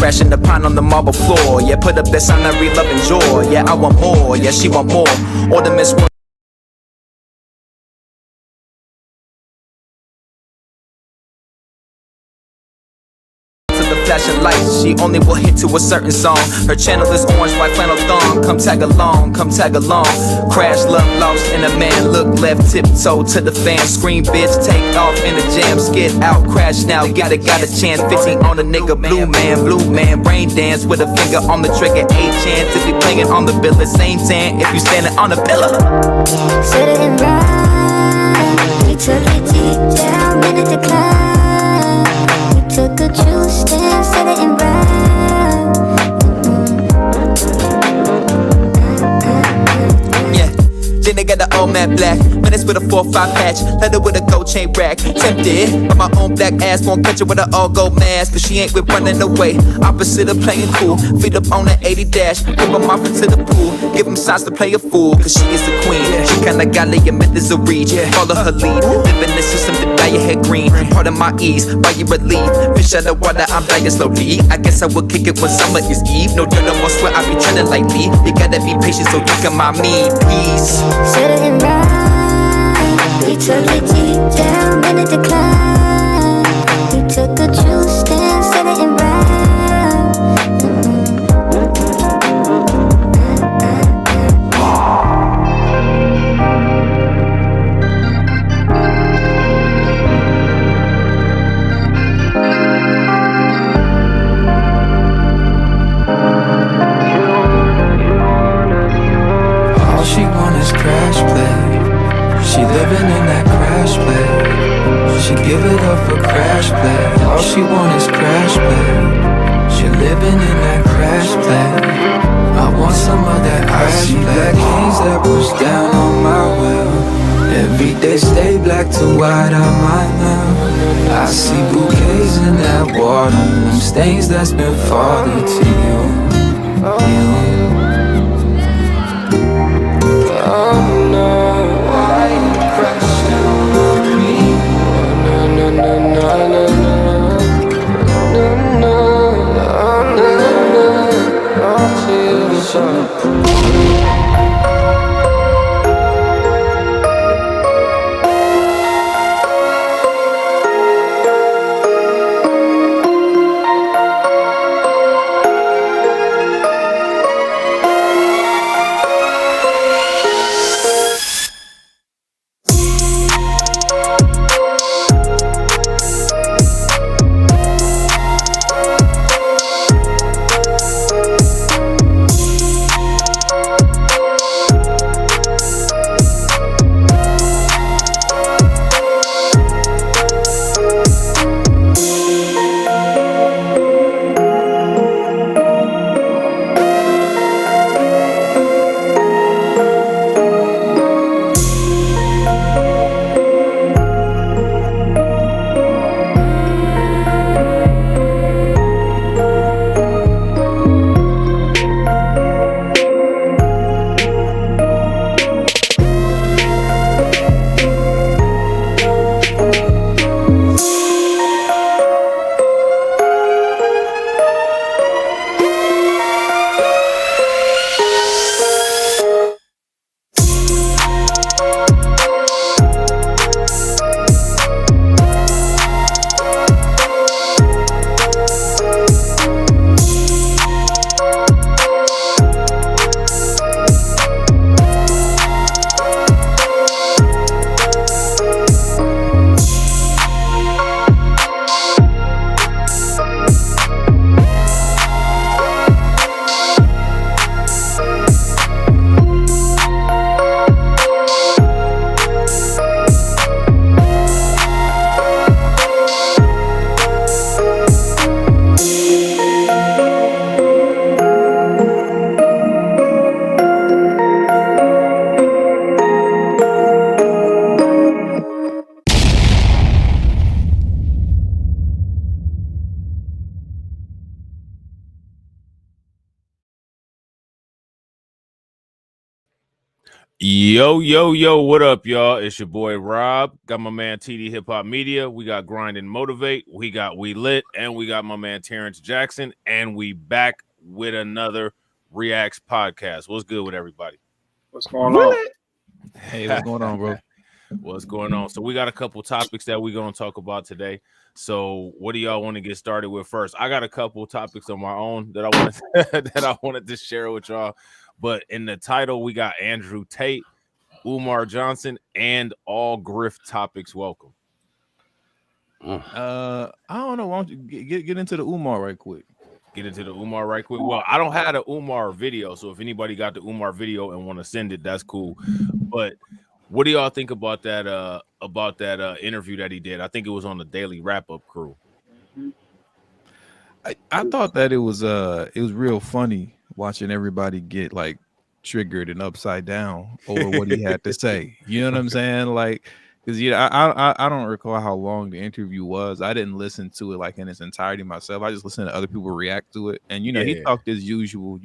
crashing the pine on the marble floor. Yeah, put up that sign of real love and joy. Yeah, I want more, yeah, she want more. Ornaments flashing lights, she only will hit to a certain song. Her channel is orange, white flannel thong. Come tag along, come tag along. Crash, love lost in a man. Look left, tiptoe to the fan. Scream, bitch, take off in the jam. Skid out, crash now, got a chance. 15 on a nigga, blue man. Brain dance with a finger on the trigger. A chance to be playing on the bill. Same tan if you standing on the pillar. Said it and right. We took it deep down, minute to climb. Took a true stand, said it and right. Yeah, Jenna got the old matte black. Minutes with a 4-5 patch. Leather with a gold chain rack. Tempted, but my own black ass won't catch her with an all gold mask. Cause she ain't with running away. Opposite of playing cool. Feet up on an 80 dash. Whip them off into the pool. Give them signs to play a fool. Cause she is the queen. She kinda got Leah methods of reach. Follow her lead. Live in the system to dye your head green. Part of my ease, buy you relief. Fish out of water, I'm dying slowly. I guess I will kick it when summer is eve. No dirt on my sweat, I be treading lightly. You gotta be patient so you can mind me. Peace. Said it and right. We took it deep down, minute to climb. We took a true stand, said it and right. All she want is crash play. She living in that crash play. She give it up for crash play. All she want is crash play. She living in that crash play. I want some of that crash play. Black kings that push down on my will. Every day stay black to white on my mouth. I see bouquets in that water. Them stains that's been falling to you. Oh no, why you crash down on me? No, no, no, no, no, no, no, no, no, no, I'll feel the sun. Yo, what up, y'all? It's your boy Rob. Got my man TD Hip Hop Media. We got Grind and Motivate. We got We Lit, and we got my man Terrence Jackson. And we back with another Reactz podcast. What's good with everybody? What's going on? Hey, what's going on, bro? What's going on? So we got a couple topics that we're gonna talk about today. So what do y'all want to get started with first? I got a couple topics of my own that I wanted to share with y'all. But in the title, we got Andrew Tate, Umar Johnson, and all Griff topics. Welcome. I don't know. Why don't you get into the Umar right quick? Get into the Umar right quick. Well, I don't have the Umar video, so if anybody got the Umar video and want to send it, that's cool. But what do y'all think about that interview that he did? I think it was on the Daily Wrap Up crew. I thought that it was real funny watching everybody get like triggered and upside down over what he had to say. You know what I'm saying? Like, because I don't recall how long the interview was. I didn't listen to it like in its entirety myself. I just listened to other people react to it. And he talked as usual,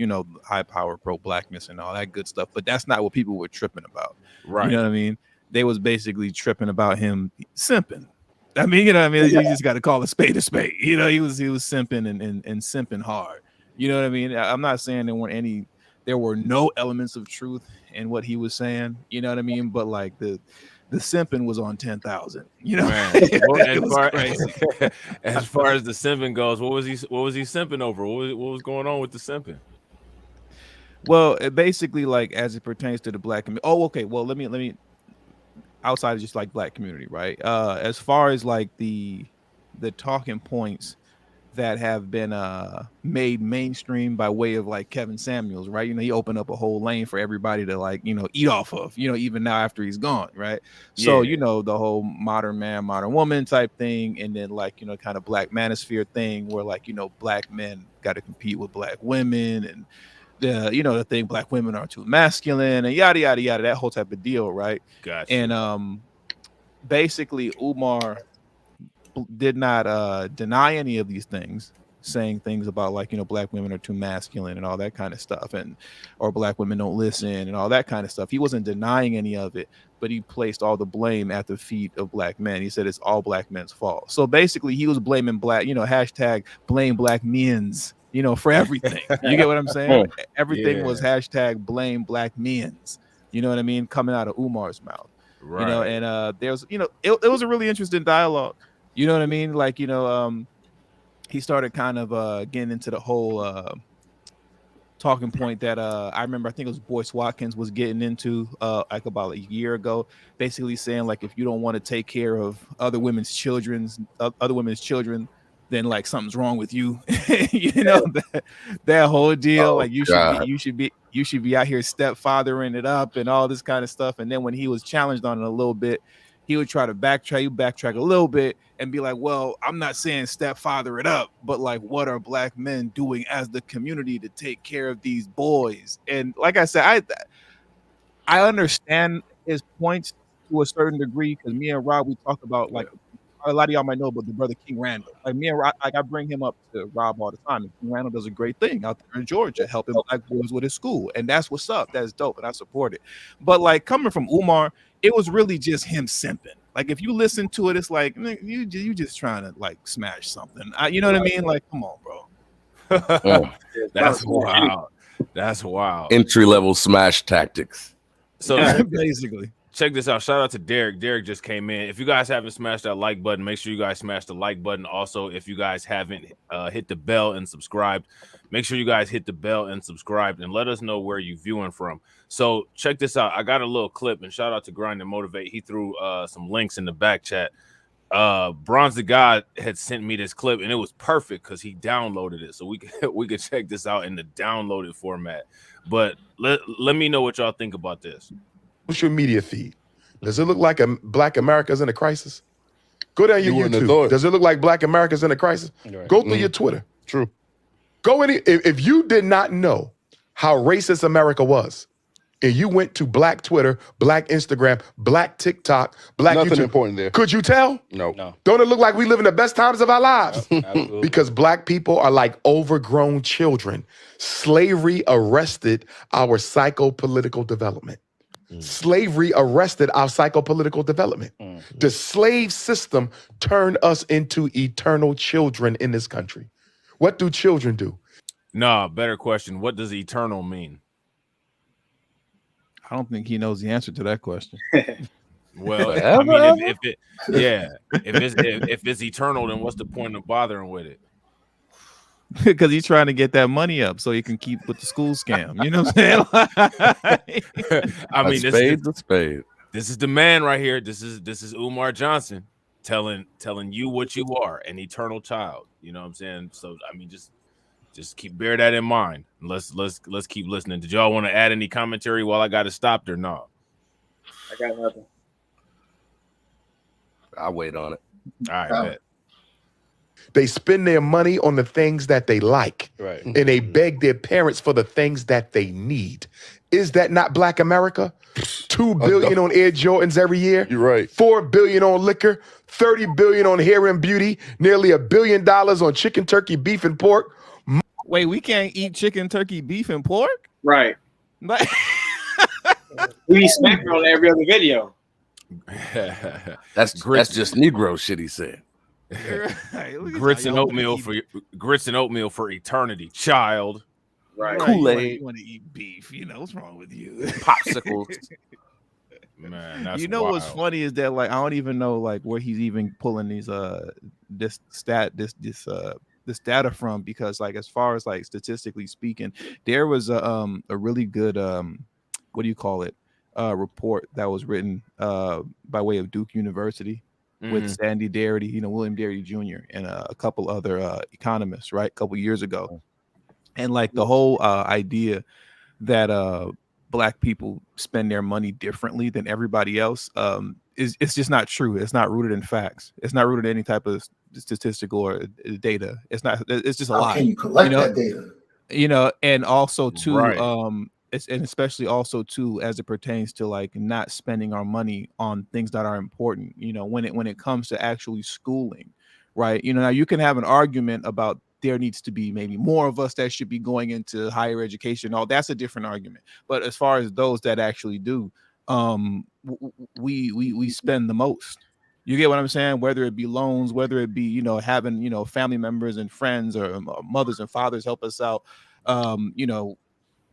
high power, pro blackness and all that good stuff. But that's not what people were tripping about. Right. You know what I mean? They was basically tripping about him simping. I mean, you just got to call a spade a spade. He was simping and simping hard. You know what I mean? I'm not saying there were no elements of truth in what he was saying. You know what I mean? But like the simping was on 10,000. You know, as far as the simping goes, what was he simping over? What was going on with the simping? Well, basically, like as it pertains to the black community. Oh, okay. Well, let me. Outside of just like black community, right? As far as like the talking points that have been made mainstream by way of like Kevin Samuels, right? He opened up a whole lane for everybody to like, eat off of, even now after he's gone, right? Yeah. So, the whole modern man, modern woman type thing, and then like, kind of black manosphere thing where like, black men got to compete with black women and the thing black women are too masculine and yada yada yada, that whole type of deal, right? Gotcha. And basically Umar did not deny any of these things, saying things about like black women are too masculine and all that kind of stuff, or black women don't listen and all that kind of stuff. He wasn't denying any of it, but he placed all the blame at the feet of black men. He said it's all black men's fault. So basically he was blaming black, hashtag blame black men's, for everything. You get what I'm saying? Everything was hashtag blame black men's, you know what I mean, coming out of Umar's mouth. Right. And there's it was a really interesting dialogue. You know what I mean? Like, he started kind of getting into the whole talking point that I remember, I think it was Boyce Watkins was getting into like about a year ago, basically saying like, if you don't want to take care of other women's children, then like something's wrong with you. that whole deal. Like you should be out here stepfathering it up and all this kind of stuff. And then when he was challenged on it a little bit, he would try to backtrack a little bit and be like, well, I'm not saying stepfather it up, but like, what are black men doing as the community to take care of these boys? And like I said, I understand his points to a certain degree, because me and Rob, we talk about like, a lot of y'all might know about the brother King Randall. Like me and Rob, like I bring him up to Rob all the time. And King Randall does a great thing out there in Georgia, helping black boys with his school, and that's what's up. That's dope, and I support it. But like coming from Umar, it was really just him simping. Like if you listen to it, it's like you just trying to like smash something. You know what I mean? Like, come on, bro. That's wild. That's wild. Entry level smash tactics. So basically. Check this out. Shout out to Derek. Derek just came in. If you guys haven't smashed that like button, make sure you guys smash the like button. Also, if you guys haven't hit the bell and subscribed, make sure you guys hit the bell and subscribe and let us know where you're viewing from. So check this out. I got a little clip, and shout out to Grind and Motivate. He threw some links in the back chat. Bronze the God had sent me this clip, and it was perfect because he downloaded it. So we could check this out in the downloaded format. But let me know what y'all think about this. Social media feed. Does it look like Black America's in a crisis? Go down your YouTube. Does it look like Black America's in a crisis? Right. Go through your Twitter. True. If you did not know how racist America was, and you went to Black Twitter, Black Instagram, Black TikTok, Black Nothing YouTube, important there. could you tell? No. Don't it look like we live in the best times of our lives? Absolutely. Because Black people are like overgrown children. Slavery arrested our psycho-political development. Slavery arrested our psychopolitical development. The slave system turned us into eternal children in this country. What do children do? Nah, better question. What does eternal mean? I don't think he knows the answer to that question. Well, I mean, if it's eternal, then what's the point of bothering with it? Because he's trying to get that money up so he can keep with the school scam. You know what I'm saying? I mean, a spade. This is the man right here. This is Umar Johnson telling you what you are, an eternal child. You know what I'm saying? So I mean, just bear that in mind. Let's keep listening. Did y'all want to add any commentary while I got it stopped or no? I got nothing. I'll wait on it. All right, bet. They spend their money on the things that they like. Right. And they beg their parents for the things that they need. Is that not Black America? $2 billion on Air Jordans every year. You're right. $4 billion on liquor, $30 billion on hair and beauty, nearly $1 billion on chicken, turkey, beef, and pork. Wait, we can't eat chicken, turkey, beef, and pork? Right. But We smack her on every other video. That's just Negro shit he said. Grits and oatmeal for eternity, child. Right. Kool-Aid. You want to eat beef? You know what's wrong with you? Popsicles. Man, that's You know wild. what's funny is that like I don't even know like where he's even pulling these this data from, because like as far as like statistically speaking, there was a really good what do you call it report that was written by way of Duke University with Sandy Darity, William Darity Jr. and a couple other economists, right, a couple years ago. And like the whole idea that Black people spend their money differently than everybody else it's just not true. It's not rooted in facts. It's not rooted in any type of statistical or data. It's not. It's just a lie. How can you collect that data? And also too, Right. and especially also too, as it pertains to like not spending our money on things that are important. When it comes to actually schooling, right? Now you can have an argument about there needs to be maybe more of us that should be going into higher education. All that's a different argument. But as far as those that actually do, we spend the most. You get what I'm saying? Whether it be loans, whether it be having family members and friends or mothers and fathers help us out.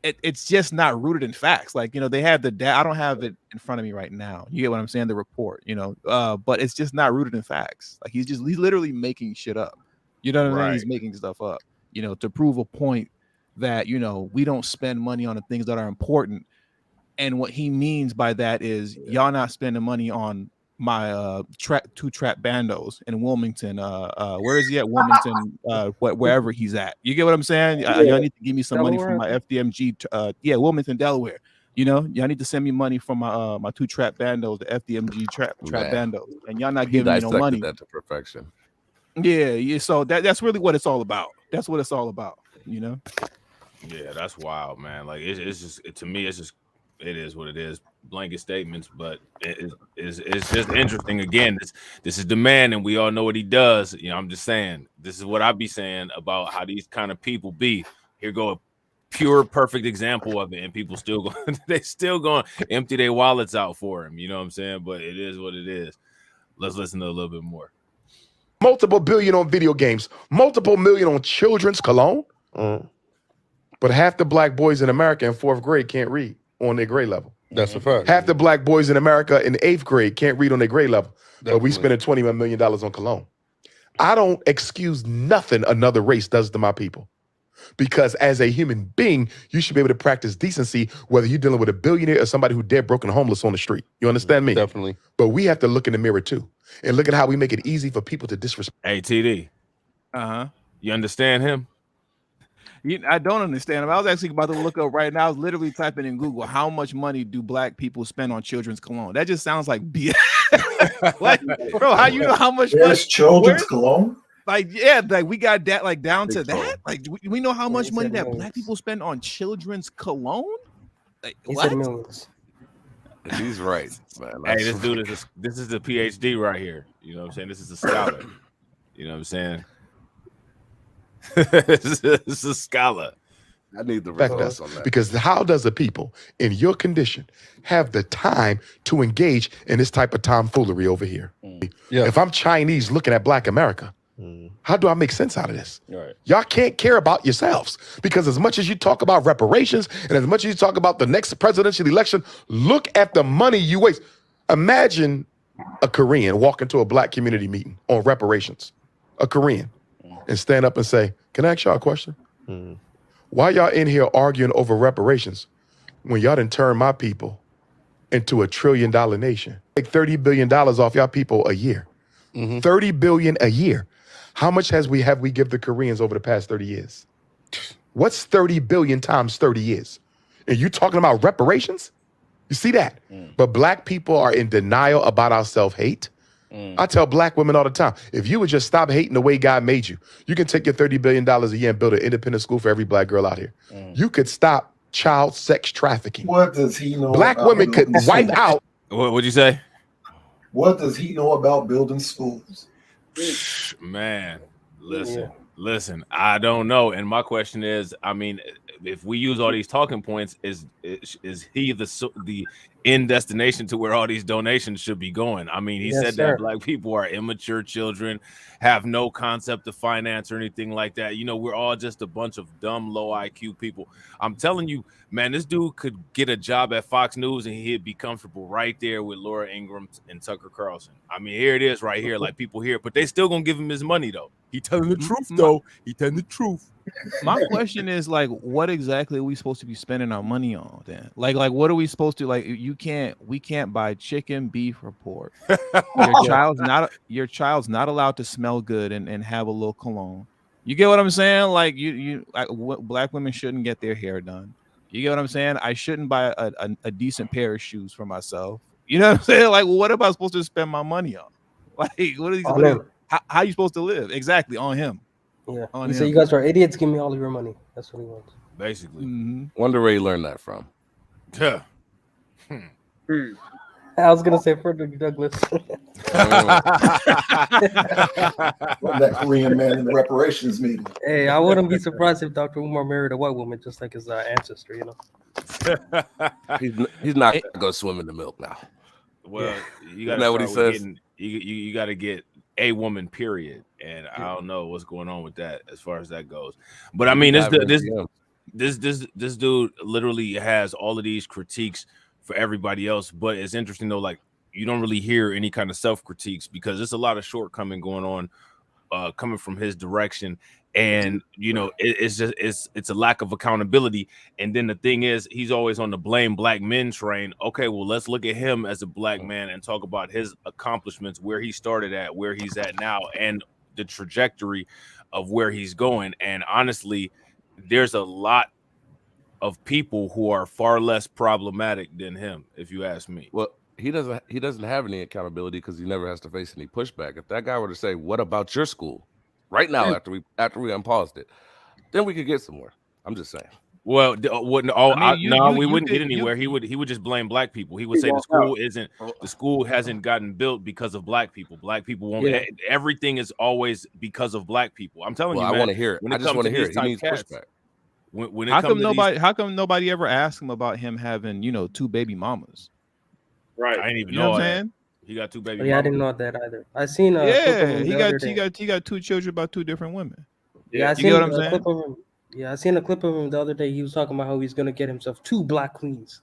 It's just not rooted in facts. Like they have the I don't have it in front of me right now. You get what I'm saying? The report, but it's just not rooted in facts. Like he's literally making shit up. You know what I'm saying? He's making stuff up, to prove a point that, we don't spend money on the things that are important. And what he means by that is y'all not spending money on my two trap bandos in Wilmington. Where is he at? Wilmington, wherever he's at. You get what I'm saying? Y'all need to give me some money from my FDMG. Wilmington, Delaware. Y'all need to send me money from my two trap bandos, the FDMG trap bandos. And y'all not giving me no money. That to perfection. Yeah. So that's really what it's all about. That's what it's all about. Yeah, that's wild, man. Like it's just to me, it's just it is what it is. Blanket statements, but it's just interesting. Again, this is the man, and we all know what he does. I'm just saying this is what I be saying about how these kind of people be. Here go a pure, perfect example of it, and people still going they still going to empty their wallets out for him. You know what I'm saying? But it is what it is. Let's listen to a little bit more. Multiple billion on video games, multiple million on children's cologne. But half the Black boys in America in 4th grade can't read on their grade level. That's a fact. Half the Black boys in America in 8th grade can't read on their grade level. Definitely. But we spending $21 million on cologne. I don't excuse nothing another race does to my people. Because as a human being, you should be able to practice decency, whether you're dealing with a billionaire or somebody who's dead, broken, homeless on the street. You understand me? Definitely. But we have to look in the mirror too. And look at how we make it easy for people to disrespect. Hey, TD. You understand him? I don't understand him. I was actually about to look up right now. I was literally typing in Google, how much money do Black people spend on children's cologne? That just sounds like BS. What? Bro, how you know how much money? Children's cologne? Like, yeah, like we got that like down to that. Like, we know how much money that Black people spend on children's cologne? Like, what? He's right, man. Hey, this dude is this is the PhD right here. You know what I'm saying? This is a scholar. You know what I'm saying? This is a scholar. I need the Affect results us. on that. Because how does a people in your condition have the time to engage in this type of tomfoolery over here? Yeah. If I'm Chinese looking at Black America, how do I make sense out of this? Right. Y'all can't care about yourselves because as much as you talk about reparations and as much as you talk about the next presidential election, look at the money you waste. Imagine a Korean walk into a Black community meeting on reparations, a Korean, and stand up and say, can I ask y'all a question? Why y'all in here arguing over reparations when y'all done turned my people into a $1 trillion nation? Take $30 billion off y'all people a year. $30 billion a year. How much have we give the Koreans over the past 30 years? What's 30 billion times 30 years? And you talking about reparations? You see that? But Black people are in denial about our self-hate. I tell Black women all the time, if you would just stop hating the way God made you, you can take your $30 billion a year and build an independent school for every Black girl out here. You could stop child sex trafficking. What does he know? Black about women could building wipe schools? out. What'd you say? What does he know about building schools? Man, listen, I don't know. And my question is, I mean, if we use all these talking points, is he the end destination to where all these donations should be going? I mean, he said that Black people are immature children, have no concept of finance or anything like that. You know, we're all just a bunch of dumb, low IQ people. I'm telling you, man, this dude could get a job at Fox News and he'd be comfortable right there with Laura Ingraham and Tucker Carlson. I mean, here it is right here. Like, people hear it, but they still gonna give him his money though. He telling the truth though. He telling the truth. My question is, like, what exactly are we supposed to be spending our money on then? Like what are we supposed to, like, we can't buy chicken, beef, or pork. Your child's not allowed to smell good and have a little cologne. You get what I'm saying? Like, Black women shouldn't get their hair done. You get what I'm saying? I shouldn't buy a decent pair of shoes for myself. You know what I'm saying? Like, what am I supposed to spend my money on? Like, how are you supposed to live? Exactly, on him. Yeah. He said, you guys are idiots. Give me all of your money. That's what he wants. Basically. Wonder where he learned that from. Yeah. I was going to say Frederick Douglass. That Korean man in the reparations meeting. Hey, I wouldn't be surprised if Dr. Umar married a white woman just like his ancestor, you know. He's not going to go swim in the milk now. Well, you got what he says. You got to get a woman, period. And I don't know what's going on with that as far as that goes. But I mean, this dude literally has all of these critiques for everybody else. But it's interesting though, like, you don't really hear any kind of self-critiques because there's a lot of shortcoming going on coming from his direction. And you know, it's a lack of accountability. And then the thing is, he's always on the blame Black men train. Okay, well, let's look at him as a Black man and talk about his accomplishments, where he started at, where he's at now, and the trajectory of where he's going. And honestly, there's a lot of people who are far less problematic than him, if you ask me. Well, he doesn't have any accountability because he never has to face any pushback. If that guy were to say, "What about your school?" right now, after we unpaused it, then we could get somewhere. I'm just saying. Well, we wouldn't get anywhere. He would just blame Black people. He would say the school hasn't gotten built because of Black people. Black people won't. Yeah. Everything is always because of Black people. I'm telling you, man. I want to hear it. I just want to hear it. He needs pushback. How come nobody ever asked him about him having, 2 baby mamas? Right. I didn't even know what I'm that. saying? He got 2 baby. Yeah, I didn't know that either. I seen he got 2 children by 2 different women. Yeah, I seen a clip of him. Yeah, I seen a clip of him the other day. He was talking about how he's gonna get himself 2 Black queens.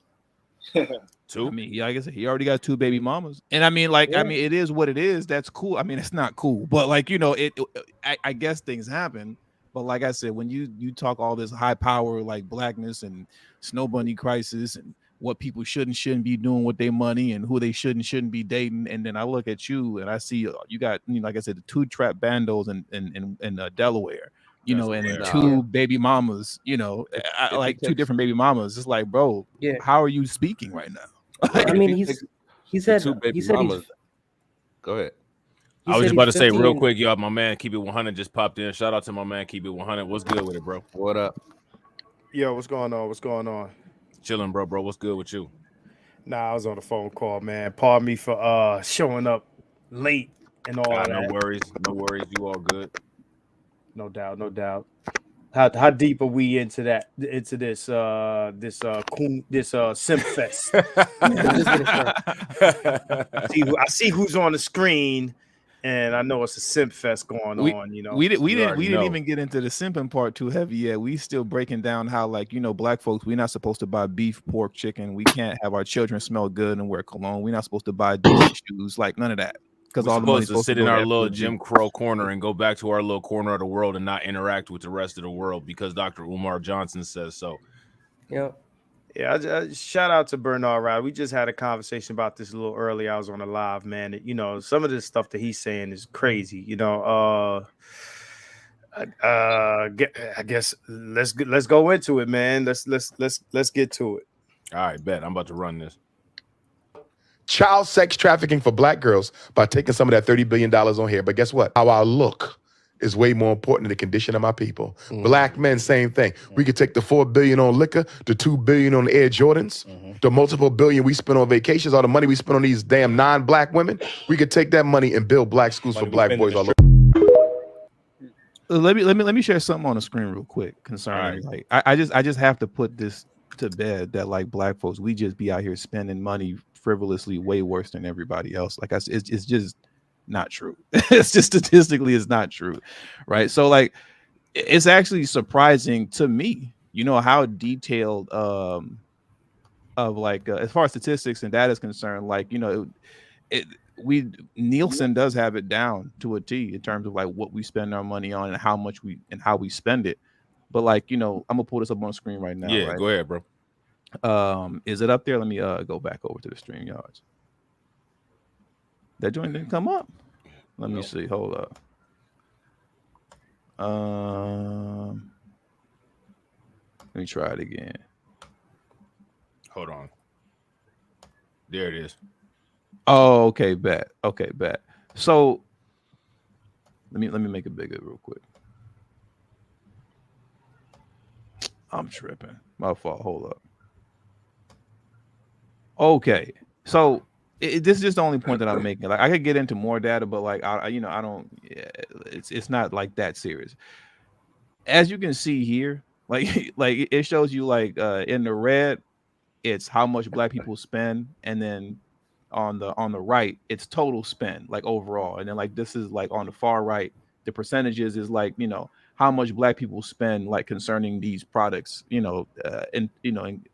2? I mean, yeah, like I said, he already got 2 baby mamas, and I mean, like, it is what it is. That's cool. I mean, it's not cool, but like, I guess things happen. But like I said, when you talk all this high power like Blackness and Snow Bunny crisis and what people shouldn't be doing with their money and who they shouldn't be dating, and then I look at you and I see you got, like I said, the 2 trap bandos in Delaware, and 2 baby mamas, like 2 different baby mamas. It's like, bro, how are you speaking right now? I mean, he said go ahead. I was just about to say real quick, y'all, my man Keep It 100 just popped in. Shout out to my man Keep It 100. What's good with it, bro? What up? Yo, what's going on? Chilling, bro. What's good with you? Nah, I was on a phone call, man. Pardon me for showing up late and all that. No worries. You all good. No doubt. How deep are we into that? Into this simp fest? I see who's on the screen, and I know it's a simp fest going on. You know, we didn't even get into the simping part too heavy yet. We still breaking down how, like, you know, black folks, we're not supposed to buy beef, pork, chicken. We can't have our children smell good and wear cologne. We're not supposed to buy decent shoes, like none of that. Because all the money's supposed to sit in our little Jim FBG. Crow corner and go back to our little corner of the world and not interact with the rest of the world because Dr. Umar Johnson says so. Yep. Yeah, shout out to Bernard Rod. We just had a conversation about this a little early. I was on a live, man. You know, some of this stuff that he's saying is crazy. You know, I guess let's go into it, man. Let's get to it. All right, bet. I'm about to run this. Child sex trafficking for black girls by taking some of that $30 billion on here. But guess what? How I look is way more important than the condition of my people. Black men, same thing. We could take the $4 billion on liquor, the $2 billion on Air Jordans, the multiple billion we spend on vacations, all the money we spend on these damn non-black women. We could take that money and build black schools for black boys all over. Let me share something on the screen real quick concerning, like, I just have to put this to bed that, like, black folks, we just be out here spending money frivolously way worse than everybody else. Like, it's just not true. It's just statistically it's not true, right? So, like, it's actually surprising to me, you know, how detailed of like as far as statistics and data is concerned, like, you know, Nielsen does have it down to a T in terms of like what we spend our money on and how much how we spend it. But, like, you know, I'm gonna pull this up on the screen right now. Yeah, right? go ahead, bro. Is it up there? Let me go back over to the stream yards. That joint didn't come up. Let me see. Hold up. Let me try it again. Hold on. There it is. Oh, okay, bet. Okay, bet. So let me make it bigger real quick. I'm tripping. My fault. Hold up. Okay, so this is just the only point that I'm making. Like, I could get into more data, but, like, I don't. Yeah, it's not like that serious. As you can see here, like it shows you, like, in the red, it's how much black people spend, and then on the right, it's total spend, like, overall, and then, like, this is, like, on the far right, the percentages is, like, you know, how much black people spend, like, concerning these products, you know,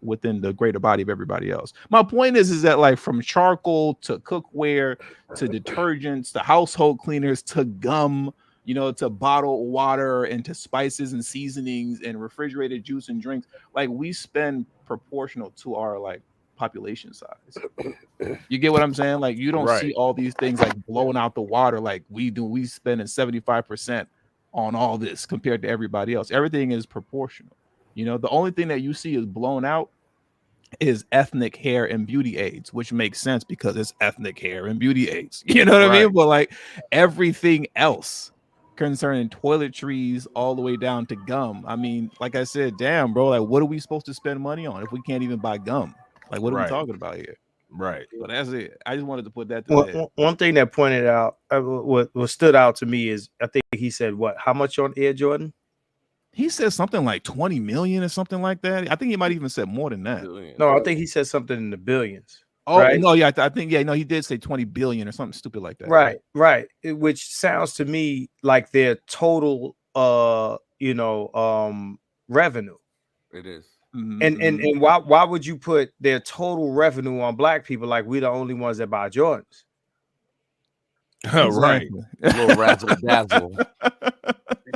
within the greater body of everybody else. My point is that, like, from charcoal to cookware to detergents to household cleaners to gum, you know, to bottled water and to spices and seasonings and refrigerated juice and drinks, like, we spend proportional to our, like, population size. You get what I'm saying? Like, you don't see all these things, like, blowing out the water like we do. We spending 75% on all this compared to everybody else. Everything is proportional. You know, the only thing that you see is blown out is ethnic hair and beauty aids, which makes sense because it's ethnic hair and beauty aids. You know what I mean? But, like, everything else concerning toiletries all the way down to gum. I mean, like I said, damn, bro, like, what are we supposed to spend money on if we can't even buy gum? Like, what are we talking about here? Right. But that's it. I just wanted to put that to bed. One thing that pointed out, what stood out to me is, I think he said, what? How much on Air Jordan? He said something like 20 million or something like that. I think he might even said more than that. No, I think he said something in the billions. Oh, right? no, yeah, I think, yeah, no, he did say 20 billion or something stupid like that. Right. Which sounds to me like their total, revenue. It is. And why would you put their total revenue on black people like we're the only ones that buy Jordans? Right. Little razzle dazzle.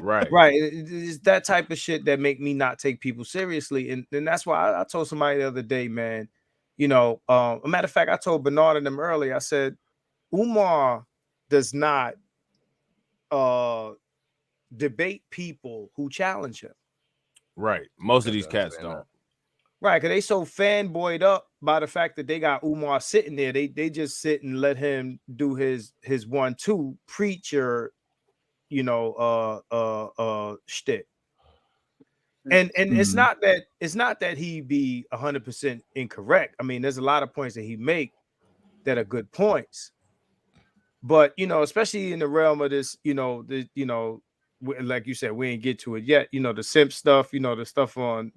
Right. It's that type of shit that make me not take people seriously. And that's why I told somebody the other day, man, you know, a matter of fact, I told Bernard and them earlier, I said, Umar does not debate people who challenge him. Right. Most of these cats don't. Right, because they so fanboyed up by the fact that they got Umar sitting there. They just sit and let him do his 1-2 preacher, shtick. And it's not that he be 100% incorrect. I mean, there's a lot of points that he make that are good points. But especially in the realm of this, like you said, we ain't get to it yet. You know, the simp stuff, you know, the stuff on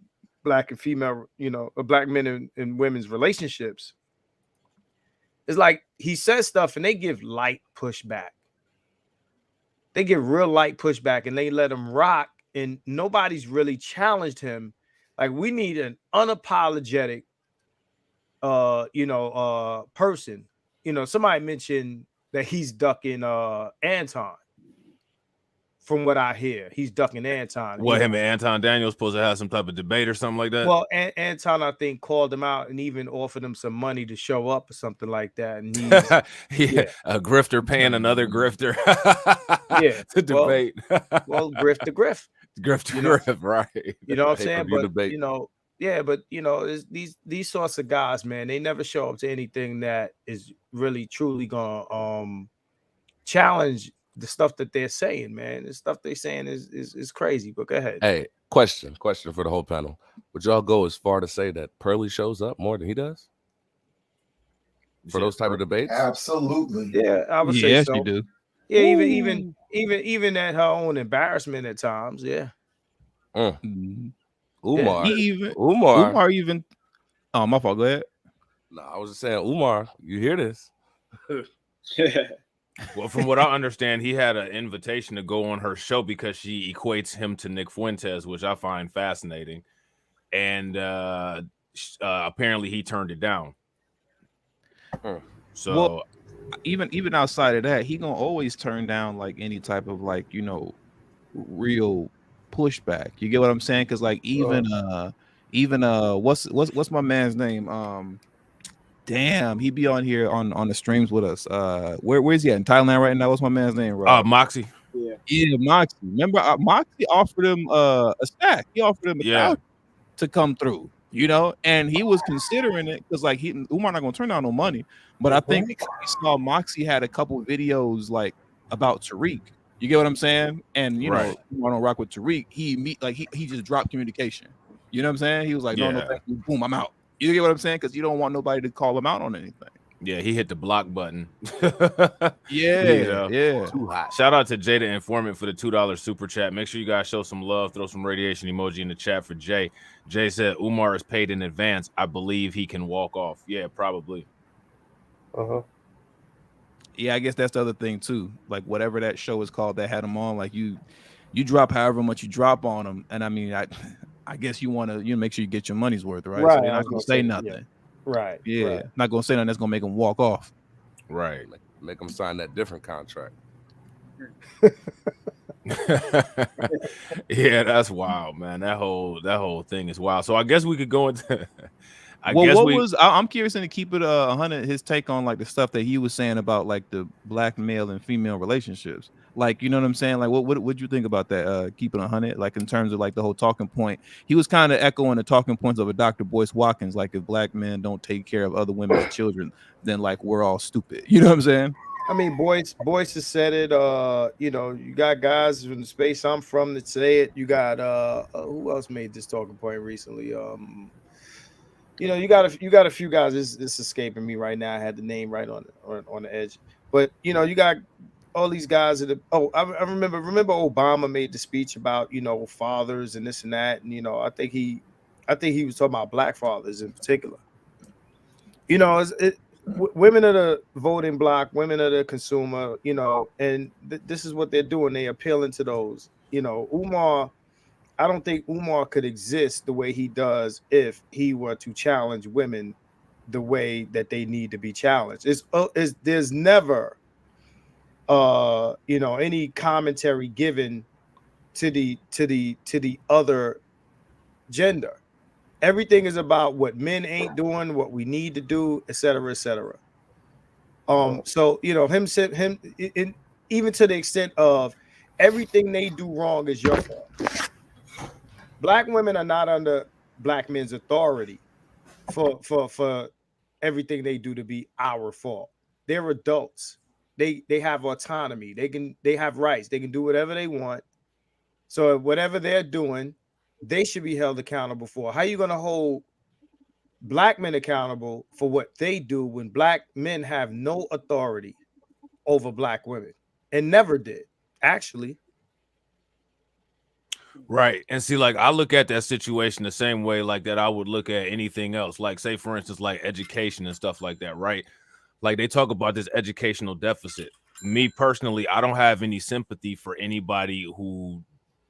black and female, you know, black men and women's relationships. It's like he says stuff and they give light pushback. They give real light pushback and they let him rock, and nobody's really challenged him. Like, we need an unapologetic person. You know, somebody mentioned that he's ducking Anton. From what I hear, he's ducking Anton. What, him and Anton Daniels supposed to have some type of debate or something like that? Well, Anton, I think, called him out and even offered him some money to show up or something like that. And yeah, a grifter paying another grifter to debate. Well, grift to grift. Grift to grift, right. You know what I'm saying? But debate. you know, yeah, but you know, these sorts of guys, man, they never show up to anything that is really truly gonna challenge the stuff that they're saying, man. The stuff they're saying is crazy. But go ahead. Hey, question for the whole panel. Would y'all go as far to say that Pearly shows up more than he does for those type of debates? Absolutely. Yeah, I would say Yes, so. you do. Yeah, even at her own embarrassment at times. Yeah. Umar. Yeah. Umar. Oh, my fault. Go ahead. No, I was just saying, Umar, you hear this? Well, from what I understand, he had an invitation to go on her show because she equates him to Nick Fuentes, which I find fascinating. And apparently he turned it down. So well, even outside of that, he gonna always turn down like any type of like, you know, real pushback. You get what I'm saying? Because like even what's my man's name? Damn, he be on here on the streams with us. Where is he at? In Thailand right now? What's my man's name? Moxie. Yeah, Moxie. Remember, Moxie offered him a stack. He offered him a couch to come through. You know, and he was considering it because like Umar not gonna turn down no money. But I think because we saw Moxie had a couple videos like about Tariq. You get what I'm saying? And you know, Umar don't rock with Tariq. He just dropped communication. You know what I'm saying? He was like, no, thank you. Boom, I'm out. You get what I'm saying? Because you don't want nobody to call him out on anything. Yeah, he hit the block button. Yeah. Too hot. Shout out to Jada Informant for the $2 super chat. Make sure you guys show some love. Throw some radiation emoji in the chat for Jay. Jay said Umar is paid in advance. I believe he can walk off. Yeah, probably. Yeah, I guess that's the other thing too. Like whatever that show is called that had him on, like you drop however much you drop on him, and I mean, I guess you want to make sure you get your money's worth, right? So you're not gonna say nothing. Yeah. Right. Yeah, right. not gonna say nothing that's gonna make him walk off. Right. Make him sign that different contract. Yeah, that's wild, man. That whole thing is wild. So I guess we could go into. I'm curious to keep it 100. His take on like the stuff that he was saying about like the black male and female relationships. Like, you know what I'm saying? Like, what you think about that? Keeping 100, like in terms of like the whole talking point. He was kind of echoing the talking points of a Dr. Boyce Watkins. Like, if black men don't take care of other women's children, then like we're all stupid. You know what I'm saying? I mean, Boyce has said it. You know, you got guys in the space I'm from that say it. You got who else made this talking point recently? You know, you got a few guys. It's escaping me right now. I had the name right on the edge, but you know, you got all these guys that I remember Obama made the speech about, you know, fathers and this and that, and you know, I think he was talking about black fathers in particular. You know, women are the voting block, women are the consumer, you know, and this is what they're doing. They appealing to those. You know, Umar, I don't think Umar could exist the way he does if he were to challenge women the way that they need to be challenged. There's never you know, any commentary given to the other gender. Everything is about what men ain't doing, what we need to do, etc., etc. So you know, him even to the extent of everything they do wrong is your fault. Black women are not under black men's authority for everything they do to be our fault. They're adults. They have autonomy. They have rights. They can do whatever they want. So whatever they're doing, they should be held accountable for. How are you going to hold black men accountable for what they do when black men have no authority over black women and never did, actually? Right. And see, like, I look at that situation the same way, like, that I would look at anything else. Like, say, for instance, like education and stuff like that, right? Like, they talk about this educational deficit. Me personally, I don't have any sympathy for anybody who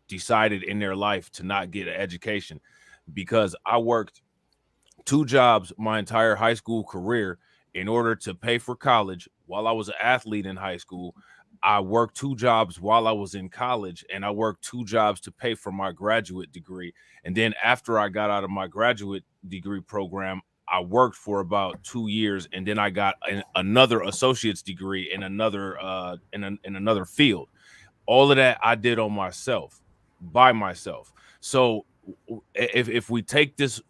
decided in their life to not get an education, because I worked 2 jobs my entire high school career in order to pay for college while I was an athlete in high school. I worked 2 jobs while I was in college, and I worked 2 jobs to pay for my graduate degree. And then after I got out of my graduate degree program, I worked for about 2 years, and then I got another associate's degree in another in another field. All of that I did on myself, by myself. So if we take this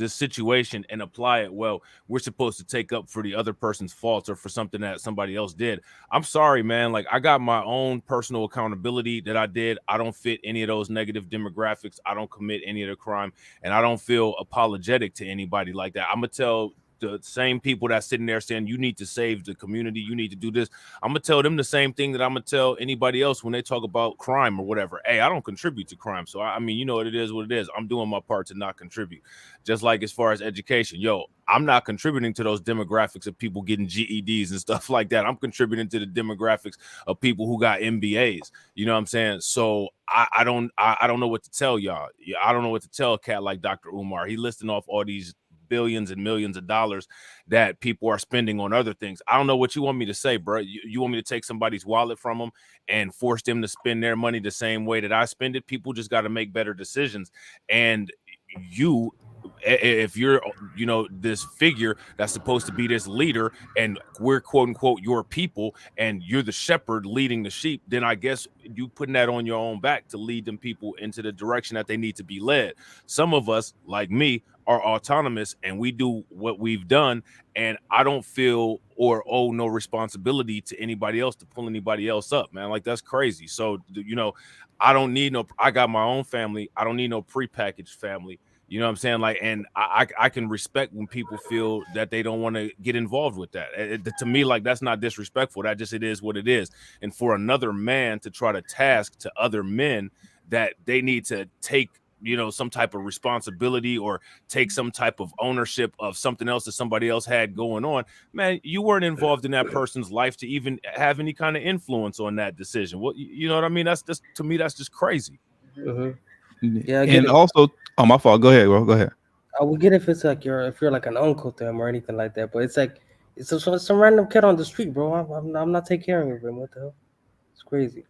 situation and apply it well, we're supposed to take up for the other person's faults or for something that somebody else did. I'm sorry, man. Like, I got my own personal accountability that I did. I don't fit any of those negative demographics. I don't commit any of the crime, and I don't feel apologetic to anybody like that. I'm gonna tell the same people that's sitting there saying you need to save the community, you need to do this, I'm gonna tell them the same thing that I'm gonna tell anybody else when they talk about crime or whatever. Hey, I don't contribute to crime, so I mean, you know, it is what it is. I'm doing my part to not contribute. Just like as far as education, yo, I'm not contributing to those demographics of people getting GEDs and stuff like that. I'm contributing to the demographics of people who got MBAs. You know what I'm saying? So I don't know what to tell y'all. I don't know what to tell a cat like Dr. Umar. He listing off all these billions and millions of dollars that people are spending on other things. I don't know what you want me to say, bro. You want me to take somebody's wallet from them and force them to spend their money the same way that I spend it? People just got to make better decisions. And you, if you're, you know, this figure that's supposed to be this leader, and we're quote unquote your people, and you're the shepherd leading the sheep, then I guess you putting that on your own back to lead them people into the direction that they need to be led. Some of us, like me, are autonomous, and we do what we've done, and I don't feel or owe no responsibility to anybody else to pull anybody else up, man. Like, that's crazy. So, you know, I don't need no, I got my own family. I don't need no prepackaged family. You know what I'm saying? Like, and I can respect when people feel that they don't want to get involved with that. To me, like, that's not disrespectful. That just, it is what it is. And for another man to try to task to other men that they need to take, you know, some type of responsibility or take some type of ownership of something else that somebody else had going on, man, you weren't involved in that person's life to even have any kind of influence on that decision. Well, you know what I mean? That's just, to me, that's just crazy. Yeah, I get and it. also, oh, my fault. Go ahead, bro. Go ahead. I would get if it's like if you're like an uncle to him or anything like that, but it's like it's some random kid on the street, bro. I'm not taking care of him. What the hell? It's crazy.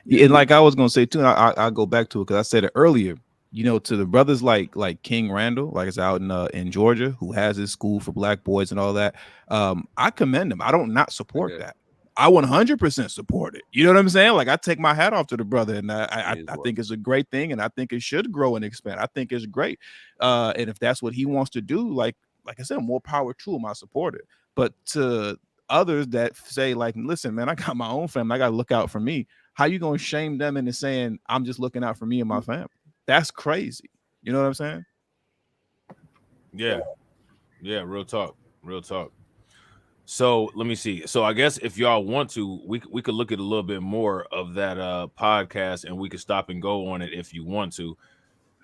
Yeah, and like I was gonna say too, I go back to it because I said it earlier. You know, to the brothers like King Randall, like it's out in Georgia, who has his school for black boys and all that. I commend him. I don't not support that. I 100% support it. You know what I'm saying? Like, I take my hat off to the brother, and I think it's a great thing, and I think it should grow and expand. I think it's great. And if that's what he wants to do, like I said, more power to him. I support it. But to others that say, like, listen, man, I got my own family. I got to look out for me. How you gonna shame them into saying I'm just looking out for me and my family? That's crazy. You know what I'm saying? Yeah, real talk. So let me see. So I guess if y'all want to, we could look at a little bit more of that podcast, and we could stop and go on it if you want to,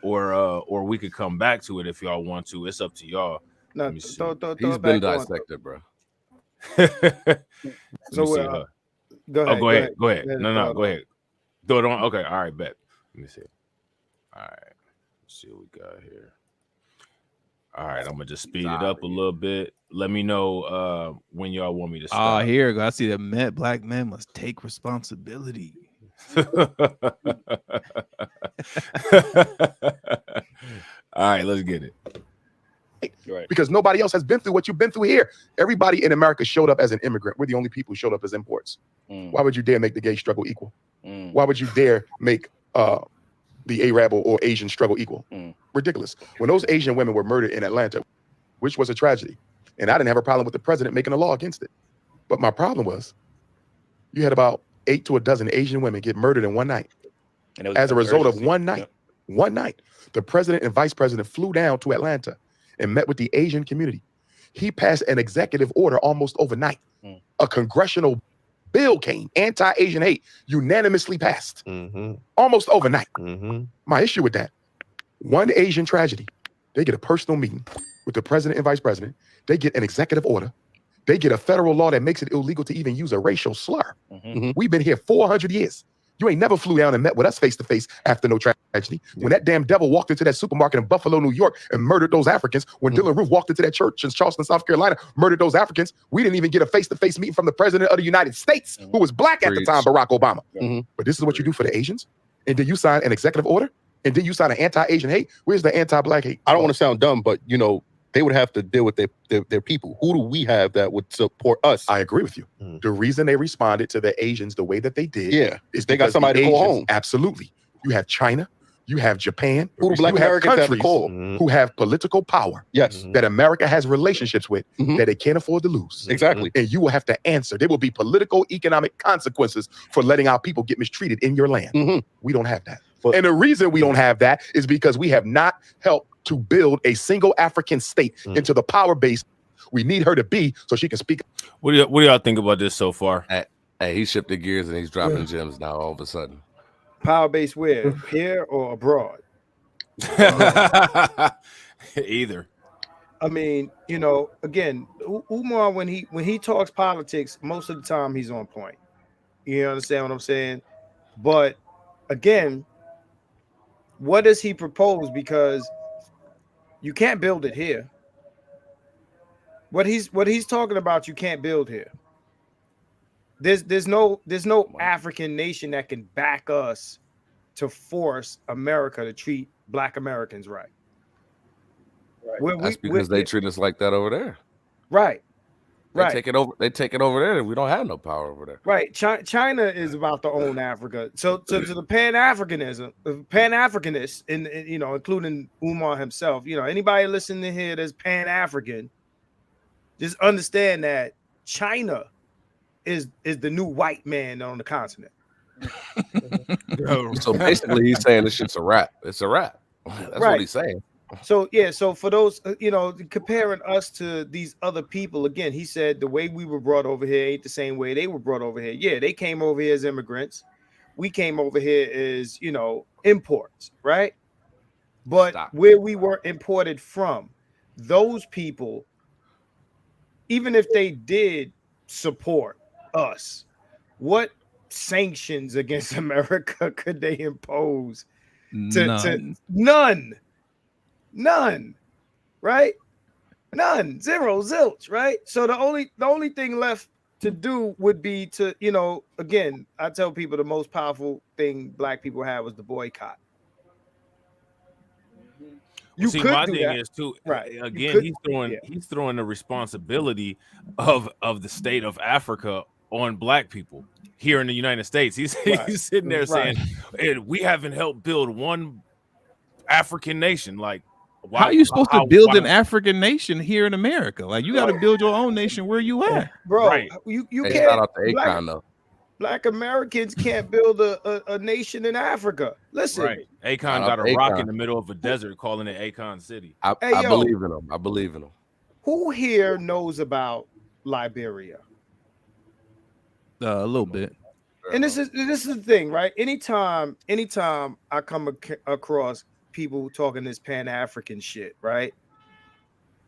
or we could come back to it if y'all want to. It's up to y'all. No, He's been dissected, bro. So go ahead. Go ahead. No, go ahead. Throw it on. Okay, all right, bet. Let me see. All right, let's see what we got here. All right, I'm gonna just speed it up a little bit. Let me know when y'all want me to stop. Oh, here we go. I see that black men must take responsibility. All right, let's get it. Right. Because nobody else has been through what you've been through here. Everybody in America showed up as an immigrant. We're the only people who showed up as imports. Why would you dare make the gay struggle equal? Why would you dare make the Arab or Asian struggle equal? Ridiculous. When those Asian women were murdered in Atlanta, which was a tragedy, and I didn't have a problem with the president making a law against it. But my problem was you had about 8 to a dozen Asian women get murdered in one night. And as a result of one night, the president and vice president flew down to Atlanta and met with the Asian community. He passed an executive order almost overnight, a congressional bill came, anti-Asian hate, unanimously passed, almost overnight. My issue with that, one Asian tragedy, they get a personal meeting with the president and vice president. They get an executive order. They get a federal law that makes it illegal to even use a racial slur. We've been here 400 years. You ain't never flew down and met with us face to face after no tragedy. When that damn devil walked into that supermarket in Buffalo, New York, and murdered those Africans, when Dylann Roof walked into that church in Charleston, South Carolina, murdered those Africans, we didn't even get a face to face meeting from the president of the United States, who was black at the time, Barack Obama. But this is what you do for the Asians? And then you sign an executive order? And then you sign an anti-Asian hate? Where's the anti-black hate? I don't want to sound dumb, but you know, they would have to deal with their people. Who do we have that would support us? I agree with you. The reason they responded to the Asians the way that they did, is they got somebody to call home. Absolutely. You have China, you have Japan, who do black Americans have to call? Who have political power. Yes, that America has relationships with that they can't afford to lose. Exactly. And you will have to answer. There will be political, economic consequences for letting our people get mistreated in your land. We don't have that. And the reason we don't have that is because we have not helped to build a single African state into the power base we need her to be so she can speak. What do y'all think about this so far? Hey, he shifted gears and he's dropping gems now all of a sudden. Power base where? Here or abroad? Either. I mean, you know, again, Umar, when he talks politics, most of the time he's on point. You understand what I'm saying? But again, what does he propose? Because you can't build it here. What he's talking about, you can't build here. There's no African nation that can back us to force America to treat Black Americans right. That's because they treat us like that over there. Right. They take it over. They take it over there, and we don't have no power over there. Right. China is about to own Africa. So to the Pan-Africanists, and you know, including Umar himself, you know, anybody listening to here that's Pan-African, just understand that China is the new white man on the continent. So basically, he's saying this shit's a wrap. It's a wrap. That's what he's saying. So yeah, so for those, you know, comparing us to these other people, again, he said the way we were brought over here ain't the same way they were brought over here. Yeah, they came over here as immigrants. We came over here as, you know, imports, right? But where we were imported from, those people, even if they did support us, what sanctions against America could they impose? None, right? None, zero, zilch, right? So the only thing left to do would be to, you know, again, I tell people the most powerful thing Black people have was the boycott. You see, my thing is too. Right. Again, he's throwing the responsibility of the state of Africa on Black people here in the United States. He's sitting there saying, we haven't helped build one African nation. Like, why, how are you supposed to build an African nation here in America? Like, you got to build your own nation where you at, bro. Right. You can't. Shout out to Akon, though. Black Americans can't build a nation in Africa. Listen, right? Akon got a rock in the middle of a desert, calling it Akon City. I believe in him. I believe in him. Who here knows about Liberia? A little bit. And this is the thing, right? Anytime I come across people talking this Pan-African shit, right?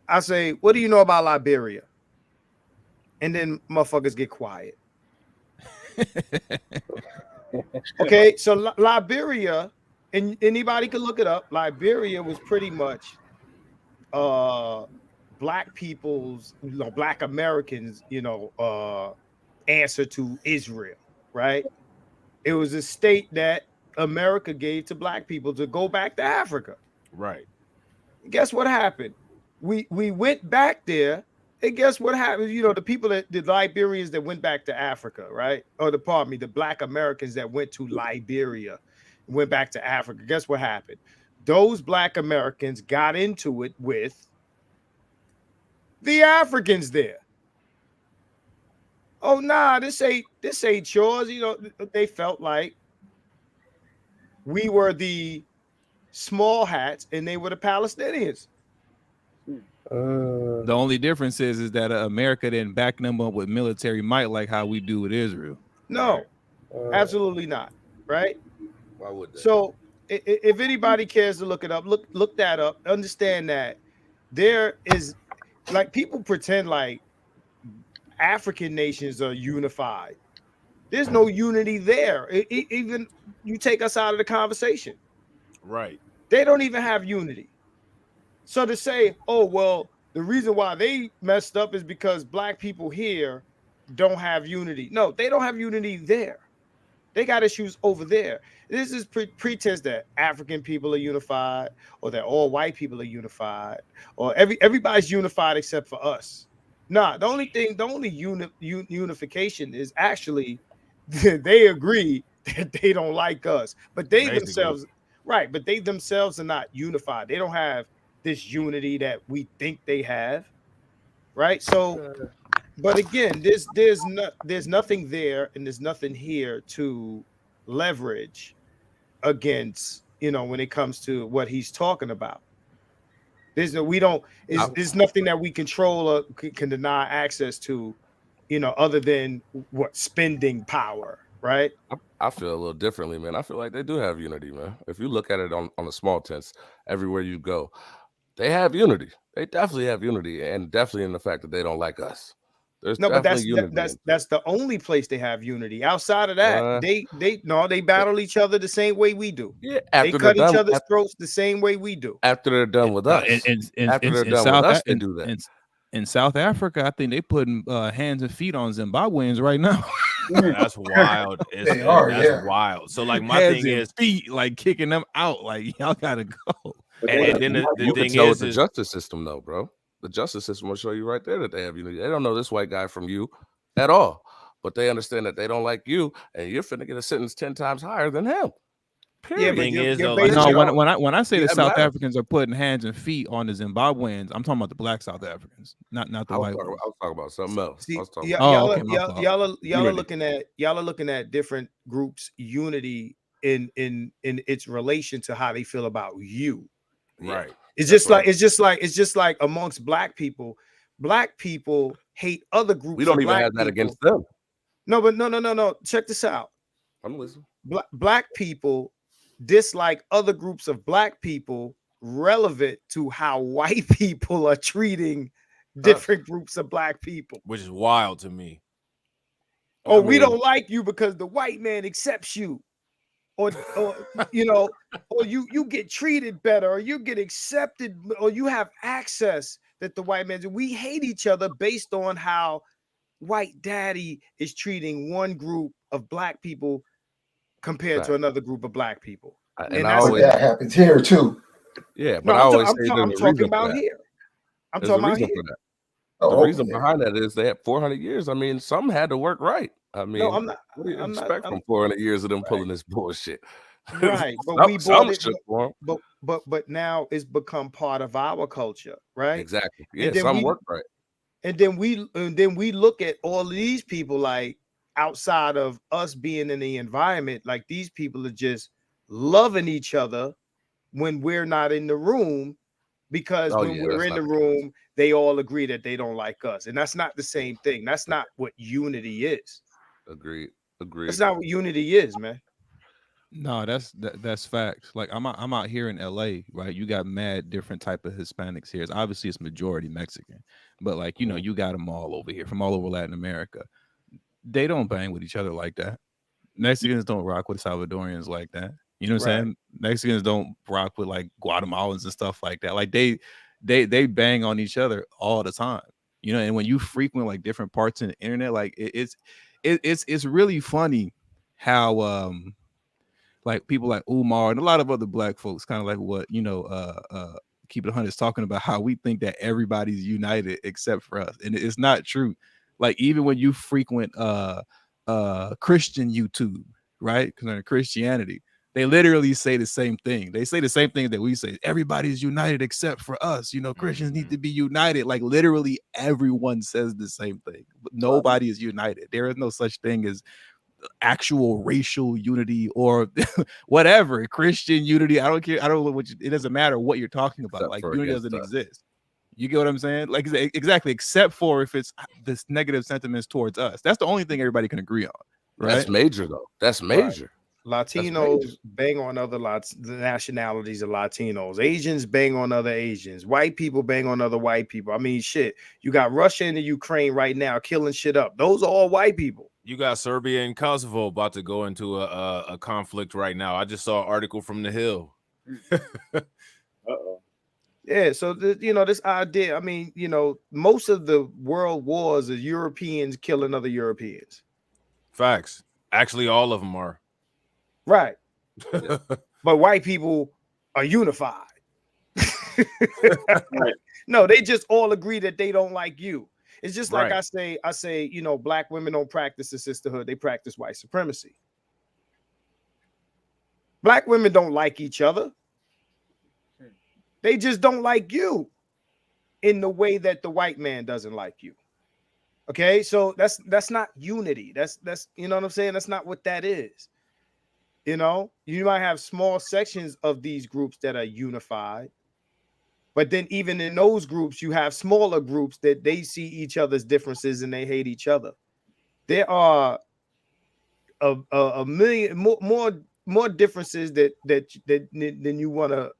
I say, what do you know about Liberia? And then motherfuckers get quiet. Okay, so Liberia, and anybody can look it up. Liberia was pretty much Black people's, Black Americans, answer to Israel, right? It was a state that America gave to Black people to go back to Africa. Right. Guess what happened? We went back there, and guess what happened? The people the Liberians that went back to Africa, right? Or the Black Americans that went to Liberia, went back to Africa. Guess what happened? Those Black Americans got into it with the Africans there. Oh nah, this ain't yours. They felt like we were the small hats and they were the Palestinians. The only difference is that America didn't back them up with military might like how we do with Israel. No, absolutely not. Right? Why would they? So if anybody cares to look it up, look that up. Understand that there is, like, people pretend like African nations are unified. There's no unity there. Even you take us out of the conversation. Right. They don't even have unity. So to say, oh, well, the reason why they messed up is because black people here don't have unity. No, they don't have unity there. They got issues over there. This is pretense that African people are unified, or that all white people are unified, or everybody's unified except for us. Nah, the only unification is actually they agree that they don't like us, but they Basically. themselves, right? But they themselves are not unified. They don't have this unity that we think they have, right? So, but again, there's nothing there, and there's nothing here to leverage against, when it comes to what he's talking about. There's nothing that we control or can deny access to, other than what spending power, right? I feel a little differently, man. I feel like they do have unity, man. If you look at it on the small tents, everywhere you go, they have unity. They definitely have unity, and definitely in the fact that they don't like us. There's No, but definitely unity. that's the only place they have unity. Outside of that, they battle each other the same way we do. Yeah, they cut each other's throats the same way we do. After they're done with us, after they're done with us, they do that. In South Africa, I think they putting hands and feet on Zimbabweans right now. That's wild. That's wild. So like my hands thing and is feet, like kicking them out. Like y'all gotta go. And then the thing is the justice system, though, bro. The justice system will show you right there that they have unity. They don't know this white guy from you at all, but they understand that they don't like you, and you're finna get a sentence 10 times higher than him. Period. When I say the South Africans are putting hands and feet on the Zimbabweans, I'm talking about the black South Africans, not the white ones. I was talking about something else. See, y'all are looking at different groups' unity in its relation to how they feel about you. Right. It's just like amongst black people hate other groups. We don't of even black have that people. against them. No. Check this out. I'm listening. Black people dislike other groups of black people relevant to how white people are treating different groups of black people, which is wild to me. We don't like you because the white man accepts you, or you get treated better, or you get accepted, or you have access that the white man. We hate each other based on how white daddy is treating one group of black people compared to another group of black people. And that happens here too. Yeah, but I'm talking about here. I'm talking about here. The reason behind that is they had 400 years. I mean, some had to work right. I mean, no, I'm not. What do you expect from 400 years of them pulling this bullshit? Right, but we bought it. But now it's become part of our culture, right? Exactly. Yeah, some work right. And then we look at all of these people like outside of us being in the environment, like these people are just loving each other when we're not in the room, because when we're in the room, they all agree that they don't like us, and that's not the same thing. That's not what unity is. Agreed. That's not what unity is, man. No, that's facts. Like I'm out here in LA, right? You got mad different type of Hispanics here. Obviously, it's majority Mexican, but like you got them all over here from all over Latin America. They don't bang with each other like that. Mexicans don't rock with Salvadorians like that. You know what I'm saying? Mexicans don't rock with like Guatemalans and stuff like that. Like they bang on each other all the time. You know, and when you frequent like different parts of the internet, like it's really funny how like people like Umar and a lot of other black folks kind of like what Keep It 100 is talking about, how we think that everybody's united except for us, and it's not true. Like even when you frequent Christian YouTube, right? Because in Christianity, they literally say the same thing. They say the same thing that we say. Everybody's united except for us. Christians need to be united. Like literally everyone says the same thing, but nobody is united. There is no such thing as actual racial unity or whatever Christian unity. I don't care. I don't know it doesn't matter what you're talking about. Except like unity doesn't exist. You get what I'm saying? Like exactly, except for if it's this negative sentiments towards us. That's the only thing everybody can agree on, right? That's major though. That's major. Latinos bang on other the nationalities of Latinos. Asians bang on other Asians. White people bang on other white people. I mean, shit. You got Russia and the Ukraine right now killing shit up. Those are all white people. You got Serbia and Kosovo about to go into a conflict right now. I just saw an article from The Hill. Uh-oh. Yeah, so this idea. I mean, most of the world wars are Europeans killing other Europeans. Facts. Actually, all of them are. Right. But white people are unified. No, they just all agree that they don't like you. It's just like I say, black women don't practice the sisterhood, they practice white supremacy. Black women don't like each other. They just don't like you in the way that the white man doesn't like you. Okay, so that's not unity. That's you know what I'm saying? That's not what that is. You might have small sections of these groups that are unified, but then even in those groups, you have smaller groups that they see each other's differences and they hate each other. There are a million more differences than you want to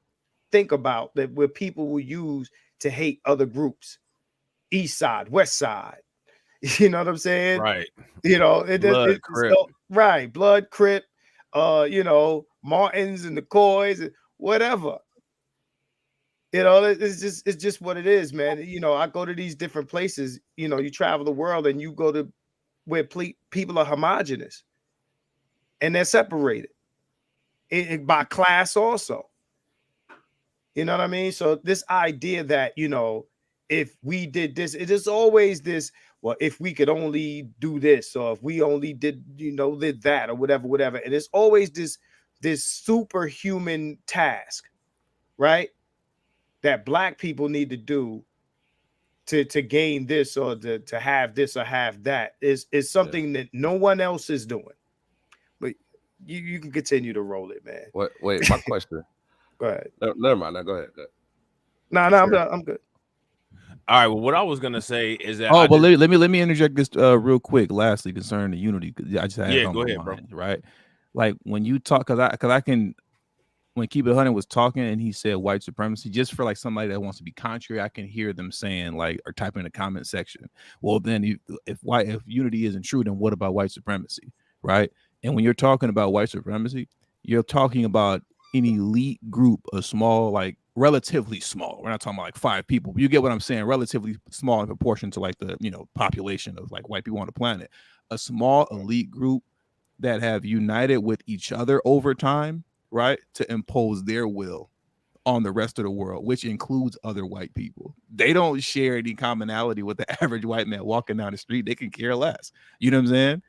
think about, that where people will use to hate other groups. East side, west side. You know what I'm saying? Right. Blood, Crip. Right. Blood, Crip. Martins and the Coys, whatever. It's just what it is, man. I go to these different places. You travel the world and you go to where people are homogenous and they're separated by class also. You know what I mean? So this idea that, if we did this, it is always this, well, if we could only do this, or if we only did that, or whatever. And it's always this superhuman task, right? That black people need to do to gain this, or to have this or have that is something that no one else is doing. But you can continue to roll it, man. Wait, my question. Go ahead. No, never mind. Now go ahead. No, I'm good. All right. Well, what I was gonna say is that. Let me interject this real quick. Lastly, concerning the unity, I just had go ahead, bro. Right, like when you talk, because I can. When Keep It 100 was talking and he said white supremacy, just for like somebody that wants to be contrary, I can hear them saying, like, or typing in the comment section, well, then if unity isn't true, then what about white supremacy, right? And when you're talking about white supremacy, you're talking about an elite group, a small, like relatively small. We're not talking about like 5 people, but you get what I'm saying. Relatively small in proportion to like the population of like white people on the planet. A small elite group that have united with each other over time, right, to impose their will on the rest of the world, which includes other white people. They don't share any commonality with the average white man walking down the street. They can care less. You know what I'm saying?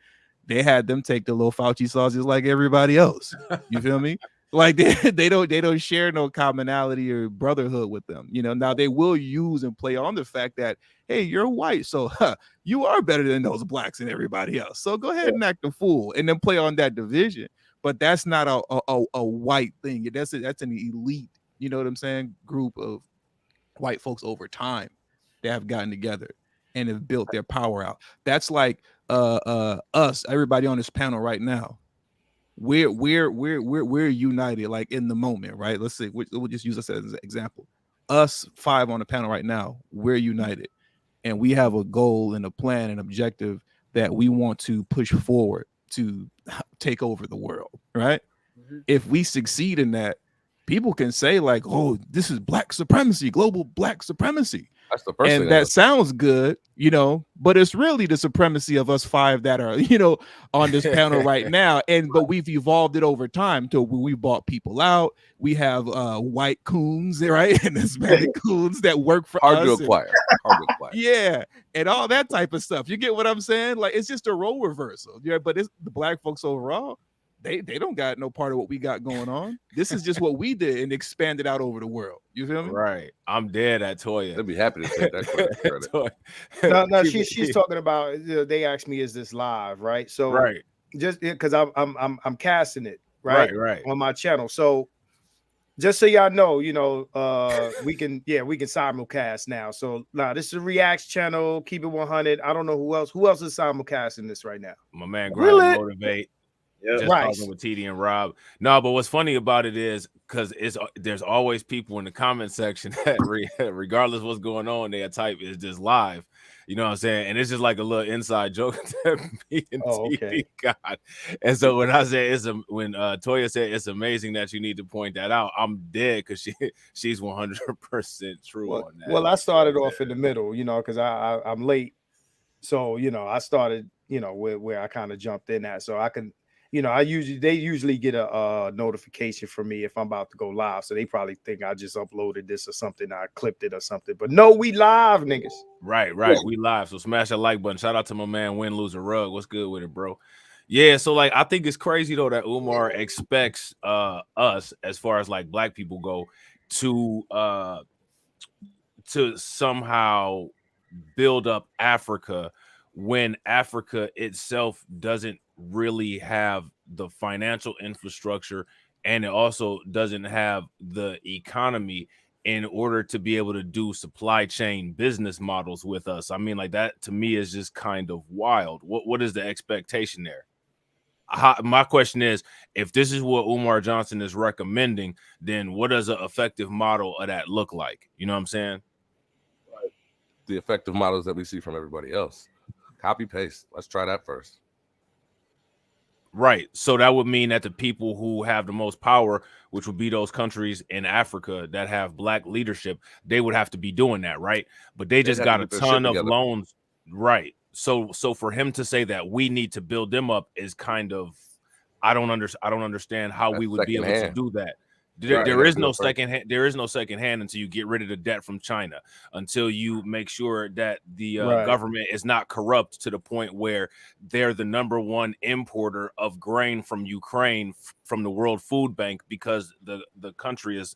They had them take the little Fauci sauces like everybody else. You feel me? Like they don't share no commonality or brotherhood with them. Now they will use and play on the fact that, hey, you're white, so you are better than those blacks and everybody else. So go ahead and act a fool, and then play on that division. But that's not a white thing. That's an elite, you know what I'm saying, group of white folks over time that have gotten together and have built their power out. That's like us, everybody on this panel right now. We're united, like in the moment, right? Let's say we'll just use us as an example. Us 5 on the panel right now, we're united, and we have a goal and a plan and objective that we want to push forward to take over the world, right? Mm-hmm. If we succeed in that, people can say like, oh, this is black supremacy, global black supremacy. That's the first thing. And that sounds good, but it's really the supremacy of us 5 that are, on this panel right now. But we've evolved it over time to we bought people out. We have white coons, right? And Hispanic coons that work for us. Hard to acquire. Yeah. And all that type of stuff. You get what I'm saying? Like, it's just a role reversal. Yeah. But it's the black folks overall. They don't got no part of what we got going on. This is just what we did and expanded out over the world. You feel me? Right. I'm dead at Toya. They'd be happy to take that credit. No, she's talking about. They asked me, "Is this live?" Right. So just because I'm casting it right right on my channel. So just so y'all know, we can simulcast now. So now this is a Reactz channel. Keep it 100. I don't know who else is simulcasting this right now. My man Grind Motivate. Yeah. Just talking with TD and Rob. No, but what's funny about it is because there's always people in the comment section that regardless what's going on, their type is just live. You know what I'm saying? And it's just like a little inside joke that me and TD got. And so when I say when Toya said it's amazing that you need to point that out, I'm dead because she's 100% true on that. Well, I started off in the middle, because I'm late. So, I started, where I kind of jumped in at. So I can, they usually get a notification from me if I'm about to go live. So they probably think I just uploaded this or something. I clipped it or something. But no, we live, niggas. Right. We live. So smash that like button. Shout out to my man Win Loser Rug. What's good with it, bro? Yeah, so like I think it's crazy though that Umar expects us, as far as like black people go, to somehow build up Africa when Africa itself doesn't really have the financial infrastructure, and it also doesn't have the economy in order to be able to do supply chain business models with us. I mean, like that to me is just kind of wild. What is the expectation there? My question is, if this is what Umar Johnson is recommending, then what does an effective model of that look like? You know what I'm saying? The effective models that we see from everybody else. Copy paste. Let's try that first. Right. So that would mean that the people who have the most power, which would be those countries in Africa that have black leadership, they would have to be doing that, right? But they just got a ton of loans. Right. So for him to say that we need to build them up is kind of, I don't understand how we would be able to do that. There is no second hand. There is no second hand until you get rid of the debt from China, until you make sure that the government is not corrupt to the point where they're the #1 importer of grain from Ukraine from the World Food Bank, because the countries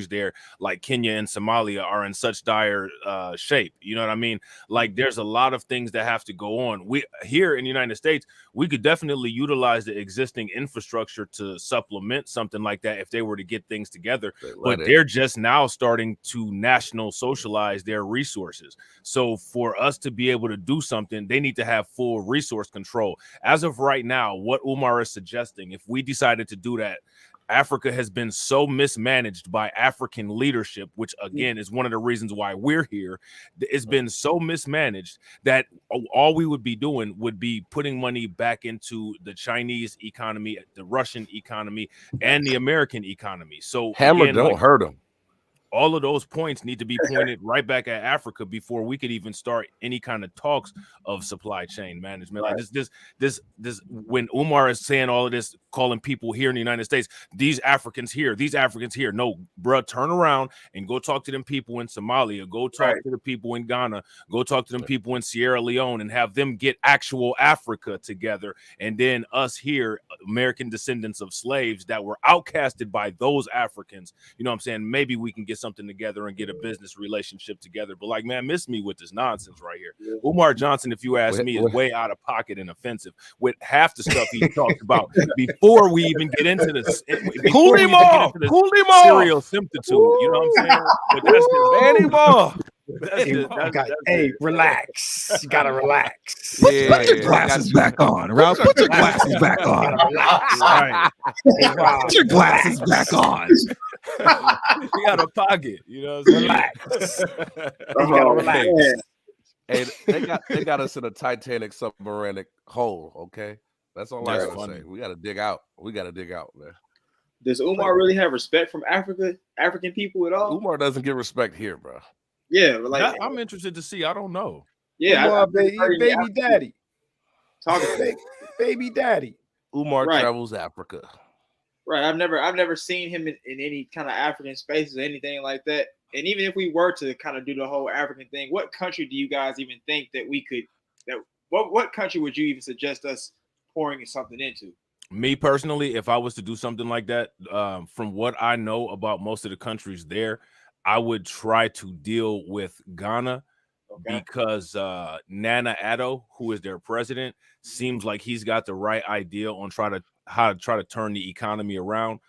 there like Kenya and Somalia are in such dire shape. You know what I mean? Like there's a lot of things that have to go on. We here in the United States, we could definitely utilize the existing infrastructure to supplement something like that if they were to get things together, but they're just now starting to national socialize their resources. So for us to be able to do something, they need to have full resource control. As of right now, what Umar is suggesting, if we decided to do that, Africa has been so mismanaged by African leadership, which again is one of the reasons why we're here. It's been so mismanaged that all we would be doing would be putting money back into the Chinese economy, the Russian economy, and the American economy. So Hammer again, don't hurt them. All of those points need to be pointed right back at Africa before we could even start any kind of talks of supply chain management. Like this when Umar is saying all of this, calling people here in the United States, these Africans here. No, bruh, turn around and go talk to them people in Somalia. Go talk to the people in Ghana. Go talk to them people in Sierra Leone and have them get actual Africa together. And then us here, American descendants of slaves that were outcasted by those Africans, you know what I'm saying? Maybe we can get something together and get a business relationship together. But like, man, miss me with this nonsense right here. Umar Johnson, if you ask me, is way out of pocket and offensive with half the stuff he talked about before we even get into this. Serial symptitude, you know what I'm saying? But that's just hey, relax. You gotta relax. Put your glasses back on, Rob. Put your glasses back on. Right. Put your glasses back on. You got a pocket, you know what I'm saying? Relax. You gotta relax. Hey, they got us in a Titanic submarine hole. Okay, that's all I gotta say. We gotta dig out. Man. Does Umar really have respect from African people at all? Umar doesn't get respect here, bro. Yeah, but like I'm interested to see. I don't know. Yeah, Umar, baby daddy. Talking baby daddy. Umar travels Africa. Right. I've never seen him in any kind of African spaces or anything like that. And even if we were to kind of do the whole African thing, what country do you guys even think that we could? What country would you even suggest us pouring something into? Me personally, if I was to do something like that, from what I know about most of the countries there, I would try to deal with Ghana because Nana Addo, who is their president, seems like he's got the right idea on how to turn the economy around.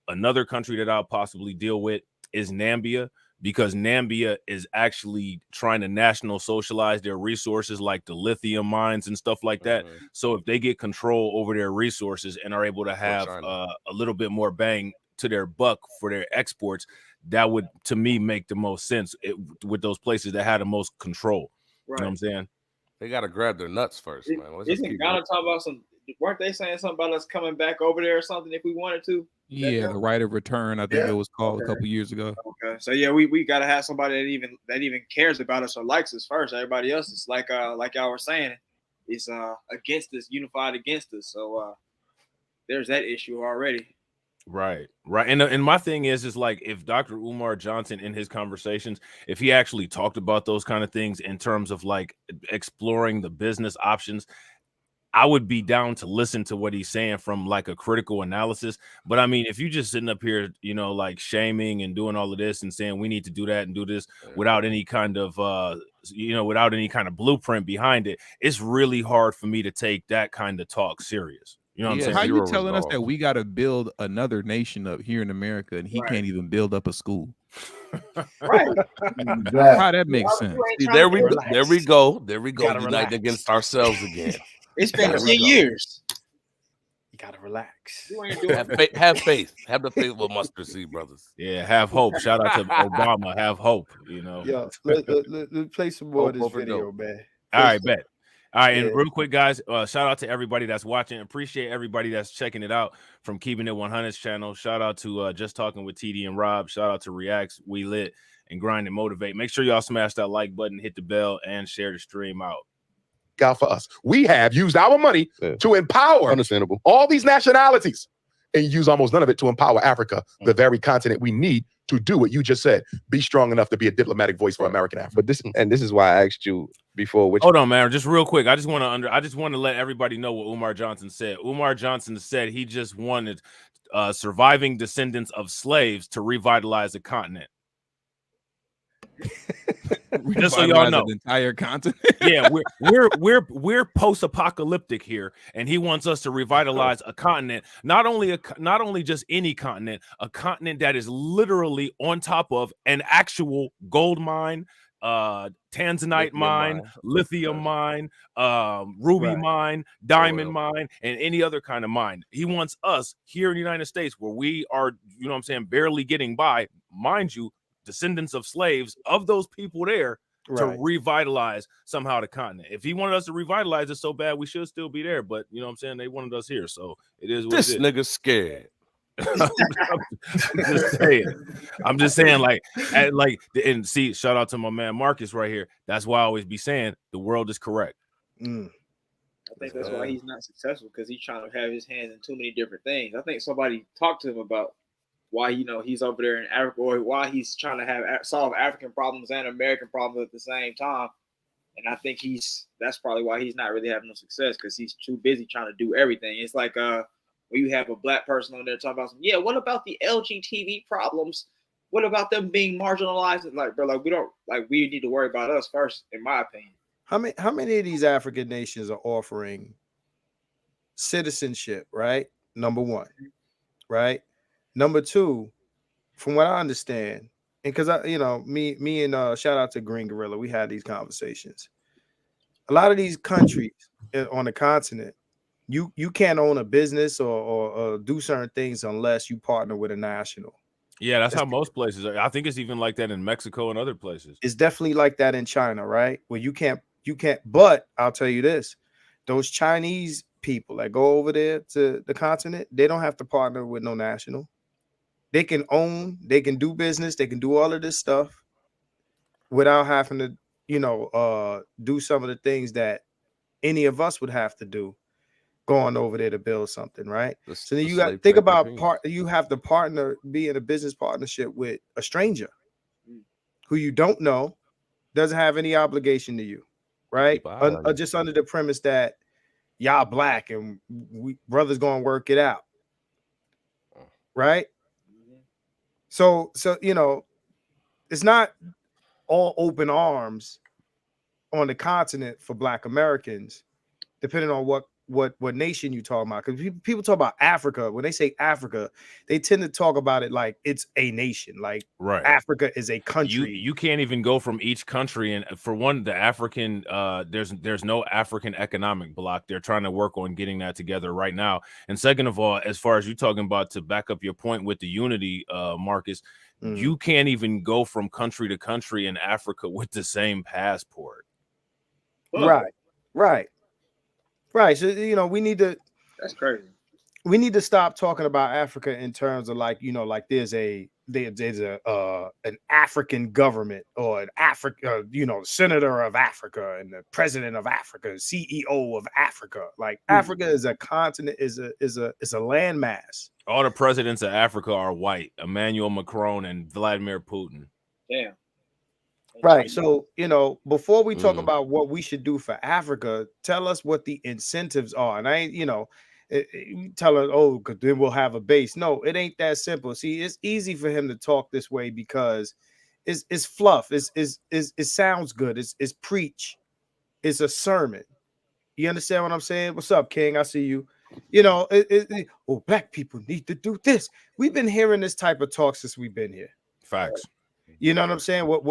Another country that I'll possibly deal with is Nambia, because Nambia is actually trying to national socialize their resources like the lithium mines and stuff like that. So if they get control over their resources and are able to have a little bit more bang to their buck for their exports, that would, to me, make the most sense with those places that had the most control. Right. You know what I'm saying? They got to grab their nuts first, man. Let's just Isn't keep Ghana talking about some? Weren't they saying something about us coming back over there or something if we wanted to? Yeah, the right of return, I think it was called a couple years ago. Okay, so yeah, we got to have somebody that even cares about us or likes us first. Everybody else is like y'all were saying, is against us, unified against us. So there's that issue already. Right. And my thing is like, if Dr. Umar Johnson in his conversations, if he actually talked about those kind of things in terms of like exploring the business options, I would be down to listen to what he's saying from like a critical analysis. But I mean, if you just sitting up here, you know, like shaming and doing all of this and saying we need to do that and do this without any kind of without any kind of blueprint behind it, it's really hard for me to take that kind of talk serious. You know what I'm saying? How you telling us that we got to build another nation up here in America and he can't even build up a school? Right. How that makes sense? See, there we go. United against ourselves again. It's been 10 years. You gotta relax. Have faith. Have the faith of a mustard seed, brothers. Yeah, have hope. Shout out to Obama. Have hope. You know. Yo, let's play some more of this video, man. All right, bet. All right, and real quick, guys, shout out to everybody that's watching. Appreciate everybody that's checking it out from Keeping It 100's channel. Shout out to Just Talking with TD and Rob. Shout out to Reactz, We Lit, and Grind and Motivate. Make sure y'all smash that like button, hit the bell, and share the stream out. God for us. We have used our money to empower all these nationalities and use almost none of it to empower Africa, the very continent we need to do what you just said. Be strong enough to be a diplomatic voice for American Africa. But this is why I asked you before. Hold on, man. Just real quick. I just want to let everybody know what Umar Johnson said. Umar Johnson said he just wanted surviving descendants of slaves to revitalize the continent. Just so y'all know, the entire continent. Yeah, we're post-apocalyptic here, and he wants us to revitalize a continent, not only just any continent, a continent that is literally on top of an actual gold mine, tanzanite mine, lithium mine, ruby mine, diamond mine, and any other kind of mine. He wants us here in the United States, where we are, you know what I'm saying, barely getting by, mind you, descendants of slaves of those people there, to revitalize somehow the continent. If he wanted us to revitalize it so bad, we should still be there. But you know what I'm saying? They wanted us here. So it is what this it is. nigga's scared. I'm just saying, like, and see, shout out to my man Marcus right here. That's why I always be saying the world is correct. I think that's why he's not successful, because he's trying to have his hands in too many different things. I think somebody talked to him about why, you know, he's over there in Africa, or why he's trying to solve African problems and American problems at the same time. And I think that's probably why he's not really having no success, because he's too busy trying to do everything. It's like when you have a black person on there talking about what about the LGBT problems? What about them being marginalized? Like, bro, like we need to worry about us first, in my opinion. How many of these African nations are offering citizenship, right? Number one, right? Number two, from what I understand, and because me and shout out to Green Gorilla, we had these conversations. A lot of these countries on the continent, you can't own a business or do certain things unless you partner with a national. Yeah, that's how most places are. I think it's even like that in Mexico and other places. It's definitely like that in China, right? Where you can't. But I'll tell you this: those Chinese people that go over there to the continent, they don't have to partner with no national. They can own, they can do business, they can do all of this stuff without having to, do some of the things that any of us would have to do going over there to build something, right? So then you got to think about you have to be in a business partnership with a stranger who you don't know, doesn't have any obligation to you, right? Just under the premise that y'all black and we brothers gonna work it out, right? So it's not all open arms on the continent for Black Americans, depending on what what nation you talking about, because people talk about Africa. When they say Africa, they tend to talk about it like it's a nation, like Right. Africa is a country. You can't even go from each country, and for one, the African there's no African economic bloc. They're trying to work on getting that together right now. And second of all, as far as you talking about, to back up your point with the unity, Marcus, you can't even go from country to country in Africa with the same passport. Right. So we need to. That's crazy. We need to stop talking about Africa in terms of like there's an African government or an Africa, senator of Africa and the president of Africa, CEO of Africa. Like Africa is a continent, is a landmass. All the presidents of Africa are white: Emmanuel Macron and Vladimir Putin. Damn. Right. So, before we talk about what we should do for Africa, tell us what the incentives are. And I ain't, tell us, oh, because then we'll have a base. No, it ain't that simple. See, it's easy for him to talk this way because it's fluff. It sounds good. It's preach. It's a sermon. You understand what I'm saying? What's up, King? I see you. Oh, black people need to do this. We've been hearing this type of talk since we've been here. Facts. You know what I'm saying? What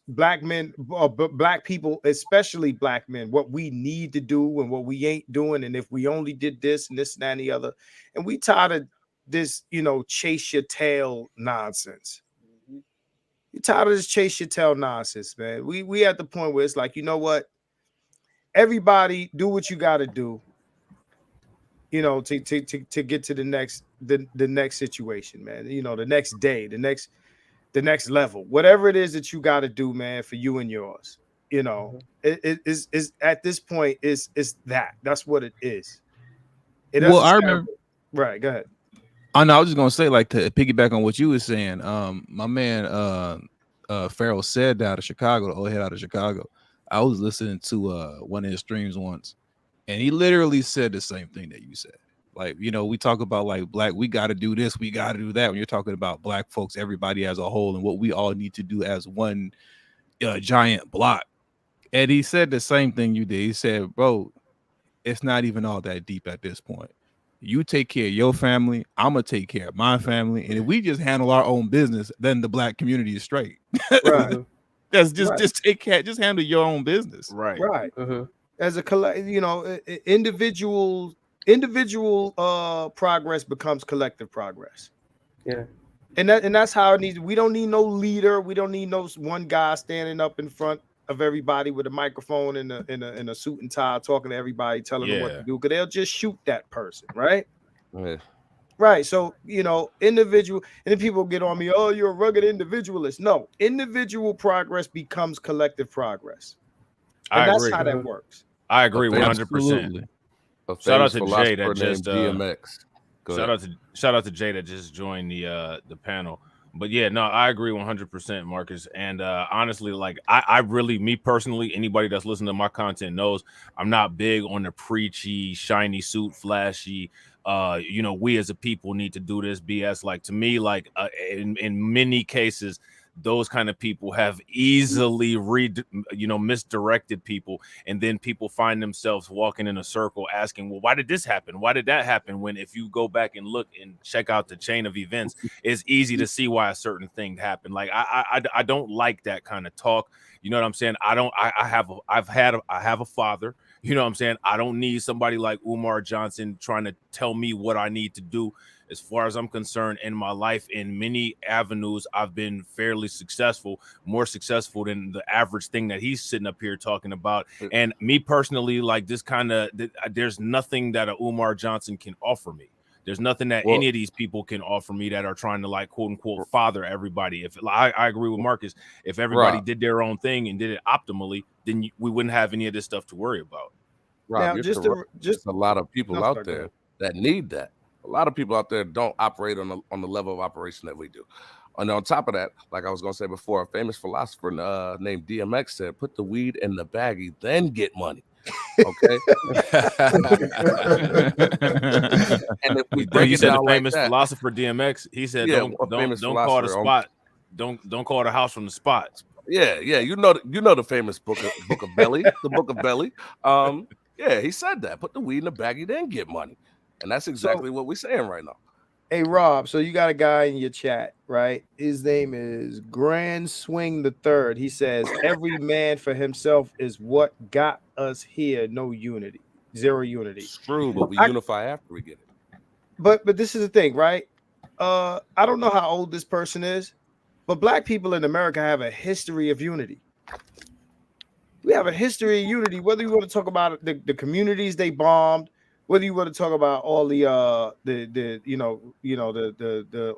black men, black people, especially black men, what we need to do and what we ain't doing, and if we only did this and this and that and the other, and we tired of this, chase your tail nonsense. You tired of this chase your tail nonsense, man. We at the point where it's like, you know what? Everybody do what you got to do. To get to the next situation, man. The next day, the next level, whatever it is that you got to do, man, for you and yours. It is at this point is that's what it is. Well, I remember. Right, go ahead. I know. I was just gonna say, like, to piggyback on what you were saying. My man, Farrell said out of Chicago, the old head out of Chicago. I was listening to one of his streams once, and he literally said the same thing that you said. Like, we talk about like black, we got to do this, we got to do that. When you're talking about black folks, everybody as a whole, and what we all need to do as one giant block. And he said the same thing you did. He said, bro, it's not even all that deep at this point. You take care of your family, I'm gonna take care of my family, and if we just handle our own business, then the black community is straight. Right. just take care, just handle your own business. Right. As a individual progress becomes collective progress. Yeah. And that's how it needs. We don't need no leader. We don't need no one guy standing up in front of everybody with a microphone in a suit and tie, talking to everybody, telling them what to do, because they'll just shoot that person, right? Yeah. Right. So, individual, and then people get on me, oh, you're a rugged individualist. No, individual progress becomes collective progress. And that's how that works. I agree 100%. Shout out to Jay that just DMX. Shout out to Jay that just joined the panel. But yeah, no, I agree 100%, Marcus. And honestly, like I really, me personally, anybody that's listening to my content knows I'm not big on the preachy, shiny suit, flashy. We as a people need to do this BS. Like, to me, like in many cases, those kind of people have easily misdirected people, and then people find themselves walking in a circle asking, well, why did this happen? Why did that happen? When if you go back and look and check out the chain of events, it's easy to see why a certain thing happened. Like I don't like that kind of talk. You know what I'm saying? I have a father. You know what I'm saying? I don't need somebody like Umar Johnson trying to tell me what I need to do. As far as I'm concerned, in my life, in many avenues, I've been fairly successful, more successful than the average thing that he's sitting up here talking about. And me personally, like this there's nothing that a Umar Johnson can offer me. There's nothing that any of these people can offer me that are trying to, like, quote unquote, father everybody. If I agree with Marcus, if everybody did their own thing and did it optimally, then we wouldn't have any of this stuff to worry about. Rob, just a lot of people out there that need that. A lot of people out there don't operate on the level of operation that we do. And on top of that, like I was going to say before, a famous philosopher named DMX said, put the weed in the baggie, then get money. Okay. And if we break you it said down the famous like that, philosopher DMX, he said, don't call the spot. Don't call the house from the spot. Yeah. You know the famous book of Belly, the book of Belly. Yeah, he said that. Put the weed in the bag, you didn't get money. And that's exactly what we're saying right now. Hey Rob, so you got a guy in your chat, right? His name is Grand Swing the Third. He says, every man for himself is what got us here. No unity, zero unity. It's true, but we unify after we get it. But this is the thing, right? I don't know how old this person is, but black people in America have a history of unity. We have a history of unity, whether you want to talk about the communities they bombed, whether you want to talk about all the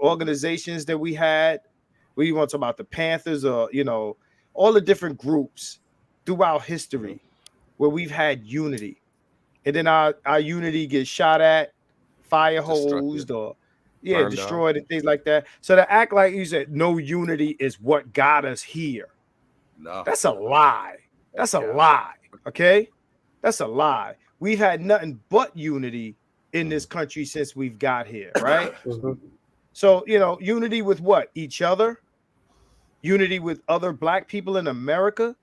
organizations that we had, whether you want to talk about the Panthers or all the different groups throughout history where we've had unity, and then our unity gets shot at, fire hosed, or destroyed and things like that. So to act like you said no unity is what got us here, no, that's a lie. That's a lie. Okay, that's a lie. We've had nothing but unity in this country since we've got here, right? So, unity with what? Each other, unity with other black people in America.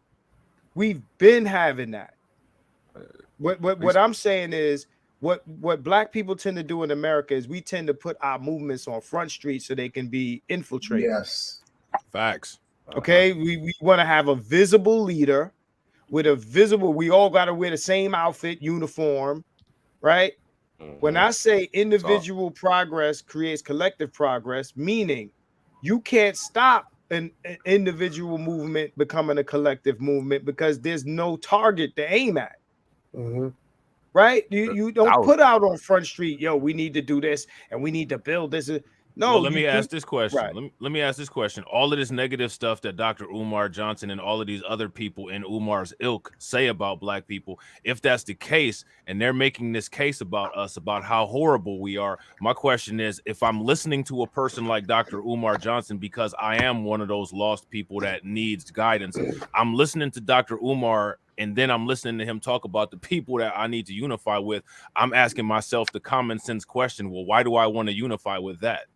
We've been having that. What I'm saying is what black people tend to do in America is we tend to put our movements on Front Street so they can be infiltrated. Yes. Facts. Okay, we want to have a visible leader with a visible, we all got to wear the same outfit, uniform, right? When I say individual progress creates collective progress, meaning you can't stop an individual movement becoming a collective movement because there's no target to aim at. Right? You don't put out on Front Street, yo, we need to do this and we need to build this. No, well, let me ask this question. Let me ask this question. All of this negative stuff that Dr. Umar Johnson and all of these other people in Umar's ilk say about black people, if that's the case, and they're making this case about us, about how horrible we are, my question is, if I'm listening to a person like Dr. Umar Johnson, because I am one of those lost people that needs guidance, I'm listening to Dr. Umar, and then I'm listening to him talk about the people that I need to unify with. I'm asking myself the common sense question, well, why do I want to unify with that?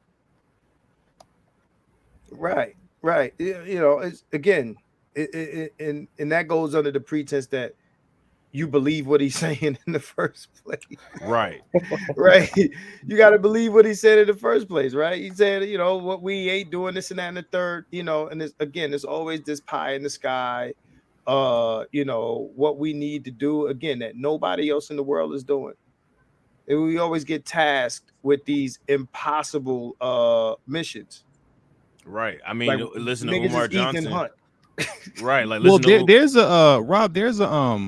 Right. It's again, and that goes under the pretense that you believe what he's saying in the first place. Right. Right. You got to believe what he said in the first place, right? He said, what we ain't doing this and that and the third, and there's always this pie in the sky. What we need to do again that nobody else in the world is doing. And we always get tasked with these impossible missions. Right. I mean, like, listen to Umar Johnson. Right. Like, well, there's a Rob. There's a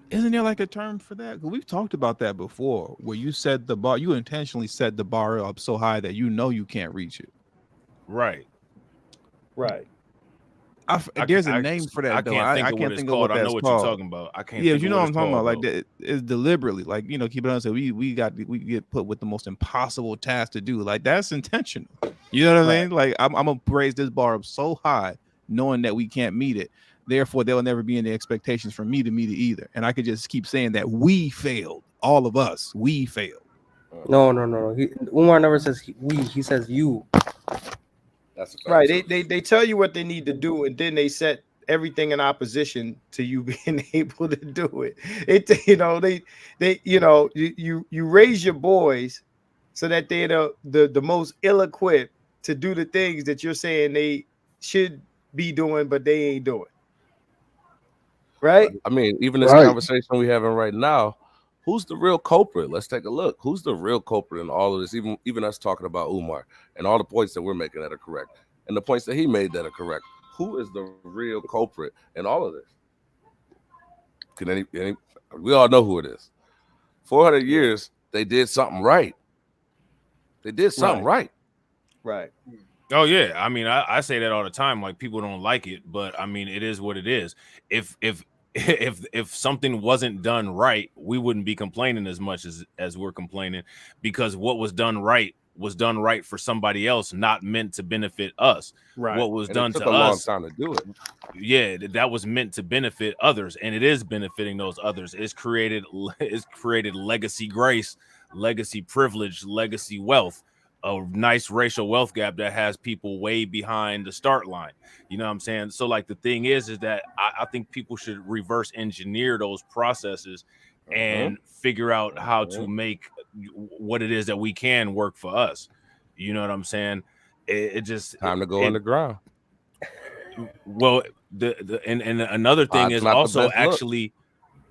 isn't there like a term for that? We've talked about that before, where you set the bar. You intentionally set the bar up so high that you can't reach it. Right. There's a name for that. I can't think of what that's called. I know what you're talking about. I can't. Yeah, you know what I'm talking about. Like that, it's deliberately, like keep it on. So we get put with the most impossible task to do. Like that's intentional. You know what I mean? Like I'm gonna raise this bar up so high, knowing that we can't meet it. Therefore, there will never be any expectations for me to meet it either. And I could just keep saying that we failed. All of us, we failed. No. Umar never says we. He says you. That's right. They tell you what they need to do, and then they set everything in opposition to you being able to do it. You raise your boys so that they're the most ill-equipped to do the things that you're saying they should be doing, but they ain't doing. Right? I mean, even this conversation we're having right now, who's the real culprit? Let's take a look. Who's the real culprit in all of this? Even us talking about Umar and all the points that we're making that are correct, and the points that he made that are correct. Who is the real culprit in all of this? Can we all know who it is? 400 years, they did something right. They did something right. Right. Oh yeah. I mean, I say that all the time. Like people don't like it, but I mean, it is what it is. If something wasn't done right, we wouldn't be complaining as much as we're complaining, because what was done right for somebody else, not meant to benefit us. Right. What was done took to a us, long time to do it. Yeah, that was meant to benefit others, and it is benefiting those others. It's created legacy grace, legacy privilege, legacy wealth. A nice racial wealth gap that has people way behind the start line. You know what I'm saying? So like the thing is that I think people should reverse engineer those processes and figure out how to make what it is that we can work for us. You know what I'm saying? It just time to go underground. Well, and another thing is also actually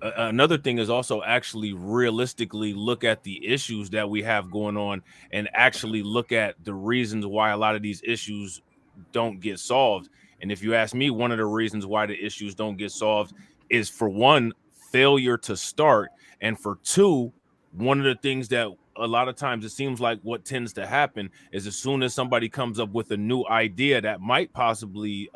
another thing is also actually realistically look at the issues that we have going on and actually look at the reasons why a lot of these issues don't get solved. And if you ask me, one of the reasons why the issues don't get solved is, for one, failure to start, and for two, one of the things that a lot of times it seems like what tends to happen is as soon as somebody comes up with a new idea that might possibly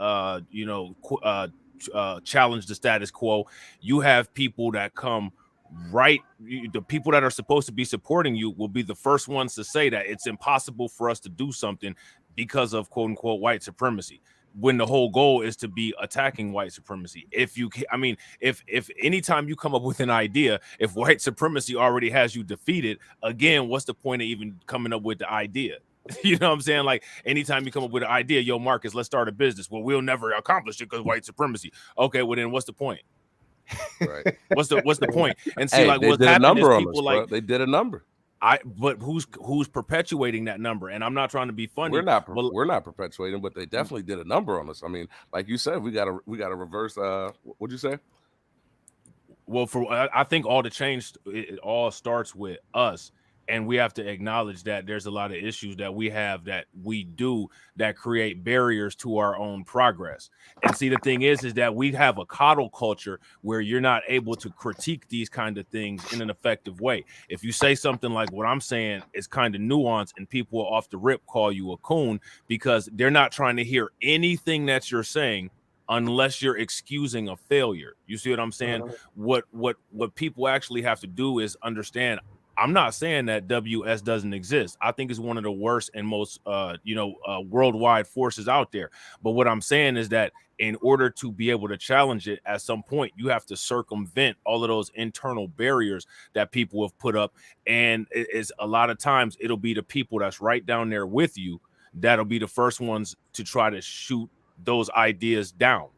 challenge the status quo, you have people that come the people that are supposed to be supporting you will be the first ones to say that it's impossible for us to do something because of quote unquote white supremacy, when the whole goal is to be attacking white supremacy. If anytime you come up with an idea, if white supremacy already has you defeated, again, what's the point of even coming up with the idea? You know what I'm saying? Like, anytime you come up with an idea, yo, Marcus, let's start a business. Well, we'll never accomplish it because white supremacy. Okay, well then what's the point? Right. What's the point? And see, like, they what's did a happening number is on people us, like bro. They did a number. But who's perpetuating that number? And I'm not trying to be funny. We're not perpetuating, but they definitely did a number on us. I mean, like you said, we got to reverse. What'd you say? Well, I think all the change, it all starts with us, and we have to acknowledge that there's a lot of issues that we have that create barriers to our own progress. And see, the thing is that we have a coddle culture where you're not able to critique these kind of things in an effective way. If you say something like what I'm saying is kind of nuanced, and people will off the rip call you a coon because they're not trying to hear anything that you're saying unless you're excusing a failure. You see what I'm saying? What people actually have to do is understand, I'm not saying that WS doesn't exist. I think it's one of the worst and most worldwide forces out there. But what I'm saying is that in order to be able to challenge it, at some point you have to circumvent all of those internal barriers that people have put up. And it's a lot of times it'll be the people that's right down there with you that'll be the first ones to try to shoot those ideas down.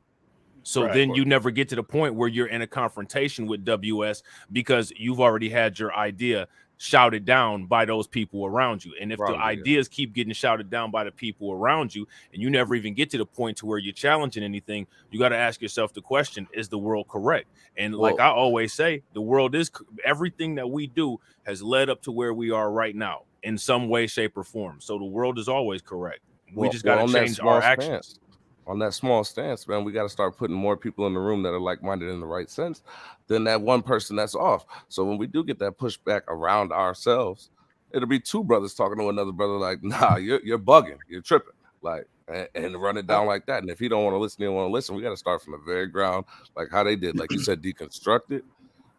So then you never get to the point where you're in a confrontation with WS because you've already had your idea shouted down by those people around you. And if the ideas keep getting shouted down by the people around you and you never even get to the point to where you're challenging anything, you got to ask yourself the question, is the world correct? And like I always say, the world is, everything that we do has led up to where we are right now in some way, shape, or form. So the world is always correct. We just got to change our actions. On that small stance, man, we got to start putting more people in the room that are like-minded in the right sense than that one person that's off. So when we do get that pushback around ourselves, it'll be two brothers talking to another brother like, nah, you're bugging, you're tripping, like, and run it down like that. And if he don't want to listen, he don't want to listen. We got to start from the very ground, like how they did, like you said, deconstruct it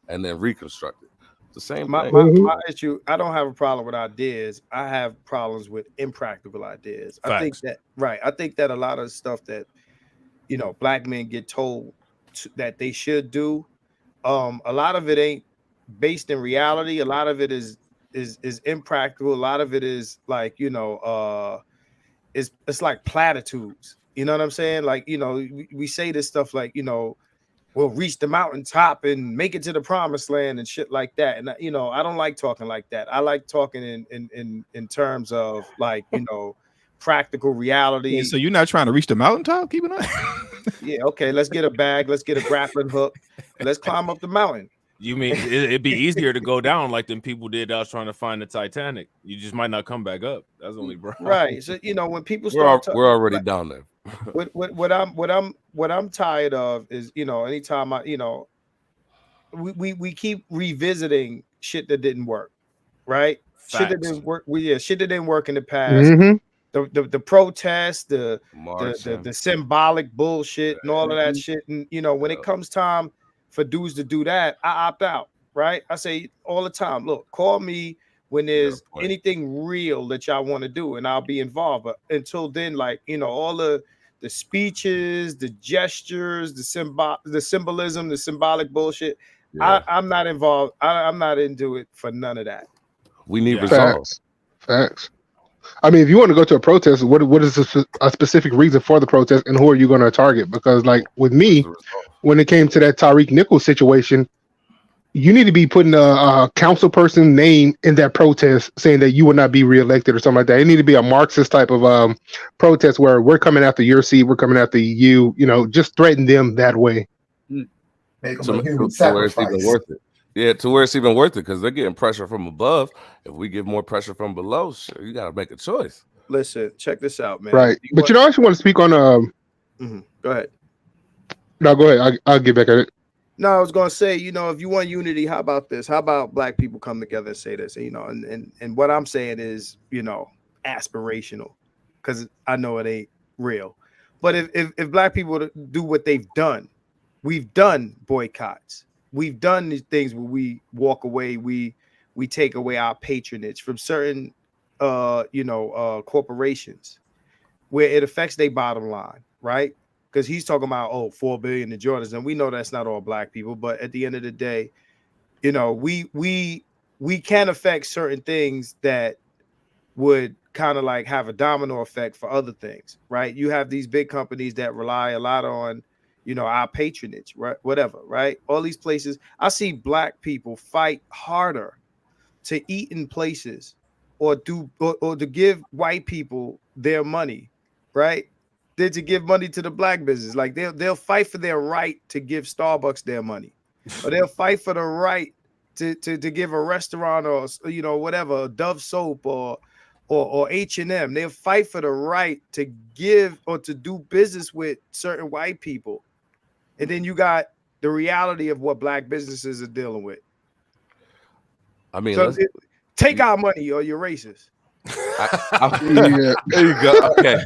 and then reconstruct it. The same my issue, I don't have a problem with ideas. I have problems with impractical ideas. Facts. I think that a lot of stuff that black men get told that they should do, a lot of it ain't based in reality. A lot of it is impractical. A lot of it is like it's like platitudes. You know what I'm saying? Like we say this stuff like we'll reach the mountaintop and make it to the promised land and shit like that. And I don't like talking like that. I like talking in terms of like practical reality. Yeah, so you're not trying to reach the mountaintop? Keep it up. Yeah, okay. Let's get a bag. Let's get a grappling hook. Let's climb up the mountain. You mean it'd be easier to go down like them people did that was trying to find the Titanic? You just might not come back up. That's only right. So when people start, we're already down there. What I'm tired of is anytime we keep revisiting shit that didn't work, right? Facts. Shit that didn't work. Shit that didn't work in the past. The protests, the symbolic bullshit and all of that shit. And when it comes time for dudes to do that, I opt out, right? I say all the time, look, call me when there's anything real that y'all want to do, and I'll be involved. But until then, like all the speeches, the gestures, the symbolism, the symbolic bullshit, I'm not involved. I'm not into it for none of that. We need results. Facts. I mean, if you want to go to a protest, what is a specific reason for the protest, and who are you going to target? Because, like with me, when it came to that Tariq Nichols situation, you need to be putting a council person name in that protest saying that you will not be reelected or something like that. It need to be a Marxist type of protest where we're coming after your seat, we're coming after you, just threaten them that way. Make them a human to where it's even sacrifice. worth it. Yeah, to where it's even worth it because they're getting pressure from above. If we give more pressure from below, sure, you got to make a choice. Listen, check this out, man. Right. But I actually want to speak on Go ahead. No, go ahead. I'll get back at it. No, I was gonna say, if you want unity, how about this? How about black people come together and say this? And what I'm saying is, aspirational, because I know it ain't real. But if black people do what they've done, we've done boycotts. We've done these things where we walk away, we take away our patronage from certain corporations where it affects their bottom line, right? Because he's talking about 4 billion in Jordans, and we know that's not all black people, but at the end of the day, we can affect certain things that would kind of like have a domino effect for other things, right? You have these big companies that rely a lot on our patronage, right? Whatever, right? All these places, I see black people fight harder to eat in places or to give white people their money, right? Than to give money to the black business. Like they'll fight for their right to give Starbucks their money, or they'll fight for the right to give a restaurant or whatever, Dove soap or H&M. They'll fight for the right to give or to do business with certain white people. And then you got the reality of what black businesses are dealing with. I mean, so take our money or you're racist. Yeah. There you go. Okay.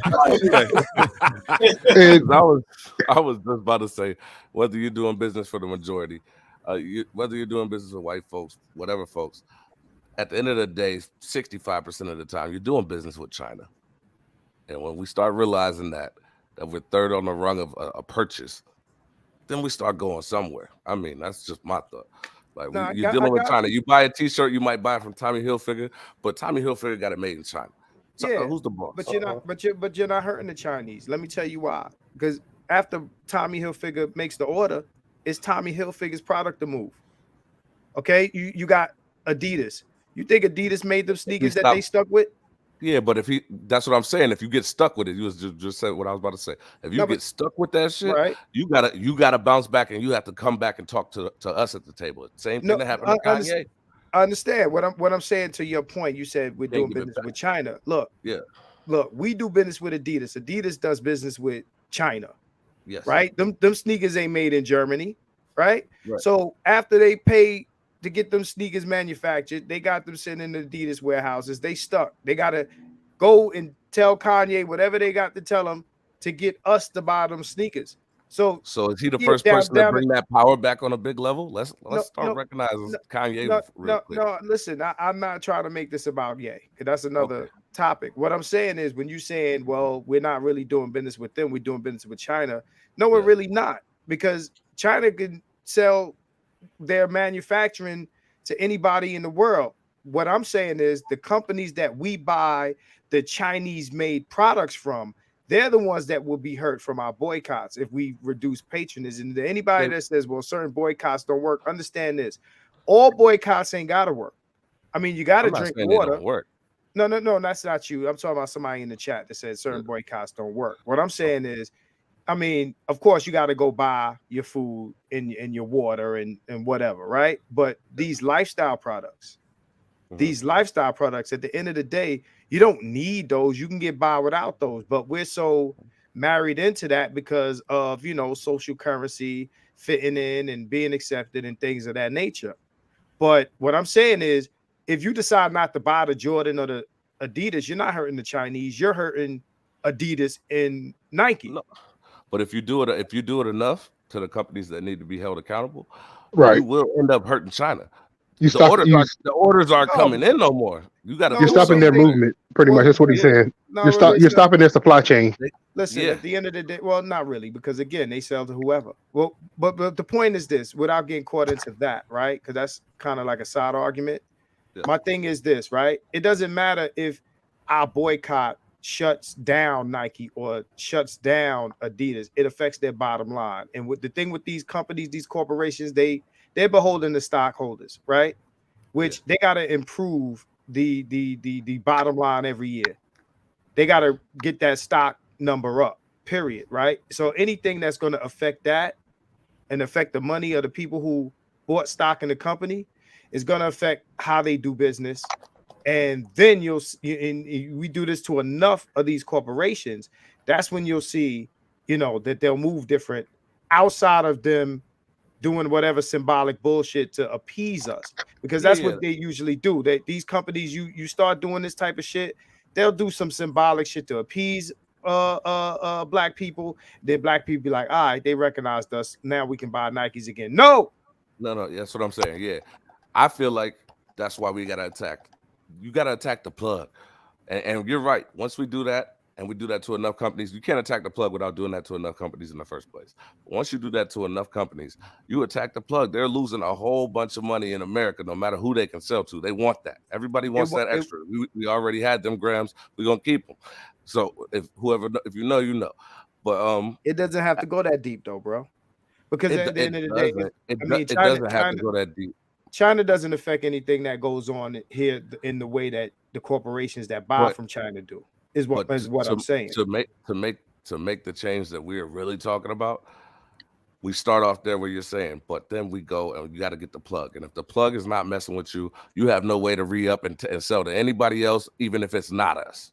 I was just about to say, whether you're doing business for the majority, whether you're doing business with white folks, whatever folks, at the end of the day, 65% of the time, you're doing business with China. And when we start realizing that we're third on the rung of a purchase, then we start going somewhere. I mean, that's just my thought. Like you're dealing with China. You buy a T-shirt, you might buy it from Tommy Hilfiger, but Tommy Hilfiger got it made in China. So, yeah, who's the boss? But you're not hurting the Chinese. Let me tell you why. Because after Tommy Hilfiger makes the order, it's Tommy Hilfiger's product to move. Okay, you got Adidas. You think Adidas made them sneakers that they stuck with? Yeah, but that's what I'm saying. If you get stuck with it, you just said what I was about to say. If you get stuck with that shit, right, you gotta bounce back and you have to come back and talk to us at the table. Same thing that happened to Kanye. I understand what I'm saying. To your point, you said we're doing business with China. Look, we do business with Adidas. Adidas does business with China. Yes. Right? Them sneakers ain't made in Germany, right? So after they pay to get them sneakers manufactured, they got them sitting in the Adidas warehouses. They stuck. They gotta go and tell Kanye whatever they got to tell him to get us to buy them sneakers. So is he the first person to bring that power back on a big level? Let's start recognizing Kanye. No, listen, I'm not trying to make this about Ye, because that's another topic. What I'm saying is, when you're saying, well, we're not really doing business with them, we're doing business with China. No, we're really not, because China can sell their manufacturing to anybody in the world. What I'm saying is the companies that we buy the Chinese made products from, they're the ones that will be hurt from our boycotts if we reduce patronage. And anybody that says, well, certain boycotts don't work, understand this. All boycotts ain't got to work. I mean, you got to drink water. No, that's not you. I'm talking about somebody in the chat that says certain boycotts don't work. What I'm saying is, I mean, of course, you got to go buy your food and your water and whatever, right? But these lifestyle products, at the end of the day, you don't need those. You can get by without those. But we're so married into that because of, social currency, fitting in and being accepted and things of that nature. But what I'm saying is, if you decide not to buy the Jordan or the Adidas, you're not hurting the Chinese. You're hurting Adidas and Nike. No. But if you do it enough to the companies that need to be held accountable, right, you will end up hurting China. The orders aren't coming in no more. You're stopping their movement, pretty much. That's what he's saying. You're stopping their supply chain. Listen, at the end of the day, well, not really, because again, they sell to whoever. Well, but the point is this, without getting caught into that, right? Because that's kind of like a side argument. My thing is this, right? It doesn't matter if our boycott shuts down Nike or shuts down Adidas. It affects their bottom line. And with the thing with these companies, these corporations, they they're beholden to stockholders, right? Which they got to improve the bottom line every year. They got to get that stock number up, period, right? So anything that's going to affect that and affect the money of the people who bought stock in the company is going to affect how they do business. And then we do this to enough of these corporations, that's when you'll see, that they'll move different outside of them doing whatever symbolic bullshit to appease us, because that's what they usually do. These companies, you start doing this type of shit, they'll do some symbolic shit to appease black people. Then black people be like, all right, they recognized us, now we can buy Nikes again. No, that's what I'm saying. Yeah, I feel like that's why we gotta attack. You gotta attack the plug, and you're right. Once we do that, and we do that to enough companies, you can't attack the plug without doing that to enough companies in the first place. Once you do that to enough companies, you attack the plug. They're losing a whole bunch of money in America, no matter who they can sell to. They want that. Everybody wants that extra. We already had them grams. We're gonna keep them. So if you know, you know. But it doesn't have to go that deep though, bro. Because at the end of the day, it doesn't have to go that deep. China doesn't affect anything that goes on here in the way that the corporations that buy from China do. Is what I'm saying. To make the change that we're really talking about, we start off there where you're saying, but then we go and you got to get the plug. And if the plug is not messing with you, you have no way to re-up and sell to anybody else, even if it's not us.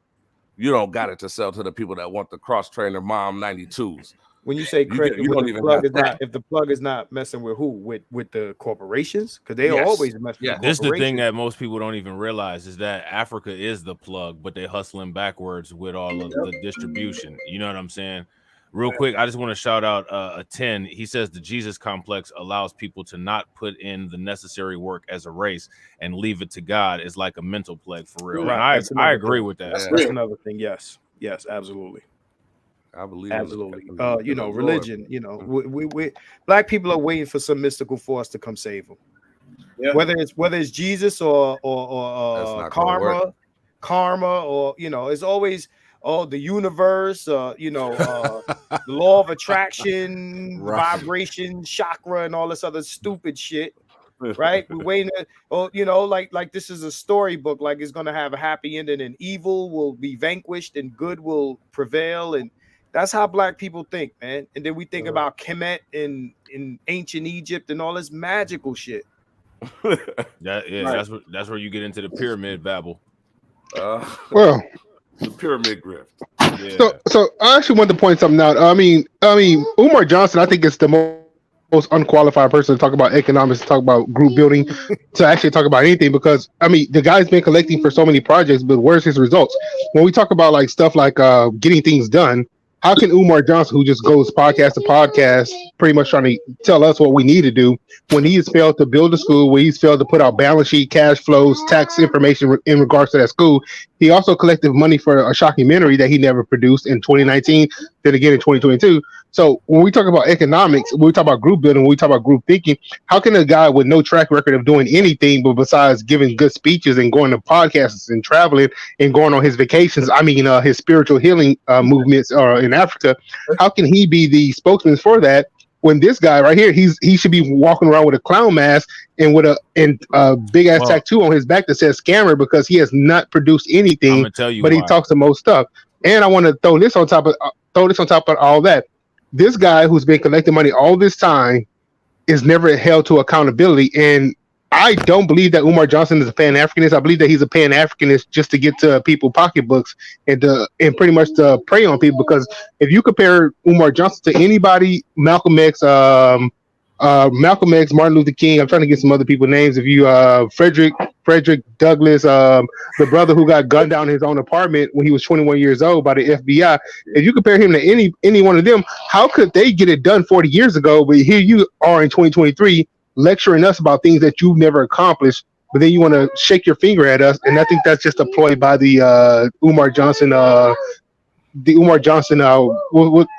You don't got it to sell to the people that want the cross-trainer mom 92s. When you say credit, you don't even have that. If the plug is not messing with who, with the corporations, because they always mess with. This is the thing that most people don't even realize is that Africa is the plug, but they hustling backwards with all of the distribution. You know what I'm saying? Real quick, I just want to shout out a 10. He says the Jesus complex allows people to not put in the necessary work as a race and leave it to God. Is like a mental plague for real. Right. And I agree with that. That's another thing. Yes, absolutely. I believe absolutely. Religion. We black people are waiting for some mystical force to come save them. Yeah. Whether it's Jesus or karma, or it's always the universe. The law of attraction, vibration, chakra, and all this other stupid shit. Right? We're waiting. Like this is a storybook. Like it's gonna have a happy ending, and evil will be vanquished, and good will prevail, and that's how black people think, man. And then we think about Kemet in ancient Egypt and all this magical shit. That's where you get into the pyramid babble. The pyramid grift. Yeah. So I actually want to point something out. I mean, Umar Johnson, I think it's the most unqualified person to talk about economics, to talk about group building, to actually talk about anything, because the guy's been collecting for so many projects, but where's his results? When we talk about like stuff like getting things done, how can Umar Johnson, who just goes podcast to podcast, pretty much trying to tell us what we need to do, when he has failed to build a school, when he's failed to put out balance sheet, cash flows, tax information in regards to that school? He also collected money for a shockumentary that he never produced in 2019, then again in 2022. So when we talk about economics, when we talk about group building, when we talk about group thinking, how can a guy with no track record of doing anything but besides giving good speeches and going to podcasts and traveling and going on his vacations, his spiritual healing movements in Africa, how can he be the spokesman for that when this guy right here, he should be walking around with a clown mask and with a big ass tattoo on his back that says scammer, because he has not produced anything, but he talks the most stuff. And I want to throw this on top of all that. This guy who's been collecting money all this time is never held to accountability. And I don't believe that Umar Johnson is a Pan-Africanist. I believe that he's a Pan-Africanist just to get to people's pocketbooks and pretty much to prey on people. Because if you compare Umar Johnson to anybody, Malcolm X, Martin Luther King, I'm trying to get some other people's names. If you Frederick Douglass, the brother who got gunned down in his own apartment when he was 21 years old by the FBI. If you compare him to any one of them, how could they get it done 40 years ago? But here you are in 2023 lecturing us about things that you've never accomplished, but then you want to shake your finger at us. And I think that's just a ploy by the Umar Johnson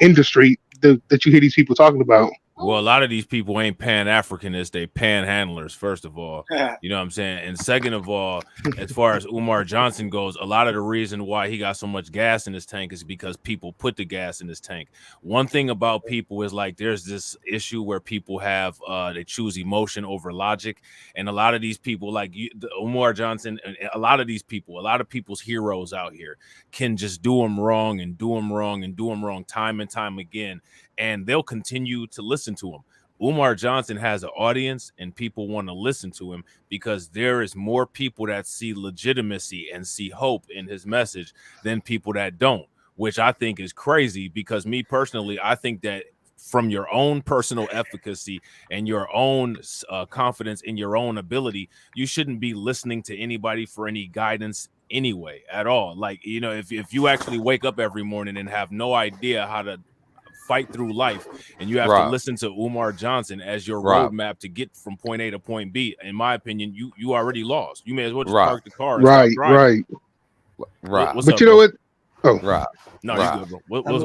industry that you hear these people talking about. Well, a lot of these people ain't Pan-Africanists, they panhandlers, first of all. You know what I'm saying? And second of all, as far as Umar Johnson goes, a lot of the reason why he got so much gas in his tank is because people put the gas in his tank. One thing about people is like there's this issue where people have they choose emotion over logic. And a lot of these people, like Umar Johnson, and a lot of these people, a lot of people's heroes out here can just do them wrong and do them wrong and do them wrong time and time again. And they'll continue to listen to him. Umar Johnson has an audience and people want to listen to him because there is more people that see legitimacy and see hope in his message than people that don't, which I think is crazy because me personally, I think that from your own personal efficacy and your own confidence in your own ability, you shouldn't be listening to anybody for any guidance anyway at all. Like, you know, if you actually wake up every morning and have no idea how to fight through life and you have to listen to Umar Johnson as your roadmap to get from point A to point B, in my opinion, you already lost. You may as well just park the car and stop driving. What's but up, you know bro? what? Oh, No, you good, bro. What's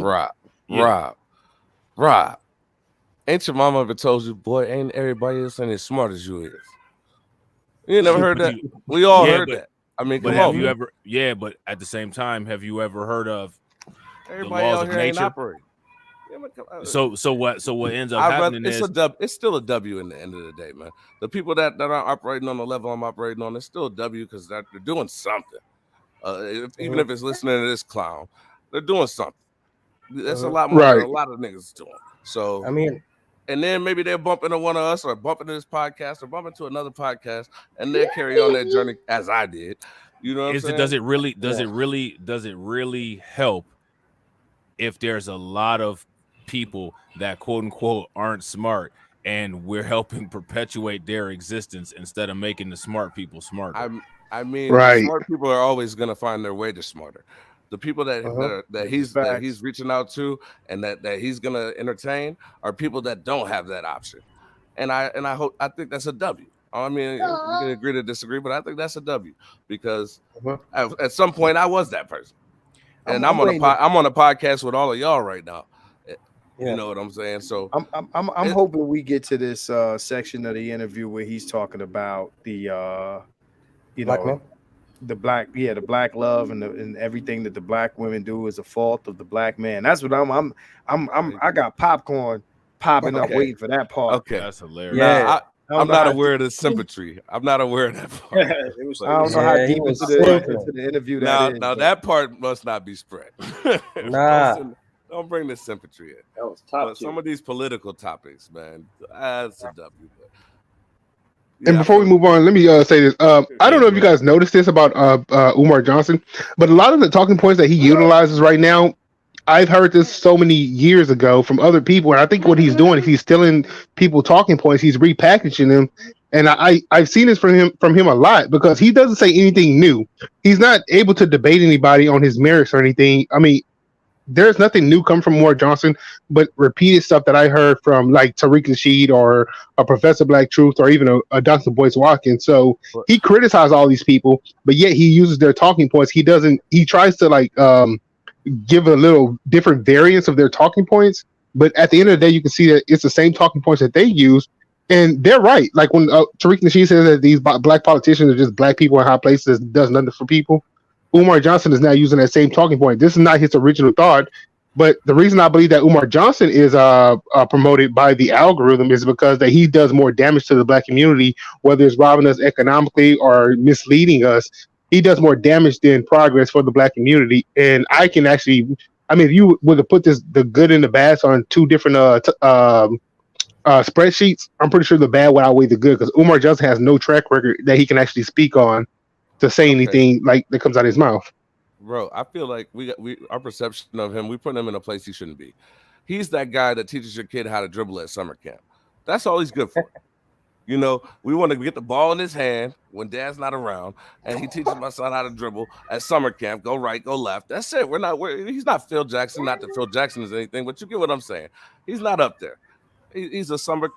Rob, ain't your mama ever told you, boy, ain't everybody else ain't as smart as you is? You never heard that? We all heard that. I mean, but come have on, you man. ever? Yeah, but at the same time, have you ever heard of Everybody the laws out of here ain't nature? operating. So what ends up happening it's is it's still a W in the end of the day, man. The people that aren't operating on the level I'm operating on, it's still a W because they're doing something. Even if it's listening to this clown, they're doing something. That's a lot more than a lot of niggas doing. So I mean, and then maybe they'll bump into one of us or bump into this podcast or bump into another podcast and they'll carry on that journey as I did. You know what I'm saying? does it really help if there's a lot of people that quote unquote aren't smart and we're helping perpetuate their existence instead of making the smart people smarter? I mean, the smart people are always gonna find their way to smarter. The people that he's reaching out to and that he's gonna entertain are people that don't have that option. And I think that's a W. I mean, we can agree to disagree, but I think that's a W because at some point I was that person. And I'm on a podcast with all of y'all right now. You know what I'm saying? So I'm hoping we get to this section of the interview where he's talking about the the black love and everything that the black women do is a fault of the black man. That's what I got popcorn popping up waiting for that part. Okay, that's hilarious. Yeah, I'm not aware of the symmetry. I'm not aware of that part. I don't know how deep into the interview that is. Now that part must not be spread. Don't bring the symmetry in. That was top. But some of these political topics, man, that's a W. And before we move on, let me say this. I don't know if you guys noticed this about Umar Johnson, but a lot of the talking points that he utilizes right now, I've heard this so many years ago from other people, and I think what he's doing is he's stealing people talking points, he's repackaging them, and I've seen this from him a lot because he doesn't say anything new. He's not able to debate anybody on his merits or anything. I mean, there's nothing new come from Umar Johnson, but repeated stuff that I heard from like Tariq Nasheed or a Professor Black Truth or even a Dr. Boyce Watkins. So he criticized all these people, but yet he uses their talking points. He tries to like give a little different variance of their talking points, but at the end of the day, you can see that it's the same talking points that they use, and they're right. Like when Tariq Nasheed says that these black politicians are just black people in high places that does nothing for people, Umar Johnson is now using that same talking point. This is not his original thought, but the reason I believe that Umar Johnson is promoted by the algorithm is because that he does more damage to the black community, whether it's robbing us economically or misleading us. He does more damage than progress for the black community. And I can actually, I mean, if you were to put the good and the bad on two different spreadsheets, I'm pretty sure the bad would outweigh the good because Umar Johnson has no track record that he can actually speak on to say anything like that comes out of his mouth. Bro, I feel like our perception of him, we put him in a place he shouldn't be. He's that guy that teaches your kid how to dribble at summer camp. That's all he's good for. You know, we want to get the ball in his hand when dad's not around, and he teaches my son how to dribble at summer camp, go right, go left. That's it. He's not Phil Jackson, not that Phil Jackson is anything, but you get what I'm saying. He's not up there. He's a summer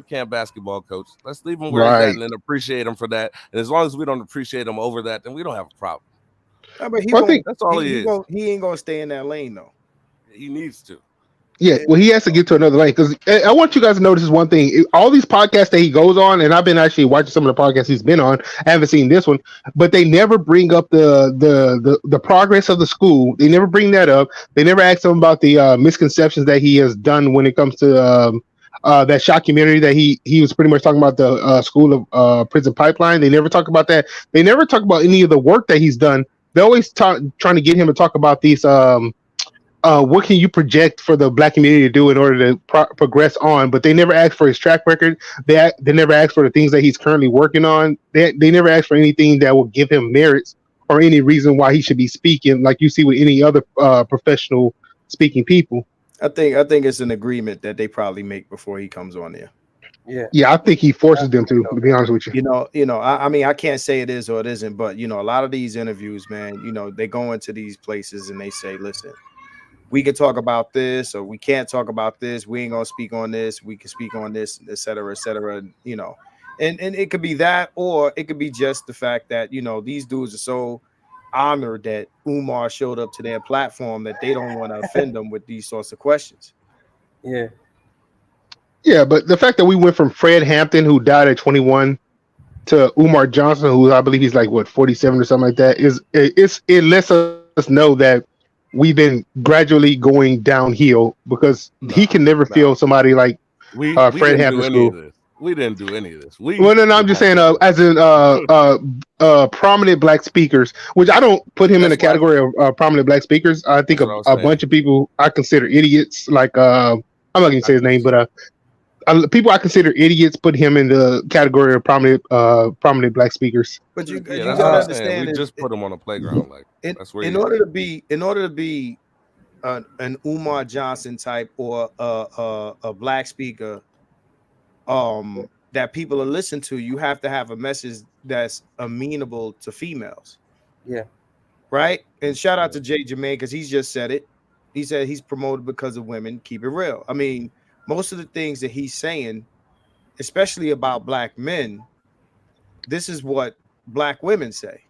camp basketball coach. Let's leave him where he's at and then appreciate him for that. And as long as we don't appreciate him over that, then we don't have a problem. But that's all he is. He ain't gonna stay in that lane though. He needs to. Yeah, well, he has to get to another lane because I want you guys to notice one thing. All these podcasts that he goes on, and I've been actually watching some of the podcasts he's been on. I haven't seen this one, but they never bring up the progress of the school. They never bring that up. They never ask him about the misconceptions that he has done when it comes to that shockumentary that he was pretty much talking about the school of prison pipeline. They never talk about that. They never talk about any of the work that he's done. They always trying to get him to talk about these. What can you project for the black community to do in order to progress on? But they never ask for his track record. They never ask for the things that he's currently working on. They never ask for anything that will give him merits or any reason why he should be speaking, like you see with any other professional speaking people. I think it's an agreement that they probably make before he comes on there. Yeah, I think he forces them to be honest with you. I mean, I can't say it is or it isn't, but a lot of these interviews, man, they go into these places and they say, listen, we can talk about this, or we can't talk about this. We ain't gonna speak on this. We can speak on this, et cetera, et cetera. And it could be that, or it could be just the fact that these dudes are so honored that Umar showed up to their platform that they don't want to offend them with these sorts of questions. Yeah, but the fact that we went from Fred Hampton, who died at 21, to Umar Johnson, who I believe he's like 47 or something like that, it lets us know that we've been gradually going downhill because he can never feel somebody like Fred Hampton. We didn't do any of this. I'm just saying, as in prominent black speakers, which I don't put him in the category of prominent black speakers. I think a bunch of people I consider idiots. Like I'm not going to say his name, but people I consider idiots put him in the category of prominent black speakers. But you gotta understand, we just put him on a playground. Like that's where in order to be an Umar Johnson type or a black speaker that people are listening to, you have to have a message that's amenable to females. Right. And shout out to Jay Jermaine because he's just said it. He said he's promoted because of women. Keep it real. I mean, most of the things that he's saying, especially about black men, this is what black women say.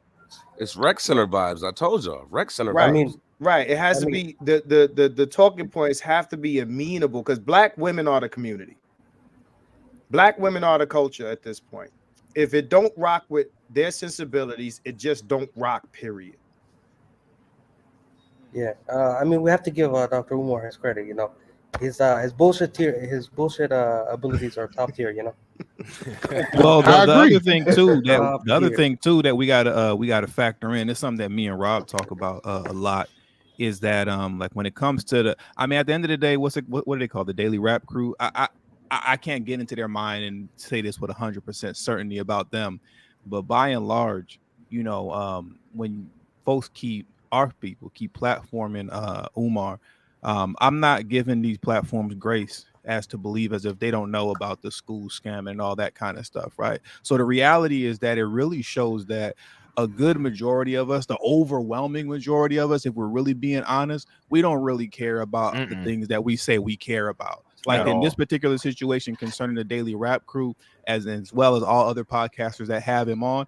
It's rec center vibes. I told y'all, rec center right. vibes. Right. It has to be the talking points have to be amenable because black women are the community. Black women are the culture at this point. If it don't rock with their sensibilities, it just don't rock, period. Yeah. I mean, we have to give Dr. Umar his credit, His bullshit abilities are top tier, Well, the other thing too that we gotta factor in is something that me and Rob talk about a lot is that like when it comes to at the end of the day, what do they call the Daily Rap Crew? I can't get into their mind and say this with 100% certainty about them, but by and large, when folks our people keep platforming Umar. I'm not giving these platforms grace as to believe as if they don't know about the school scam and all that kind of stuff, right? So the reality is that it really shows that a good majority of us, the overwhelming majority of us, if we're really being honest, we don't really care about the things that we say we care about. Like in this particular situation concerning the Daily Rap Crew, as well as all other podcasters that have him on,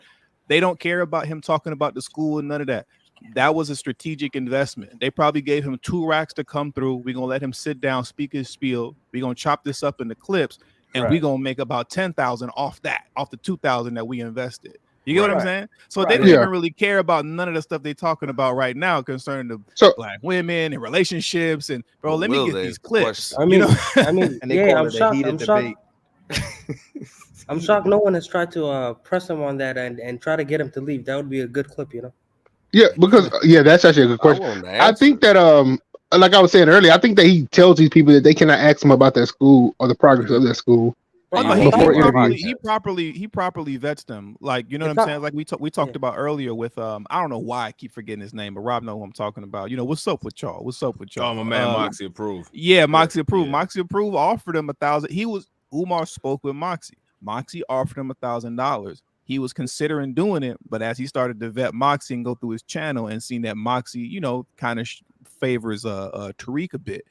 they don't care about him talking about the school and none of that. That was a strategic investment. They probably gave him 2 racks to come through. We're going to let him sit down, speak his spiel. We're going to chop this up into clips, and we're going to make about 10,000 off the 2,000 that we invested. You get what I'm saying? So they don't even really care about none of the stuff they're talking about right now concerning the black women and relationships. And bro, let me get these clips. I'm shocked. I'm shocked no one has tried to press him on that and try to get him to leave. That would be a good clip, Yeah, because that's actually a good question. I think that like I was saying earlier, I think that he tells these people that they cannot ask him about their school or the progress of their school. He properly vets them, like what I'm saying. Like we talked about earlier with I don't know why I keep forgetting his name, but Rob knows who I'm talking about. What's up with y'all? Oh, my man, Moxie approved. Yeah, Moxie approved. Yeah. Moxie approved. Offered him $1,000. Umar spoke with Moxie. Moxie offered him $1,000. He was considering doing it, but as he started to vet Moxie and go through his channel and seen that Moxie, kind of favors Tariq a bit,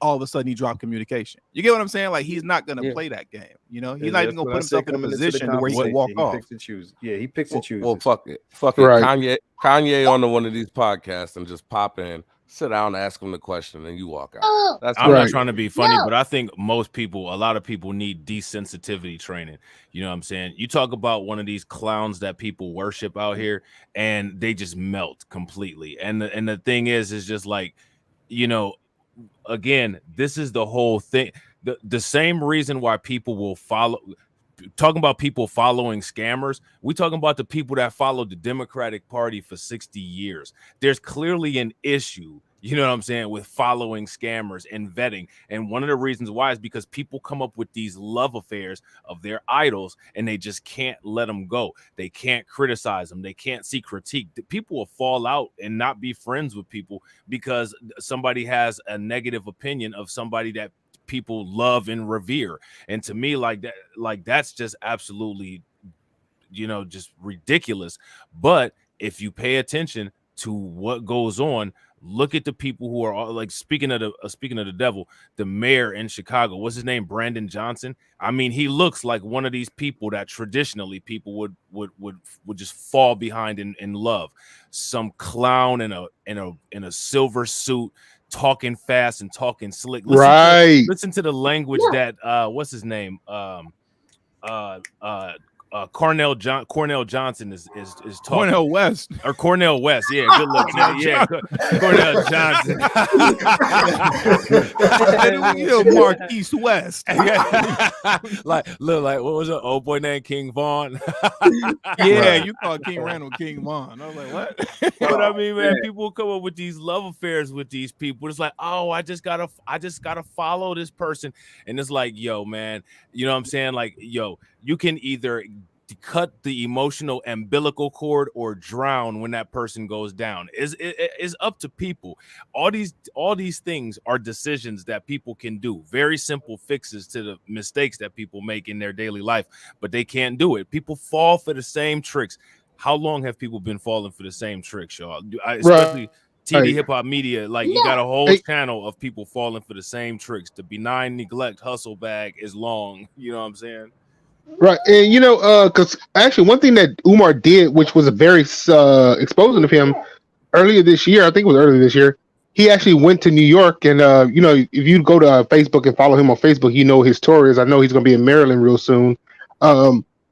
all of a sudden he dropped communication. You get what I'm saying? Like he's not gonna play that game. He's not even gonna put himself in a position where he can walk off. Picks and choose. Yeah, he picks and chooses. Well, fuck it. Kanye on one of these podcasts and just pop in, Sit down, ask them the question, and you walk out. That's I'm not Right. trying to be funny, but I think a lot of people need desensitivity training. You know what I'm saying? You talk about one of these clowns that people worship out here, and they just melt completely. And the thing is just like, you know, again, this is the whole thing. The same reason why people will follow. Talking about people following scammers, we talking about the people that followed the Democratic Party for 60 years. There's clearly an issue, you know what I'm saying, with following scammers and vetting. And one of the reasons why is because people come up with these love affairs of their idols and they just can't let them go. They can't criticize them. They can't see critique. People will fall out and not be friends with people because somebody has a negative opinion of somebody that people love and revere. And to me, like that's just absolutely, you know, just ridiculous. But if you pay attention to what goes on, look at the people who are like, speaking of the devil, the mayor in Chicago, what's his name, Brandon Johnson. I mean, he looks like one of these people that traditionally people would just fall behind in love. Some clown in a silver suit, talking fast and talking slick. Listen to the language that what's his name? Cornell Johnson is talking. Cornell West. Or Cornell West. Yeah, good looks. Yeah, Cornell Johnson. Marquise West. Like, look, like, what was it? Old boy named King Vaughn. Yeah, you called King Randall King Vaughn. I was like, what? But I mean, man, people come up with these love affairs with these people. It's like, oh, I just gotta follow this person. And it's like, yo, man, you know what I'm saying? Like, yo, you can either cut the emotional umbilical cord or drown when that person goes down. Is up to people. All these things are decisions that people can do. Very simple fixes to the mistakes that people make in their daily life, but they can't do it. People fall for the same tricks. How long have people been falling for the same tricks, y'all? Especially TV hip hop media, like you got a whole channel of people falling for the same tricks. The benign neglect hustle bag is long. You know what I'm saying? Right, and you know, because actually, one thing that Umar did, which was a very exposing of him earlier this year, I think it was earlier this year. He actually went to New York, and you know, if you go to Facebook and follow him on Facebook, you know his story is. I know he's going to be in Maryland real soon.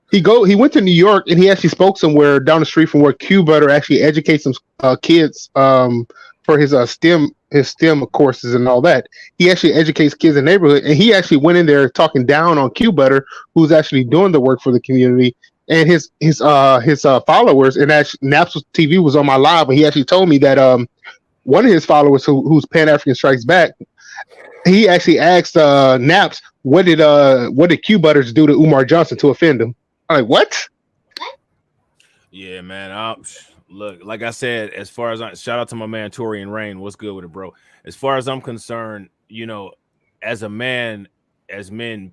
He went to New York, and he actually spoke somewhere down the street from where Q Butter actually educates some kids for his STEM courses and all that. He actually educates kids in the neighborhood, and he actually went in there talking down on Q Butter, who's actually doing the work for the community, and his followers. And actually, Naps TV was on my live, and he actually told me that one of his followers, who's Pan African Strikes Back, he actually asked Naps, what did Q Butters do to Umar Johnson to offend him? I'm like, what? Yeah, man. Look, like I said, as far as shout out to my man Torian Rain. What's good with it, bro? As far as I'm concerned, you know, as men,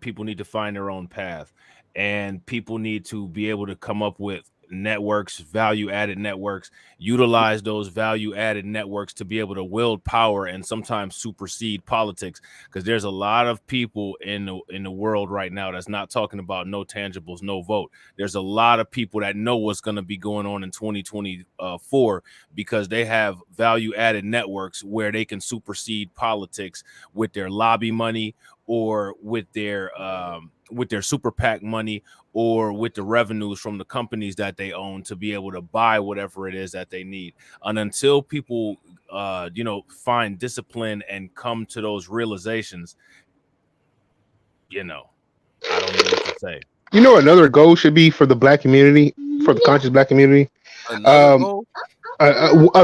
people need to find their own path, and people need to be able to come up with networks, value-added networks, utilize those value-added networks to be able to wield power and sometimes supersede politics. Because there's a lot of people in the world right now that's not talking about no tangibles, no vote. There's a lot of people that know what's going to be going on in 2024 because they have value-added networks where they can supersede politics with their lobby money or with their super PAC money or with the revenues from the companies that they own to be able to buy whatever it is that they need. And until people, you know, find discipline and come to those realizations, you know, I don't know what to say. You know, another goal should be for the Black community, for the conscious Black community. A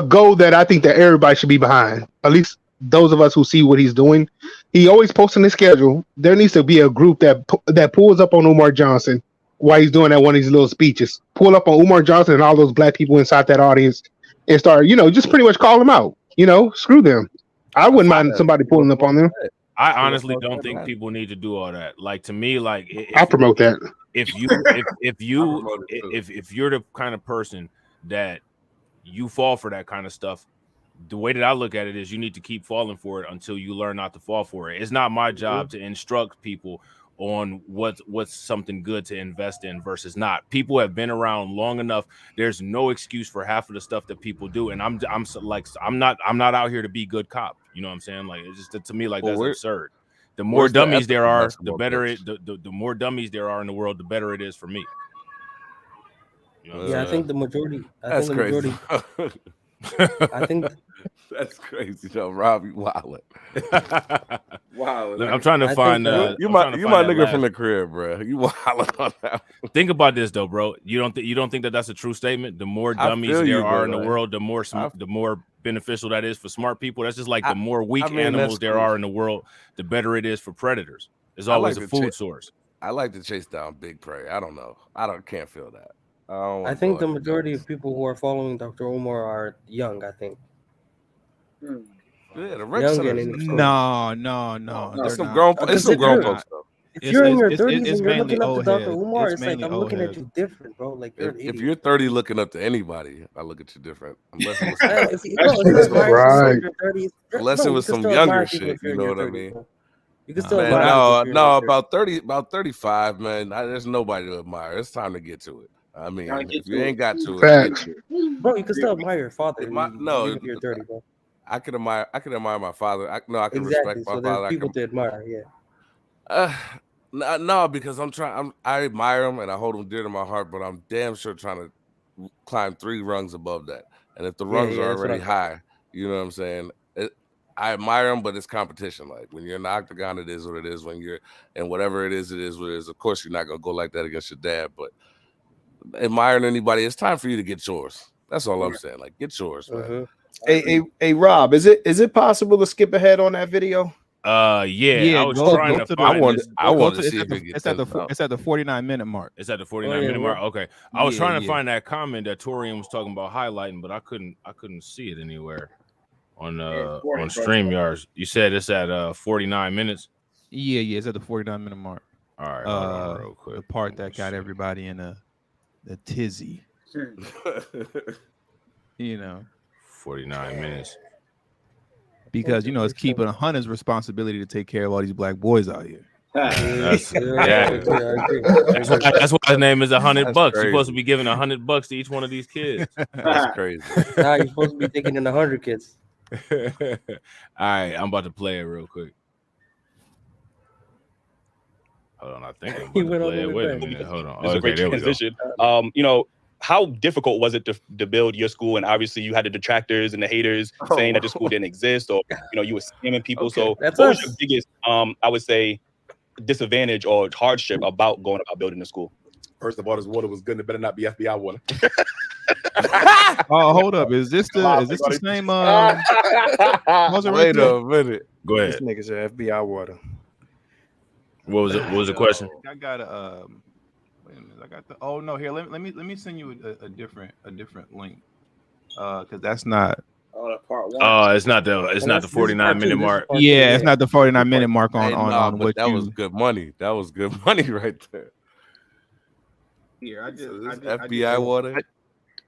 goal that I think that everybody should be behind, at least those of us who see what he's doing. He always posts on his schedule. There needs to be a group that pulls up on Umar Johnson while he's doing that one of these little speeches. Pull up on Umar Johnson and all those Black people inside that audience and start, you know, just pretty much call them out. You know, screw them. I wouldn't mind somebody pulling up on them. I honestly don't think people need to do all that. Like, to me, like I promote that. If you're the kind of person that you fall for that kind of stuff, the way that I look at it is you need to keep falling for it until you learn not to fall for it. It's not my job to instruct people on what's something good to invest in versus not. People have been around long enough. There's no excuse for half of the stuff that people do, and I'm not out here to be good cop. You know what I'm saying? Like, it's just to me, like, that's absurd. The more dummies there are, the better it. The more dummies there are in the world, the better it is for me. You know I think the majority. I think that's crazy, though. Rob, you wildin'. Wow. I'm trying to find. You my nigga from the crib, bro. You wildin' on that. Think about this though, bro. You don't think that that's a true statement? The more dummies there are in the world, the more beneficial that is for smart people. That's just like the more weak animals there are in the world, the better it is for predators. It's always a food source. I like to chase down big prey. I don't know. Can't feel that. I think the majority of people who are following Dr. Umar are young. I think. Yeah, the rest No. It's some grown folks though. If you're in your 30s and you're looking up to Dr. Umar, it's like I'm looking at you different, bro. Like if you're 30 looking up to anybody, I look at you different. Unless it was some younger shit, you know what I mean? You can still about 35, man. There's nobody to admire. It's time to get to it. I mean, if you ain't got to it, bro, you can still admire your father. Even if you're 30, bro. I could admire my father. I can respect my father. People to admire, yeah. No, because I admire him and I hold him dear to my heart, but I'm damn sure trying to climb 3 rungs above that. And if the rungs are already high, you know what I'm saying? I admire him, but it's competition. Like when you're in the octagon, it is what it is. When you're in whatever it is what it is. Of course, you're not gonna go like that against your dad, but admiring anybody, it's time for you to get yours. That's all I'm saying. Like, get yours, man. Hey, Rob, is it possible to skip ahead on that video? I was trying to find. I want to see if it's at the 49-minute mark. It's at the 49-minute mark. Okay, I was trying to find that comment that Torian was talking about highlighting, but I couldn't see it anywhere on StreamYard. You said it's at 49 minutes. Yeah, it's at the 49-minute mark. All right, hold on real quick. The part that got everybody in a tizzy. You know, 49 minutes. Because it's keeping a hunter's responsibility to take care of all these black boys out here. That's why his name is $100. You're supposed to be giving $100 to each one of these kids. That's crazy. Nah, you're supposed to be taking in 100 kids. All right, I'm about to play it real quick. Hold on, I think I'm about to play it. Wait a minute, hold on. It's a great transition. How difficult was it to build your school? And obviously, you had the detractors and the haters saying that the school didn't exist, or you were scamming people. Okay. So, what was your biggest, I would say, disadvantage or hardship about going about building a school? First of all, this water was good. It better not be FBI water. Oh, hold up! Is this the same? Wait a minute. Go ahead. This nigga said FBI water. What was it? What was the question? I got a. Wait a minute. I got the. Oh no! Here, let me send you a different link. Because that's not. Oh, part 1. Oh, it's not the 49-minute mark. Yeah, it's not the 49-minute mark on what that was good money. That was good money right there. Here, I just FBI water.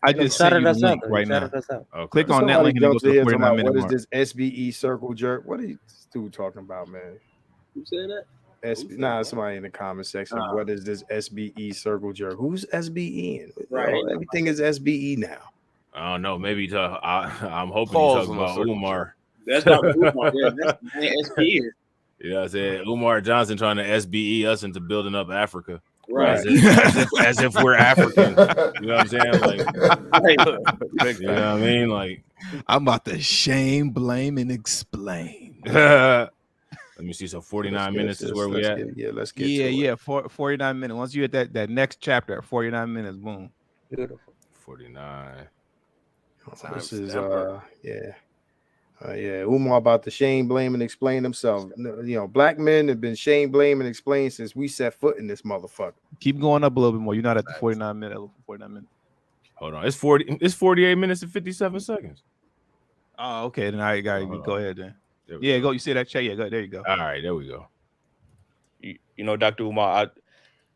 I just sent you the link right now. Okay. Click on that link and go to the 49-minute mark. What is this SBE circle jerk? What are you dude talking about, man? Who said that? Somebody in the comment section. What is this SBE circle jerk? Who's SBE? Right. Everything is SBE now. I don't know. Maybe I'm hoping you're talking about Umar. That's not Umar. Yeah, that's SBE. Yeah, I said Umar Johnson trying to SBE us into building up Africa. Right. As if we're African. You know what I'm saying? Like, you know what I mean? Like, I'm about to shame, blame, and explain. Let me see. So 49 minutes is where we at. Let's get to it. 49 minutes. Once you hit that next chapter at 49 minutes, boom. Beautiful. 49. This is Umar about to shame, blame, and explain himself. Black men have been shame, blame, and explain since we set foot in this motherfucker. Keep going up a little bit more. You're not at the 49 minute. 49 minutes. Hold on. It's 48 minutes and 57 seconds. Oh, okay. Then I got to go ahead then. Yeah, go. You see that chat? Yeah, go. There you go. All right, there we go. Dr. Umar, I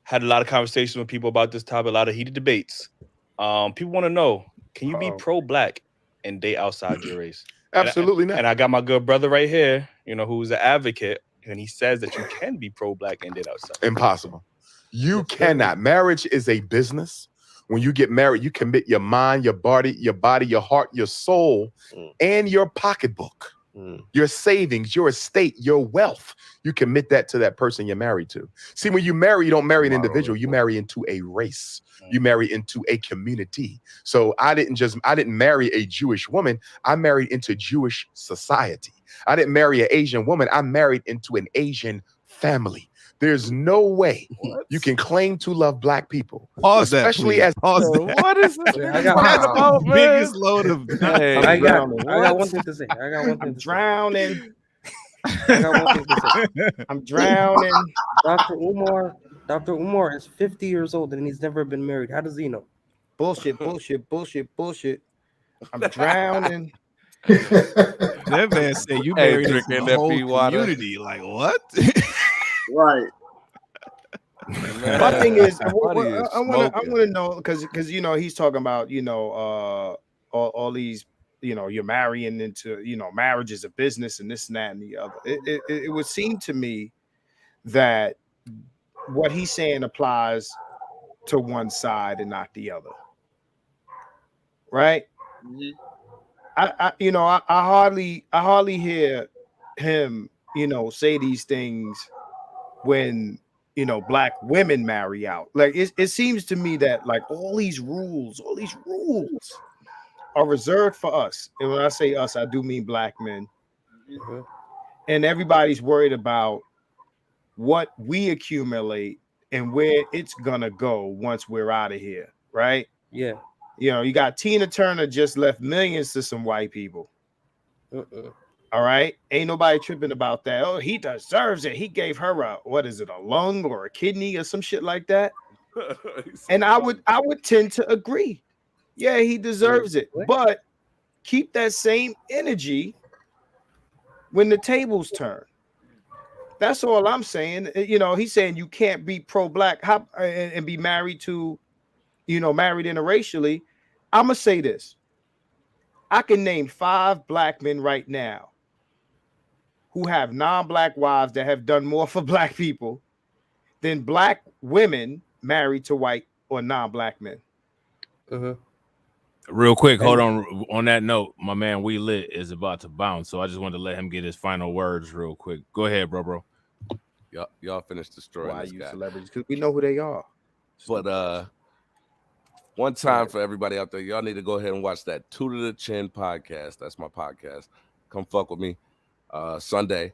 had a lot of conversations with people about this topic, a lot of heated debates. People want to know, can you be pro-black and date outside your race? Absolutely not. And I got my good brother right here, who's an advocate. and he says that you can be pro-black and did outside. Impossible. You cannot. Marriage is a business. When you get married, you commit your mind, your body, your heart, your soul, and your pocketbook, your savings, your estate, your wealth. You commit that to that person you're married to. See, when you marry, you don't marry an individual. You marry into a race. You marry into a community. So I didn't marry a Jewish woman. I married into Jewish society. I didn't marry an Asian woman. I married into an Asian family. There's no way you can claim to love black people, Pause that, especially please. as Pause that. What is this? I got That's the biggest load of. Hey, I got one thing to say. I'm drowning. I got one thing to say. I'm drowning. Dr. Umar is 50 years old and he's never been married. How does he know? Bullshit. I'm drowning. That man said you Hey, married drinking into that the whole pee water. community. Like what? Right. Man, My thing is, I buddy is want smoking. to know because you know he's talking about all these you're marrying into marriage is a business and this and that and the other. It would seem to me that what he's saying applies to one side and not the other, right? I hardly hear him say these things when black women marry out. Like it seems to me that like all these rules are reserved for us. And when I say us, I do mean black men. And everybody's worried about what we accumulate and where it's gonna go once we're out of here, right? Yeah. You got Tina Turner just left millions to some white people. All right, ain't nobody tripping about that. Oh, he deserves it. He gave her a lung or a kidney or some shit like that. And I would tend to agree. Yeah, he deserves it. But keep that same energy when the tables turn. That's all I'm saying. He's saying you can't be pro-black and be married to, married interracially. I'm gonna say this. I can name 5 black men right now who have non-black wives that have done more for black people than black women married to white or non-black men. Real quick, hold on that note. My man We Lit is about to bounce, so I just wanted to let him get his final words real quick. Go ahead, bro. Y'all finish destroying Why this you guy. celebrities? Because we know who they are. But one time for everybody out there, y'all need to go ahead and watch that Two to the Chin podcast. That's my podcast. Come fuck with me. Sunday.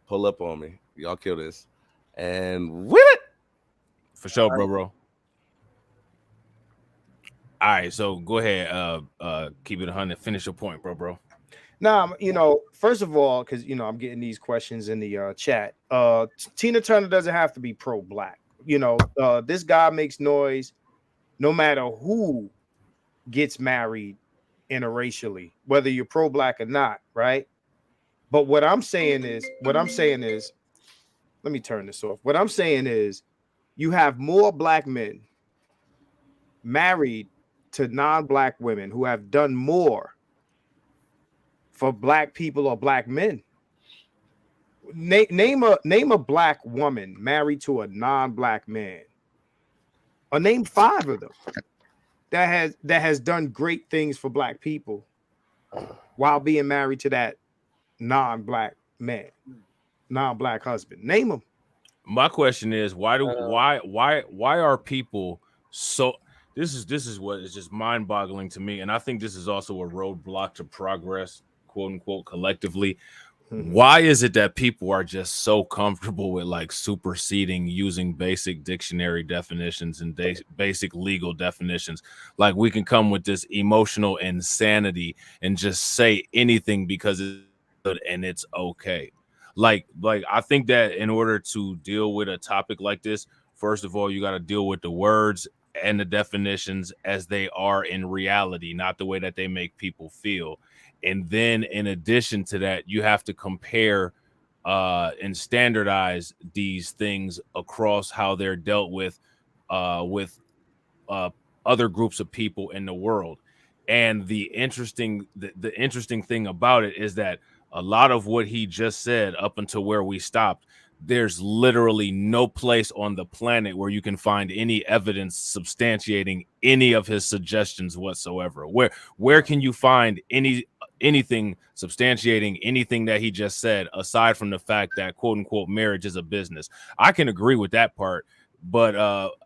Pull up on me. Y'all kill this. And with it. For sure, bro. All right, so go ahead. Keep it 100. Finish your point, bro. Now, first of all, because I'm getting these questions in the chat. Tina Turner doesn't have to be pro-black. This guy makes noise no matter who gets married interracially, whether you're pro-black or not, right? But what I'm saying is, let me turn this off. What I'm saying is, you have more black men married to non-black women who have done more for black people or black men. Name a black woman married to a non-black man, or name 5 of them that has done great things for black people while being married to that non-black man, non-black husband. Name them. My question is, why are people so? This is what is just mind-boggling to me, and I think this is also a roadblock to progress, quote unquote, collectively. Why is it that people are just so comfortable with like superseding using basic dictionary definitions and basic legal definitions? Like we can come with this emotional insanity and just say anything because it's good and it's okay. Like I think that in order to deal with a topic like this, first of all, you got to deal with the words and the definitions as they are in reality, not the way that they make people feel. And then in addition to that, you have to compare and standardize these things across how they're dealt with other groups of people in the world. And the interesting thing about it is that a lot of what he just said up until where we stopped, there's literally no place on the planet where you can find any evidence substantiating any of his suggestions whatsoever. Where can you find anything substantiating anything that he just said, aside from the fact that quote unquote marriage is a business? I can agree with that part, but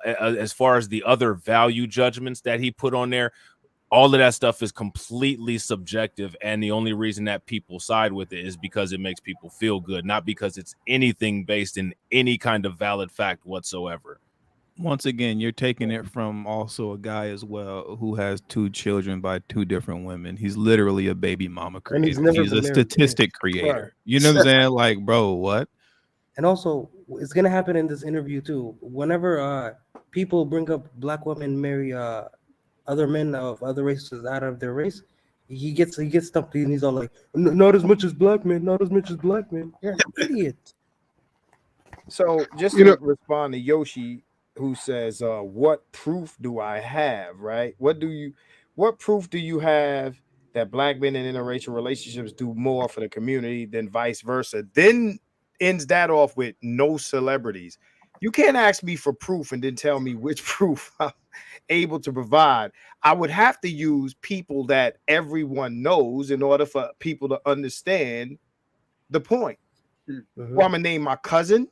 as far as the other value judgments that he put on there, all of that stuff is completely subjective, and the only reason that people side with it is because it makes people feel good, not because it's anything based in any kind of valid fact whatsoever. Once again, you're taking it from also a guy as well who has 2 children by 2 different women. He's literally a baby mama creator. And he's never He's been a married. statistic creator. Right. You know what I'm saying? Like, bro, what? And also, it's gonna happen in this interview too. Whenever people bring up black women marry other men of other races out of their race, he gets stumped and he's all like, not as much as black men, not as much as black men. You're an idiot. So just You to know- respond to Yoshi, who says, what proof do I have, right? What proof do you have that black men in interracial relationships do more for the community than vice versa? Then ends that off with no celebrities. You can't ask me for proof and then tell me which proof I'm able to provide. I would have to use people that everyone knows in order for people to understand the point. Mhm. Well, I'm gonna name my cousin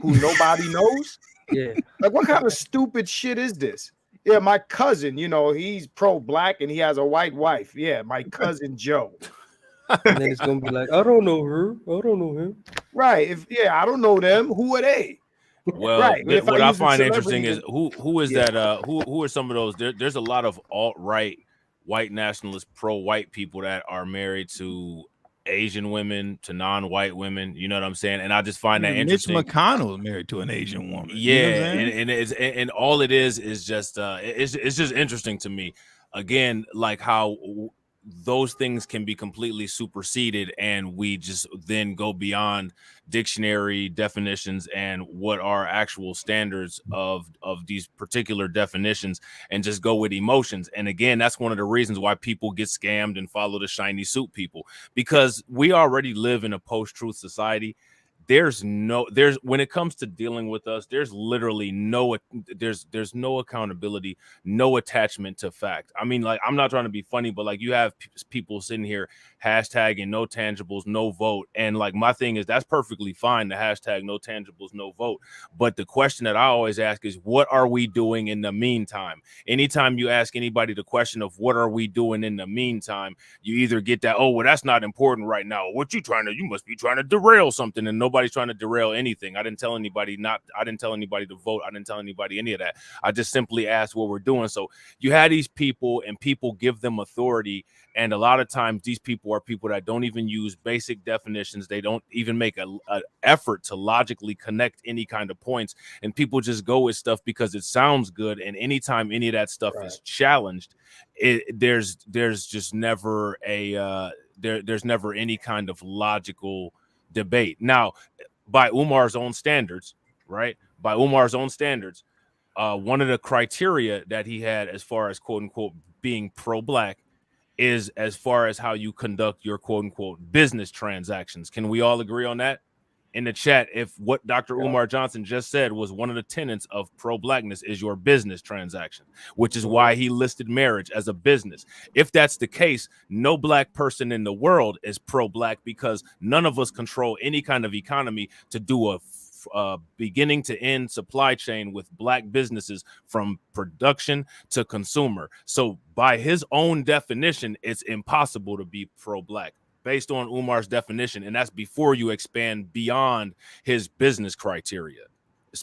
who nobody knows. Yeah. Like, what kind of stupid shit is this? Yeah, my cousin, he's pro-black and he has a white wife. Yeah, my cousin Joe. And then it's gonna be like, I don't know her. I don't know him. Right. I don't know them. Who are they? Well, Right. But if what I use a find interesting celebrity, is who is Yeah. that? Who are some of those? There's a lot of alt-right, white nationalist, pro-white people that are married to Asian women, to non-white women. You know what I'm saying? And I just find that Mitch interesting. McConnell is married to an Asian woman. Yeah, You know what I'm saying? and it's and all it is just it's just interesting to me. Again, like how those things can be completely superseded, and we just then go beyond dictionary definitions and what are actual standards of these particular definitions, and just go with emotions. And again, that's one of the reasons why people get scammed and follow the shiny suit people, because we already live in a post-truth society. There's when it comes to dealing with us, there's literally there's no accountability, no attachment to fact. I mean, like, I'm not trying to be funny, but like, you have people sitting here hashtagging no tangibles, no vote. And like, my thing is, that's perfectly fine to hashtag no tangibles, no vote. But the question that I always ask is, what are we doing in the meantime? Anytime you ask anybody the question of what are we doing in the meantime, you either get that, oh, well, that's not important right now. What you must be trying to derail something. And nobody's trying to derail anything. I didn't tell anybody to vote. I didn't tell anybody any of that. I just simply asked what we're doing. So you had these people, and people give them authority. And a lot of times these people are people that don't even use basic definitions. They don't even make an effort to logically connect any kind of points. And people just go with stuff because it sounds good. And anytime any of that stuff is challenged, there's just never there's never any kind of logical debate. Now, by Umar's own standards, right? By Umar's own standards, one of the criteria that he had as far as quote unquote being pro-black is as far as how you conduct your quote unquote business transactions. Can we all agree on that? In the chat, if what Dr. Umar Johnson just said was one of the tenets of pro-blackness is your business transaction, which is why he listed marriage as a business. If that's the case, no black person in the world is pro-black, because none of us control any kind of economy to do a beginning to end supply chain with black businesses from production to consumer. So by his own definition, it's impossible to be pro-black based on Umar's definition, and that's before you expand beyond his business criteria.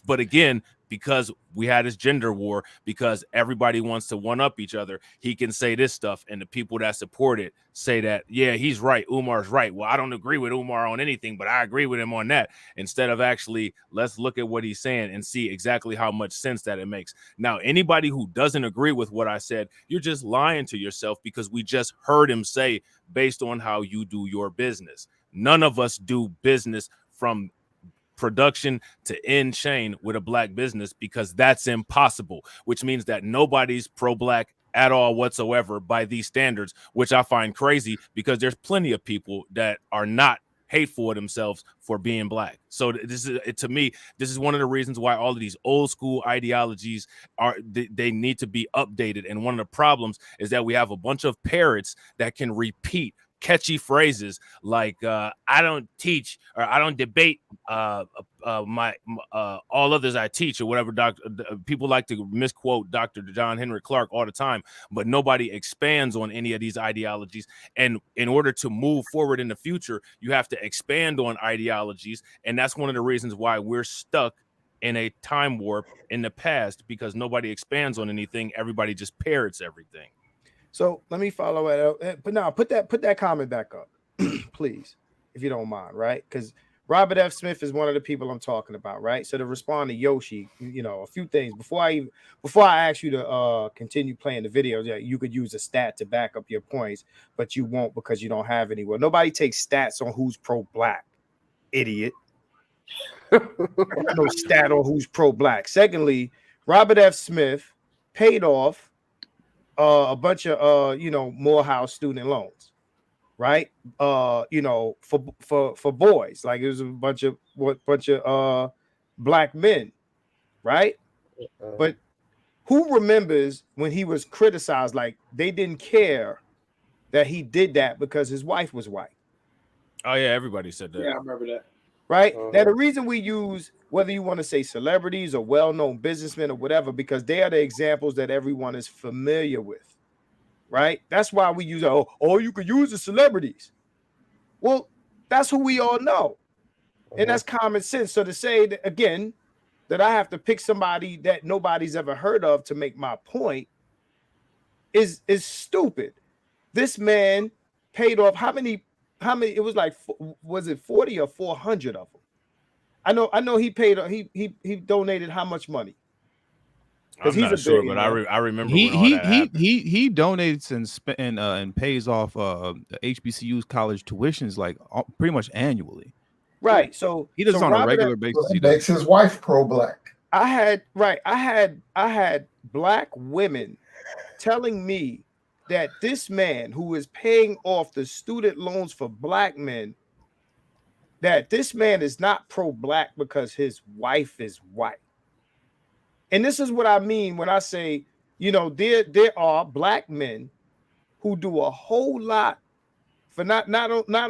But again, because we had this gender war, because everybody wants to one up each other, he can say this stuff, and the people that support it say that, yeah, he's right, Umar's right. Well, I don't agree with Umar on anything, but I agree with him on that. Instead of actually, let's look at what he's saying and see exactly how much sense that it makes. Now, anybody who doesn't agree with what I said, you're just lying to yourself, because we just heard him say, based on how you do your business. None of us do business from production to end chain with a black business, because that's impossible, which means that nobody's pro-black at all whatsoever by these standards, which I find crazy because there's plenty of people that are not hateful of themselves for being black. So this is, to me, this is one of the reasons why all of these old school ideologies they need to be updated. And one of the problems is that we have a bunch of parrots that can repeat catchy phrases like I don't teach, or I don't debate my all others I teach, or whatever. People like to misquote Dr. John Henry Clark all the time, but nobody expands on any of these ideologies. And in order to move forward in the future, you have to expand on ideologies, and that's one of the reasons why we're stuck in a time warp in the past, because nobody expands on anything. Everybody just parrots everything. So let me follow it up. But now put that comment back up, please, if you don't mind, right? Because Robert F. Smith is one of the people I'm talking about, right? So to respond to Yoshi, a few things before I ask you to continue playing the videos. Yeah, you could use a stat to back up your points, but you won't because you don't have any. Well, nobody takes stats on who's pro-black, idiot. No stat on who's pro-black. Secondly, Robert F. Smith paid off a bunch of Morehouse student loans, right? For boys, like it was a bunch of black men, right? But who remembers when he was criticized? Like they didn't care that he did that because his wife was white. Oh yeah, everybody said that. Yeah, I remember that. Right? Now the reason we use, whether you want to say celebrities or well-known businessmen or whatever, because they are the examples that everyone is familiar with, right? That's why we use you could use the celebrities. Well, that's who we all know, and that's common sense. So to say that, again, that I have to pick somebody that nobody's ever heard of to make my point is stupid. This man paid off how many? It was like, was it 40 or 400 of them? I know he paid. He donated how much money? I'm not sure, but I remember he donates and pays off HBCU's college tuitions like pretty much annually. Right. So he does on a regular basis. He makes his wife pro-black. I had black women telling me that this man who is paying off the student loans for black men, that this man is not pro-black because his wife is white. And this is what I mean when I say, there are black men who do a whole lot for not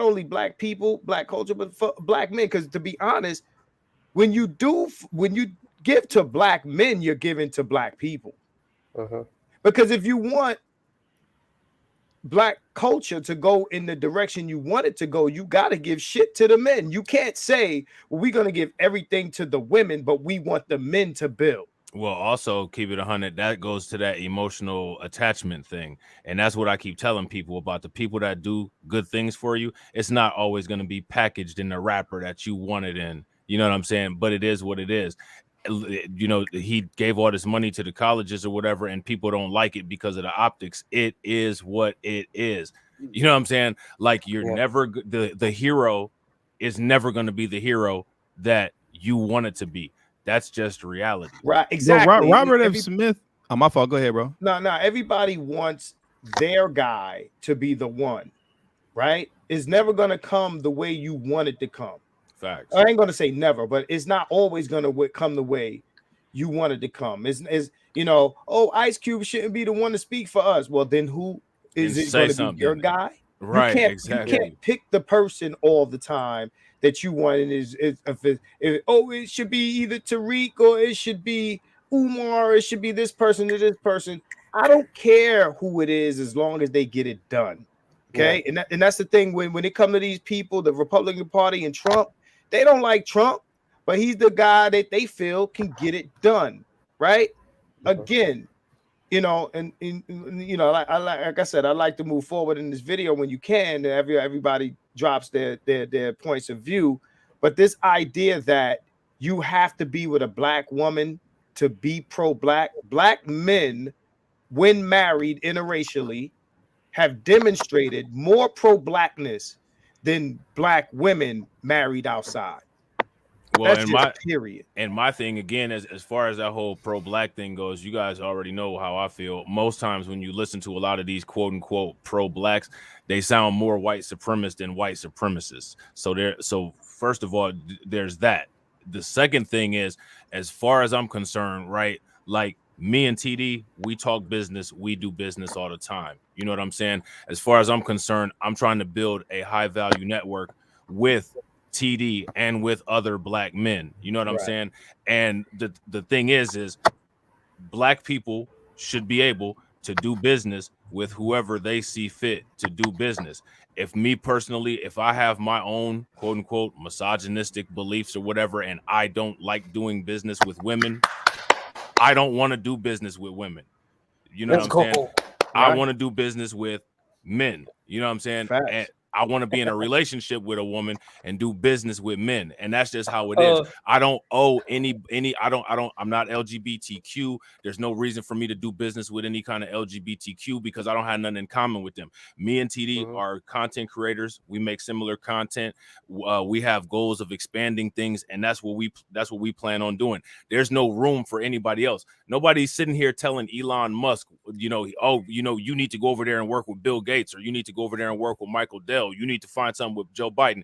only black people, black culture, but for black men. Because to be honest, when you give to black men, you're giving to black people. Because if you want black culture to go in the direction you want it to go, you got to give shit to the men. You can't say, well, we're going to give everything to the women, but we want the men to build. Well, also keep it 100. That goes to that emotional attachment thing. And that's what I keep telling people about the people that do good things for you. It's not always going to be packaged in the wrapper that you want it in. You know what I'm saying? But it is what it is. He gave all this money to the colleges or whatever, and people don't like it because of the optics. It is what it is. You know what I'm saying? Like you're never the hero is never going to be the hero that you want it to be. That's just reality. Right. Exactly. Robert F. Smith. Oh, my fault. Go ahead, bro. No. Everybody wants their guy to be the one, right? It's never going to come the way you want it to come. Facts. I ain't going to say never, but it's not always going to come the way you want it to come. It's Ice Cube shouldn't be the one to speak for us. Well, then who is it going to be? Your guy? Right. You exactly. can't pick the person all the time that you want. It should be either Tariq or it should be Umar. Or it should be this person or this person. I don't care who it is as long as they get it done. Okay. Yeah. And that's the thing when it comes to these people, the Republican Party and Trump, they don't like Trump, but he's the guy that they feel can get it done. Right. Again, like I said, I like to move forward in this video when you can. Everybody drops their points of view. But this idea that you have to be with a black woman to be pro-black, black men, when married interracially, have demonstrated more pro-blackness than black women married outside. Well, That's and just my period. and my thing again, as far as that whole pro-black thing goes, you guys already know how I feel. Most times when you listen to a lot of these quote-unquote pro-blacks, they sound more white supremacist than white supremacists. So first of all, there's that. The second thing is, as far as I'm concerned, right? Like me and TD, we talk business, we do business all the time. You know what I'm saying? As far as I'm concerned, I'm trying to build a high-value network with TD and with other black men. You know what I'm saying? And the thing is black people should be able to do business with whoever they see fit to do business. If me personally, if I have my own quote unquote misogynistic beliefs or whatever, and I don't like doing business with women, I don't want to do business with women. You know what I'm saying? I want to do business with men. You know what I'm saying? And I want to be in a relationship with a woman and do business with men. And that's just how it is. I don't owe I'm not LGBTQ. There's no reason for me to do business with any kind of LGBTQ because I don't have nothing in common with them. Me and TD are content creators. We make similar content. We have goals of expanding things, and that's what we plan on doing. There's no room for anybody else. Nobody's sitting here telling Elon Musk, you need to go over there and work with Bill Gates, or you need to go over there and work with Michael Dell. You need to find something with Joe Biden.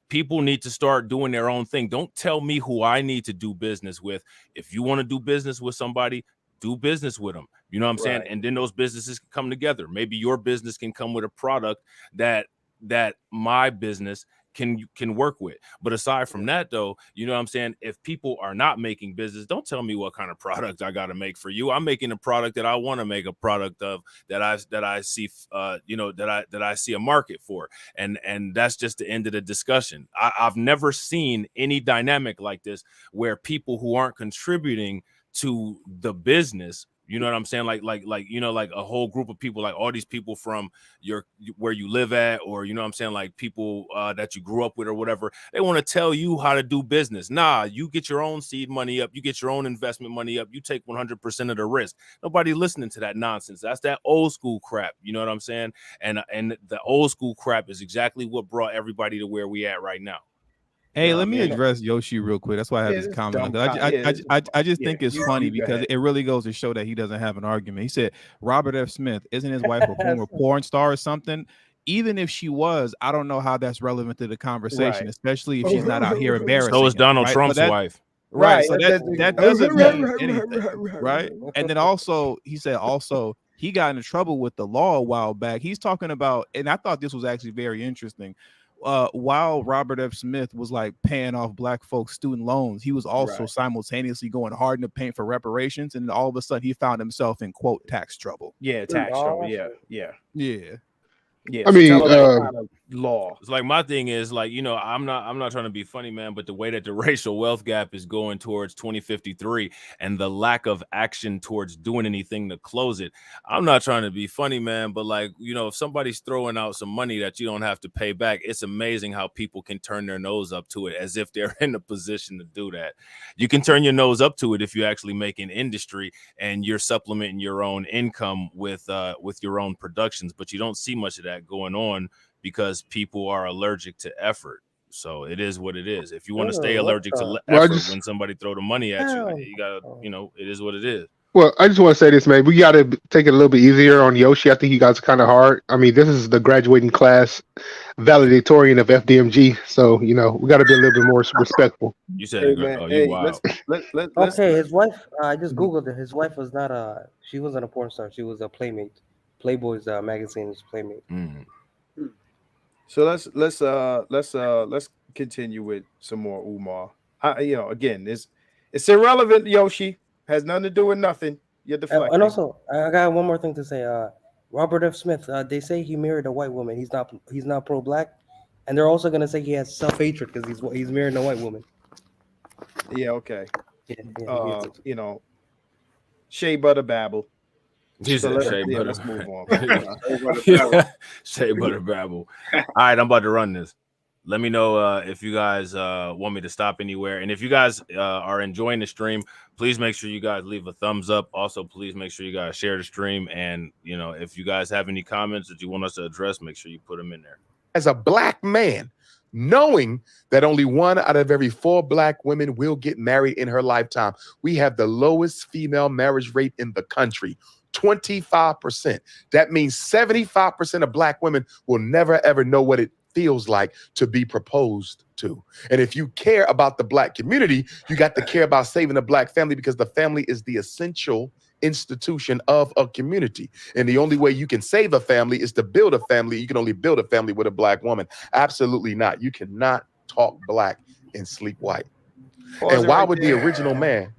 People need to start doing their own thing. Don't tell me who I need to do business with. If you want to do business with somebody, do business with them. You know what I'm saying? And then those businesses can come together. Maybe your business can come with a product that my business can work with. But aside from that, though, you know what I'm saying? If people are not making business, don't tell me what kind of product I got to make for you. I'm making a product that I want to make a product of, that I see, that I see a market for. And that's just the end of the discussion. I've never seen any dynamic like this where people who aren't contributing to the business, you know what I'm saying? Like a whole group of people, like all these people from where you live at, or, you know what I'm saying? Like people that you grew up with or whatever, they want to tell you how to do business. Nah, you get your own seed money up. You get your own investment money up. You take 100% of the risk. Nobody listening to that nonsense. That's that old school crap. You know what I'm saying? And the old school crap is exactly what brought everybody to where we at right now. Hey, let me address Yoshi real quick. That's why I have this comment. I just think it's funny because it really goes to show that he doesn't have an argument. He said, Robert F. Smith, isn't his wife a former porn star or something? Even if she was, I don't know how that's relevant to the conversation, especially if she's not out here embarrassing. So is Donald Trump's wife. Right. So that doesn't mean anything. Right. And then also, he said he got into trouble with the law a while back. He's talking about, and I thought this was actually very interesting. While Robert F. Smith was like paying off black folks' student loans, he was also simultaneously going hard in the paint for reparations, and all of a sudden he found himself in quote tax trouble. Yeah, tax trouble. Yeah. I mean, law. It's like, my thing is, like, I'm not trying to be funny, man, but the way that the racial wealth gap is going towards 2053 and the lack of action towards doing anything to close it, I'm not trying to be funny, man, but like, if somebody's throwing out some money that you don't have to pay back, it's amazing how people can turn their nose up to it as if they're in a position to do that. You can turn your nose up to it if you actually make an industry and you're supplementing your own income with your own productions, but you don't see much of that going on because people are allergic to effort. So it is what it is. If you want to stay allergic to effort when somebody throw the money at you gotta, it is what it is. Well, I just want to say this, man. We got to take it a little bit easier on Yoshi. I think you guys are kind of hard. I mean, this is the graduating class valedictorian of FDMG. So, we got to be a little bit more respectful. You said, you wild. Okay, his wife, I just Googled it. His wife was not she wasn't a porn star. She was a playmate. Playboy's magazine's playmate. So let's continue with some more Umar. Again, it's irrelevant, Yoshi. Has nothing to do with nothing. You're deflecting. And also, I got one more thing to say. Robert F. Smith, they say he married a white woman. He's not pro-black, and they're also gonna say he has self-hatred because he's marrying a white woman. Yeah. Okay. Shea Butter Babble. Let's move on. Shea Butter Babble. All right, I'm about to run this. Let me know if you guys want me to stop anywhere. And if you guys are enjoying the stream, please make sure you guys leave a thumbs up. Also, please make sure you guys share the stream. And, if you guys have any comments that you want us to address, make sure you put them in there. As a black man, knowing that only 1 out of every 4 Black women will get married in her lifetime. We have the lowest female marriage rate in the country, 25%. That means 75% of Black women will never, ever know what it feels like to be proposed to. And if you care about the Black community, you got to care about saving the Black family, because the family is the essential institution of a community. And the only way you can save a family is to build a family. You can only build a family with a Black woman. Absolutely not. You cannot talk Black and sleep white. And why would the original man?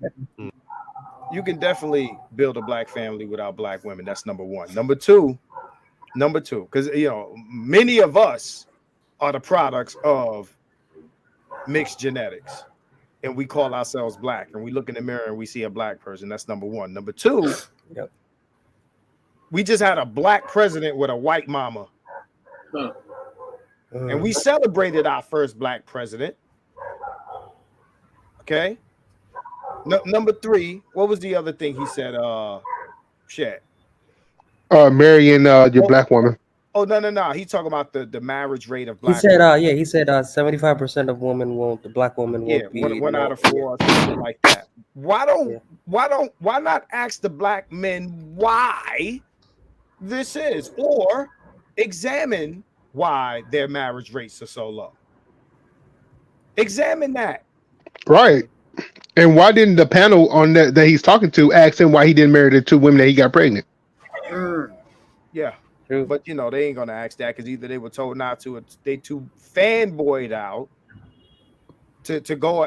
You can definitely build a Black family without Black women. That's number one. Number two, because many of us are the products of mixed genetics, and we call ourselves Black, and we look in the mirror and we see a Black person. That's number one. Number two, we just had a Black president with a white mama, and we celebrated our first Black president. Okay. Number three, what was the other thing he said? Shit. Marrying your Black woman. Oh no. He talking about the marriage rate of Black. He said, he said 75% of women won't. The Black woman won't be. One out of 4, something like that. Why not ask the Black men why this is, or examine why their marriage rates are so low? Examine that. Right. And why didn't the panel on that he's talking to ask him why he didn't marry the 2 women that he got pregnant? Yeah. But they ain't gonna ask that, because either they were told not to, or they too fanboyed out to go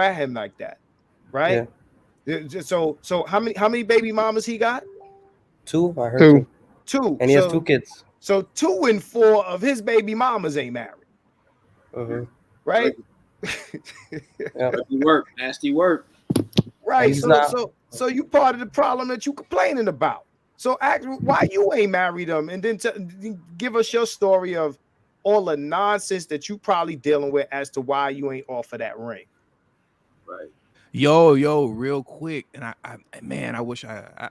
at him like that, right? Yeah. So how many baby mamas he got? 2. I heard 2. And he has 2 kids. So 2 in 4 of his baby mamas ain't married. Right? Nasty work. Right. So you part of the problem that you complaining about. So ask why you ain't married them, and then give us your story of all the nonsense that you probably dealing with as to why you ain't offer that ring. Right. Yo, real quick. And I wish I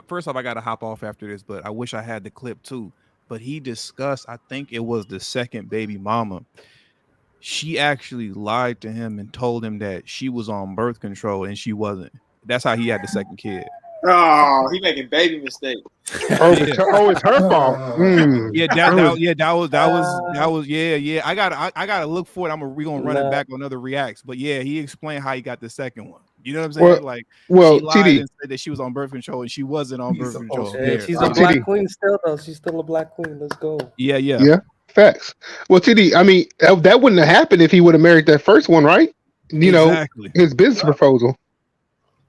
first off, I got to hop off after this, but I wish I had the clip too. But he discussed, I think it was the second baby mama. She actually lied to him and told him that she was on birth control and she wasn't. That's how he had the second kid. Oh, he making baby mistakes. It's her fault. That was. I gotta look for it. We gonna run it back on other reacts. But yeah, he explained how he got the second one. You know what I'm saying? She lied and said that she was on birth control and she wasn't on birth control. She's a Black queen still, though. She's still a Black queen. Let's go. Yeah. Facts. Well, TD, I mean, that wouldn't have happened if he would have married that first one, right? Exactly. His business proposal.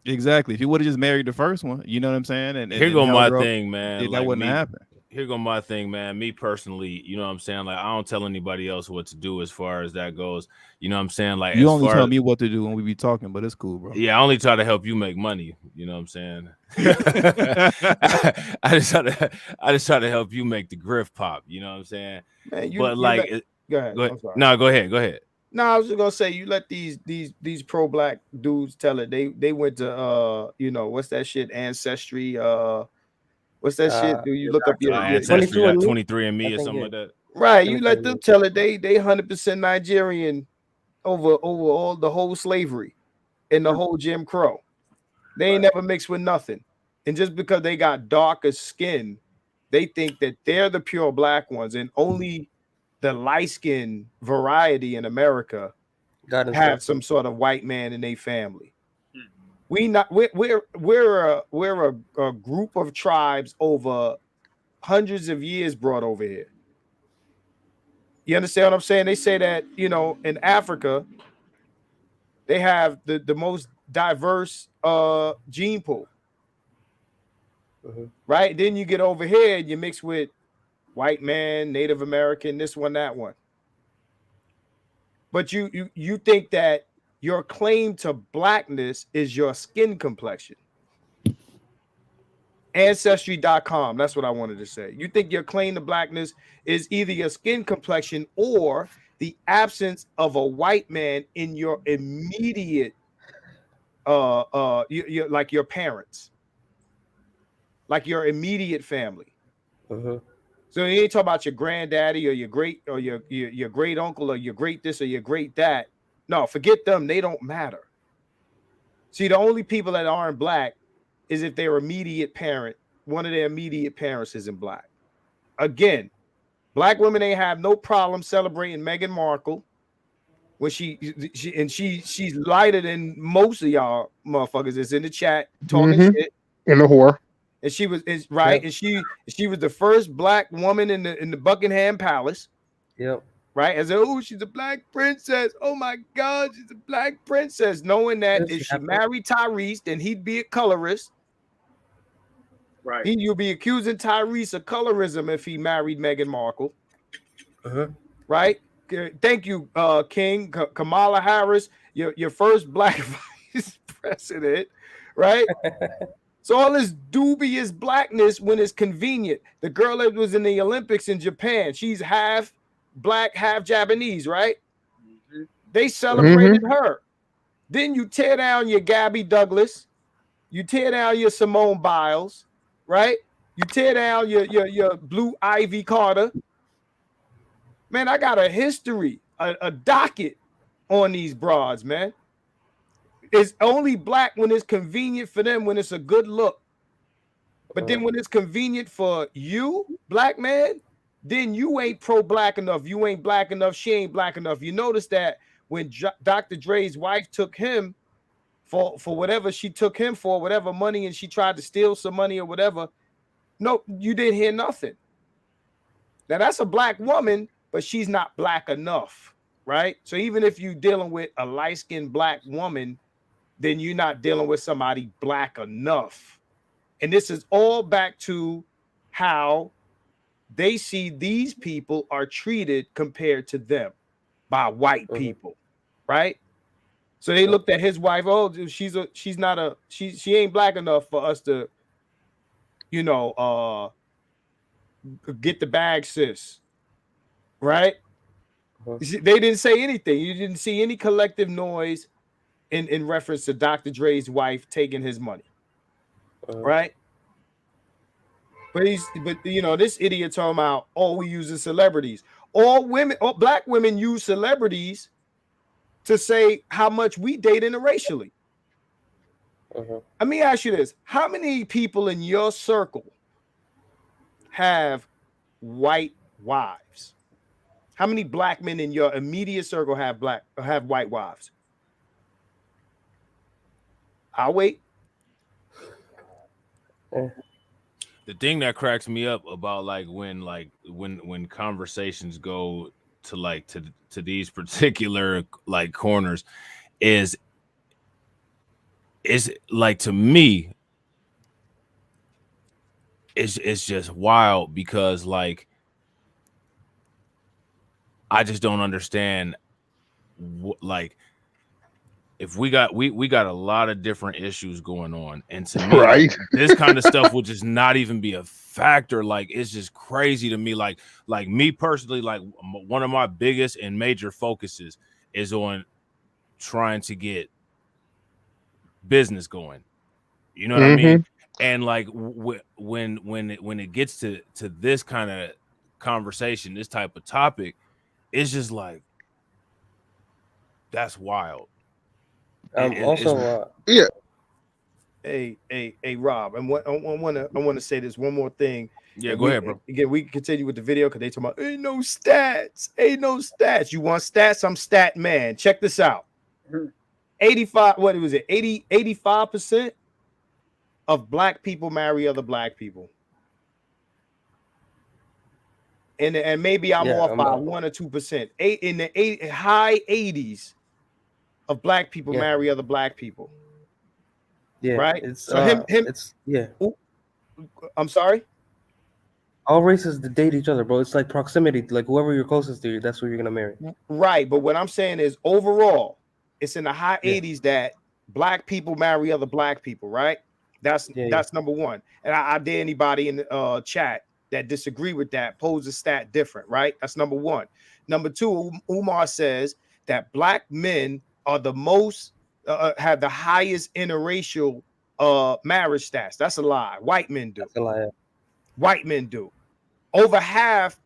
Exactly. If he would have just married the first one, you know what I'm saying? And here go my thing, man. That wouldn't happen. Here go my thing, man. Me personally, you know what I'm saying? Like, I don't tell anybody else what to do as far as that goes. You know what I'm saying? Like, you only tell me what to do when we be talking, but it's cool, bro. Yeah, I only try to help you make money. You know what I'm saying? I just try to help you make the griff pop. You know what I'm saying? Man, go ahead. Go ahead. No, go ahead. No, I was just gonna say, you let these pro-Black dudes tell it. They went to what's that shit? Ancestry. What's that shit? Do you look up your Ancestry, 23andMe or something like that? Right. You let them tell it. They 100% Nigerian over all the whole slavery and the whole Jim Crow. They ain't never mixed with nothing. And just because they got darker skin, they think that they're the pure Black ones, and only the light skin variety in America have some sort of white man in their family. We're a group of tribes over hundreds of years brought over here. You understand what I'm saying? They say that, in Africa, they have the most diverse gene pool. Right? Then you get over here and you mix with white man, Native American, this one, that one. But you think that your claim to Blackness is your skin complexion. Ancestry.com. That's what I wanted to say. You think your claim to Blackness is either your skin complexion or the absence of a white man in your immediate like your parents, like your immediate family. So you ain't talking about your granddaddy or your great or your great uncle or your great this or your great that. No, forget them. They don't matter. See, the only people that aren't black is if their immediate parent, one of their immediate parents isn't black. Again, black women ain't have no problem celebrating Meghan Markle when she's lighter than most of y'all motherfuckers that's in the chat talking shit. In the whore. And she was right, and she was the first black woman in the Buckingham Palace. Yep. Right, as she's a black princess. Oh my God, she's a black princess. Knowing that if she married Tyrese, then he'd be a colorist. Right, you'll be accusing Tyrese of colorism if he married Meghan Markle. Right. Thank you, King Kamala Harris, your first black vice president. Right. So all this dubious blackness when it's convenient. The girl that was in the Olympics in Japan, she's half black, half Japanese, right? They celebrated her. Then you tear down your Gabby Douglas, you tear down your Simone Biles, right? You tear down your Blue Ivy Carter. Man, I got a history, a docket on these broads, man. It's only black when it's convenient for them, when it's a good look. But then when it's convenient for you, black man, then you ain't pro-black enough. You ain't black enough. She ain't black enough. You notice that when Dr. Dre's wife took him for whatever she took him for, whatever money, and she tried to steal some money or whatever, no, you didn't hear nothing. Now, that's a black woman, but she's not black enough, right? So even if you're dealing with a light-skinned black woman, then you're not dealing with somebody black enough. And this is all back to how they see these people are treated compared to them by white people, right? So they looked at his wife. Oh, she ain't black enough for us to, get the bag, sis. Right? They didn't say anything. You didn't see any collective noise in reference to Dr. Dre's wife taking his money. Right? But this idiot talking about, we using celebrities. All black women use celebrities to say how much we date interracially. Let me ask you this. How many people in your circle have white wives? How many black men in your immediate circle have white wives? I'll wait. The thing that cracks me up about when conversations go to these particular corners is to me it's just wild because I just don't understand if we got a lot of different issues going on, and to me, this kind of stuff would just not even be a factor. It's just crazy to me. Like me personally, one of my biggest and major focuses is on trying to get business going. You know what I mean? And when it gets to this kind of conversation, this type of topic, it's just that's wild. Yeah. Hey, Rob, I want to say this one more thing. Yeah, go ahead, bro. Again, we can continue with the video because they talking about ain't no stats. You want stats? I'm stat man. Check this out. 85. What was it? 85% of black people marry other black people. And maybe I'm off by 1 or 2%. In the high 80s of black people marry other black people. Yeah, right. I'm sorry. All races date each other, bro. It's like proximity. Like whoever you're closest to, that's who you're gonna marry. Right, but what I'm saying is overall, it's in the high 80s that black people marry other black people. Right. That's number one. And I dare anybody in the chat that disagree with that pose a stat different. Right. That's number one. Number two, Umar says that black men are the most have the highest interracial marriage stats. That's a lie. White men do. That's a lie. White men do. over half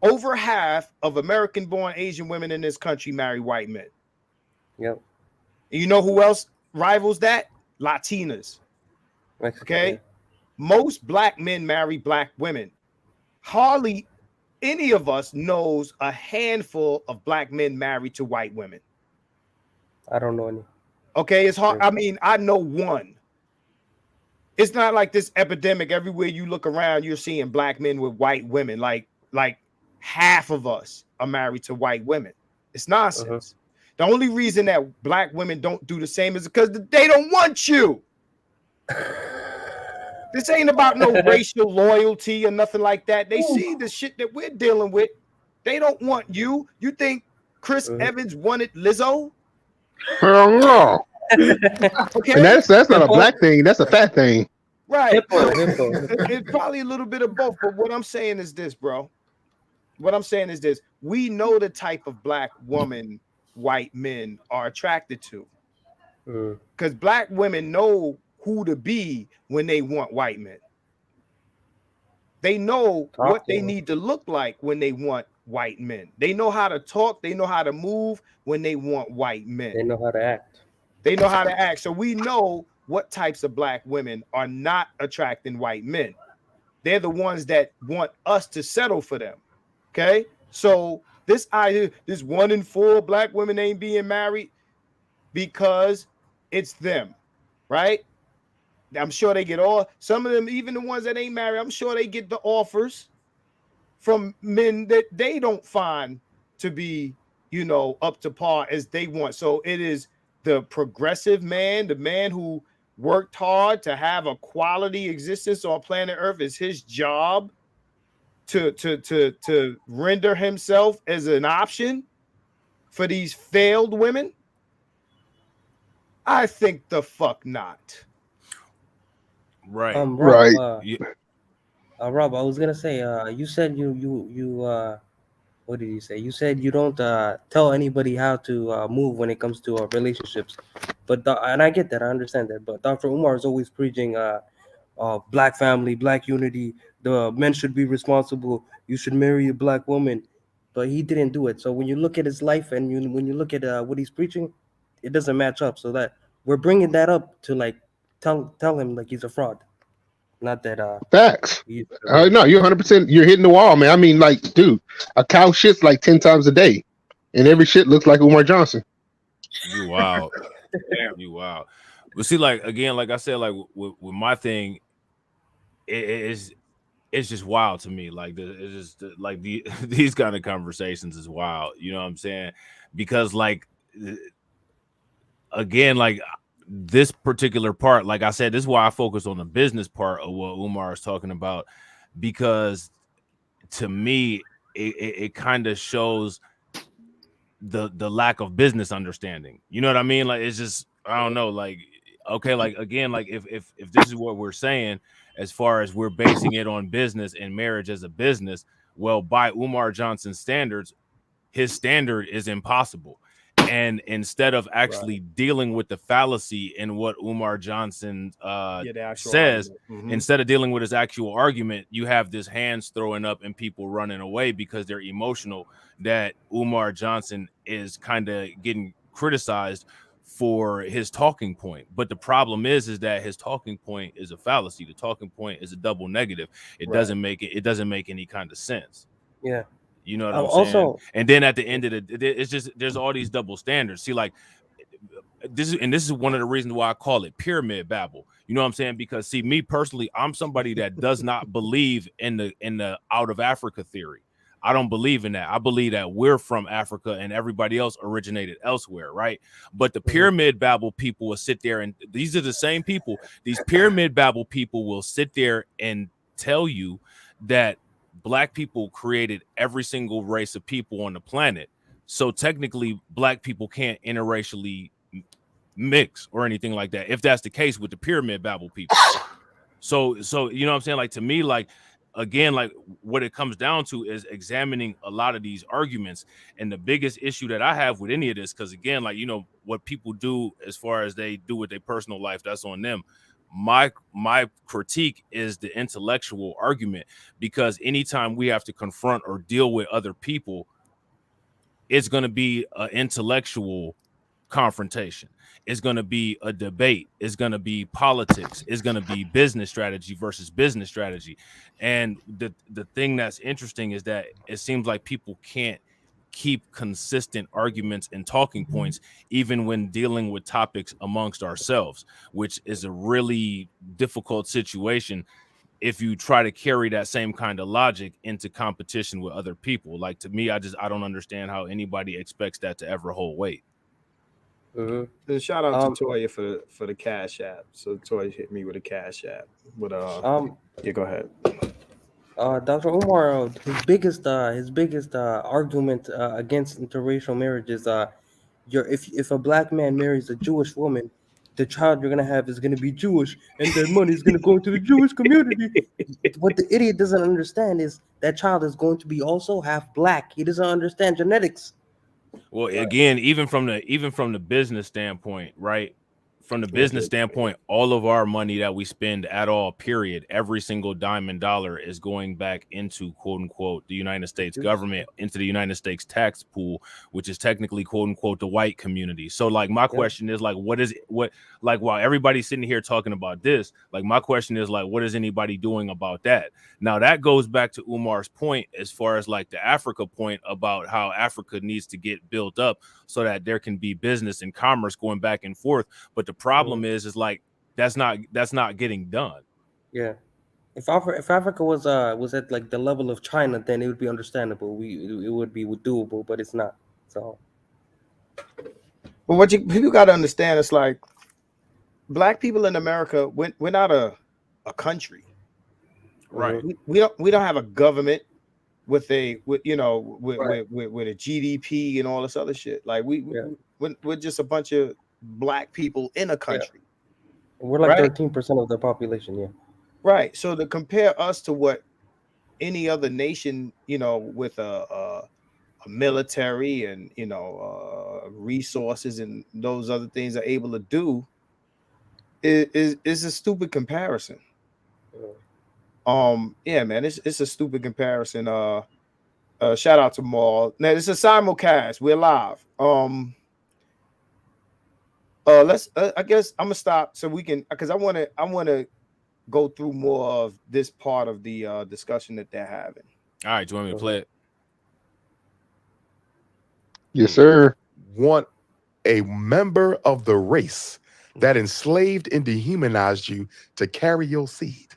of American-born Asian women in this country marry white men. Yep. And you know who else rivals that? Latinas. Mexican, Okay. yeah. Most black men marry black women. Hardly any of us knows a handful of black men married to white women. I don't know any. Okay, it's hard. I mean, I know one. It's not like this epidemic. Everywhere you look around, you're seeing black men with white women. Like half of us are married to white women. It's nonsense. The only reason that black women don't do the same is because they don't want you. This ain't about no racial loyalty or nothing like that. They see the shit that we're dealing with. They don't want you. You think Chris Evans wanted Lizzo? Hell no. Okay, And that's not a black thing. That's a fat thing. right. Hippo. It's probably a little bit of both. But what I'm saying is this, bro. What I'm saying is this. We know the type of black woman white men are attracted to. Because black women know who to be when they want white men. They know what they need to look like when they want white men. They know how to talk. They know how to move when they want white men. They know how to act. They know how to act. So we know what types of black women are not attracting white men. They're the ones that want us to settle for them. Okay. So this idea, this 1 in 4 black women ain't being married because it's them, right? I'm sure they get some of them, even the ones that ain't married, I'm sure they get the offers from men that they don't find to be, up to par as they want. So it is the progressive man, the man who worked hard to have a quality existence on planet Earth. Is his job to render himself as an option for these failed women? I think the fuck not. Right. Rob, Right. Rob, I was gonna say, you said you what did you say? You said you don't tell anybody how to move when it comes to relationships, but and I get that, I understand that. But Dr. Umar is always preaching black family, black unity. The men should be responsible. You should marry a black woman, but he didn't do it. So when you look at his life and when you look at what he's preaching, it doesn't match up. So that we're bringing that up to like tell him like he's a fraud. Not that Facts. No, you're 100%. You're hitting the wall, man. I mean, like, dude, a cow shits like 10 times a day, and every shit looks like Umar Johnson. You wild. You wild. But see, like again, like I said, like with my thing, it's just wild to me. Like it's just like these kind of conversations is wild. You know what I'm saying? Because like again, like this particular part, like I said, this is why I focus on the business part of what Umar is talking about, because to me, it kind of shows the lack of business understanding. You know what I mean? Like it's just, I don't know, like okay, like again, like if this is what we're saying as far as we're basing it on business and marriage as a business, well, by Umar Johnson's standards, his standard is impossible. And instead of actually dealing with the fallacy in what Umar Johnson says, instead of dealing with his actual argument, you have this hands throwing up and people running away because they're emotional that Umar Johnson is kind of getting criticized for his talking point. But the problem is that his talking point is a fallacy. The talking point is a double negative. It doesn't make any kind of sense. Yeah. You know what I'm saying? And then at the end of it's just there's all these double standards. See, like this is one of the reasons why I call it pyramid babble. You know what I'm saying? Because see, me personally, I'm somebody that does not believe in the out of Africa theory. I don't believe in that. I believe that we're from Africa and everybody else originated elsewhere, right? But the pyramid babble people will sit there, and these are the same people. These pyramid babble people will sit there and tell you that Black people created every single race of people on the planet. So technically, Black people can't interracially mix or anything like that. If that's the case with the pyramid babble people. So you know what I'm saying? Like to me, like again, like what it comes down to is examining a lot of these arguments. And the biggest issue that I have with any of this, because again, like, you know, what people do as far as they do with their personal life, that's on them. my critique is the intellectual argument, because anytime we have to confront or deal with other people, it's going to be an intellectual confrontation. It's going to be a debate. It's going to be politics. It's going to be business strategy versus business strategy. And the thing that's interesting is that it seems like people can't keep consistent arguments and talking points even when dealing with topics amongst ourselves, which is a really difficult situation if you try to carry that same kind of logic into competition with other people. Like, to me, I don't understand how anybody expects that to ever hold weight. And shout out to Toya for the Cash App. So Toya hit me with a Cash App. But yeah, go ahead. Dr. Umar, his biggest argument against interracial marriage is if a black man marries a Jewish woman, the child you're gonna have is gonna be Jewish, and their money is gonna go to the Jewish community. What the idiot doesn't understand is that child is going to be also half black. He doesn't understand genetics. Well, again, even from the business standpoint, right? From the business standpoint, all of our money that we spend at all, period, every single dime and dollar is going back into, quote unquote, the United States government, into the United States tax pool, which is technically, quote unquote, the white community. So, like, my question is, like, while everybody's sitting here talking about this, like, my question is, like, what is anybody doing about that? Now, that goes back to Umar's point as far as, like, the Africa point about how Africa needs to get built up so that there can be business and commerce going back and forth. But the problem is like that's not getting done. Yeah, if Africa was at like the level of China, then it would be understandable. It would be doable, but it's not. So, but what people got to understand is, like, black people in America, we're not a country, right? We don't have a government with a GDP and all this other shit. Like we're just a bunch of black people in a country. We're like 13% of the population, yeah. Right. So to compare us to what any other nation, with a military and resources and those other things are able to do, is a stupid comparison. Yeah, man, it's a stupid comparison. Shout out to Maul. Now it's a simulcast. We're live. Let's. I guess I'm gonna stop so we can, because I want to go through more of this part of the discussion that they're having. All right, do you want me to play it? Yes, sir. Want a member of the race that enslaved and dehumanized you to carry your seed?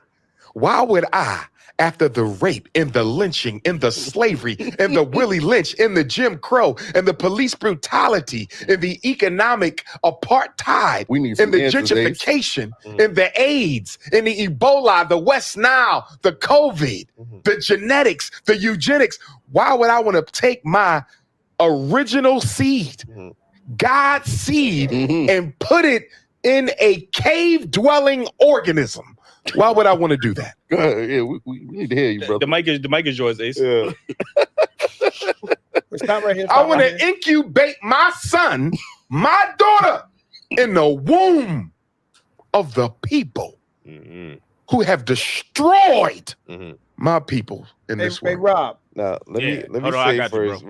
Why would I, after the rape and the lynching and the slavery and the Willie Lynch and the Jim Crow and the police brutality and the economic apartheid and the gentrification and the AIDS and the Ebola, the West Nile, the COVID, the genetics, the eugenics, why would I want to take my original seed, God's seed, and put it in a cave-dwelling organism? Why would I want to do that? Yeah, we need to hear you, bro. The mic is yours, Ace. Yeah. Stop right here. I want to incubate my son, my daughter, in the womb of the people who have destroyed my people in this world. Hey, Rob. Now, let me say first.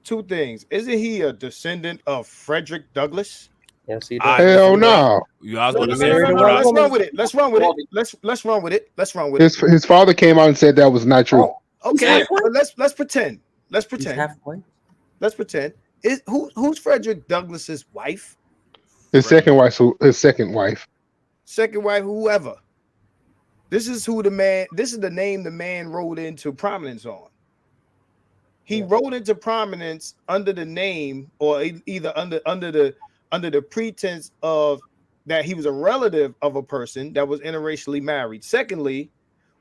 Two things. Isn't he a descendant of Frederick Douglass? Yes, he does. Hell no. Let's run with it. Let's run with it. Let's run with it. His father came out and said that was not true. Okay, let's pretend. Let's pretend. Halfway. Let's pretend. Who's Frederick Douglass's wife? His second wife. Second wife, whoever. This is the name the man rode into prominence on. He rode into prominence under the name, or either under the pretense of that he was a relative of a person that was interracially married. Secondly,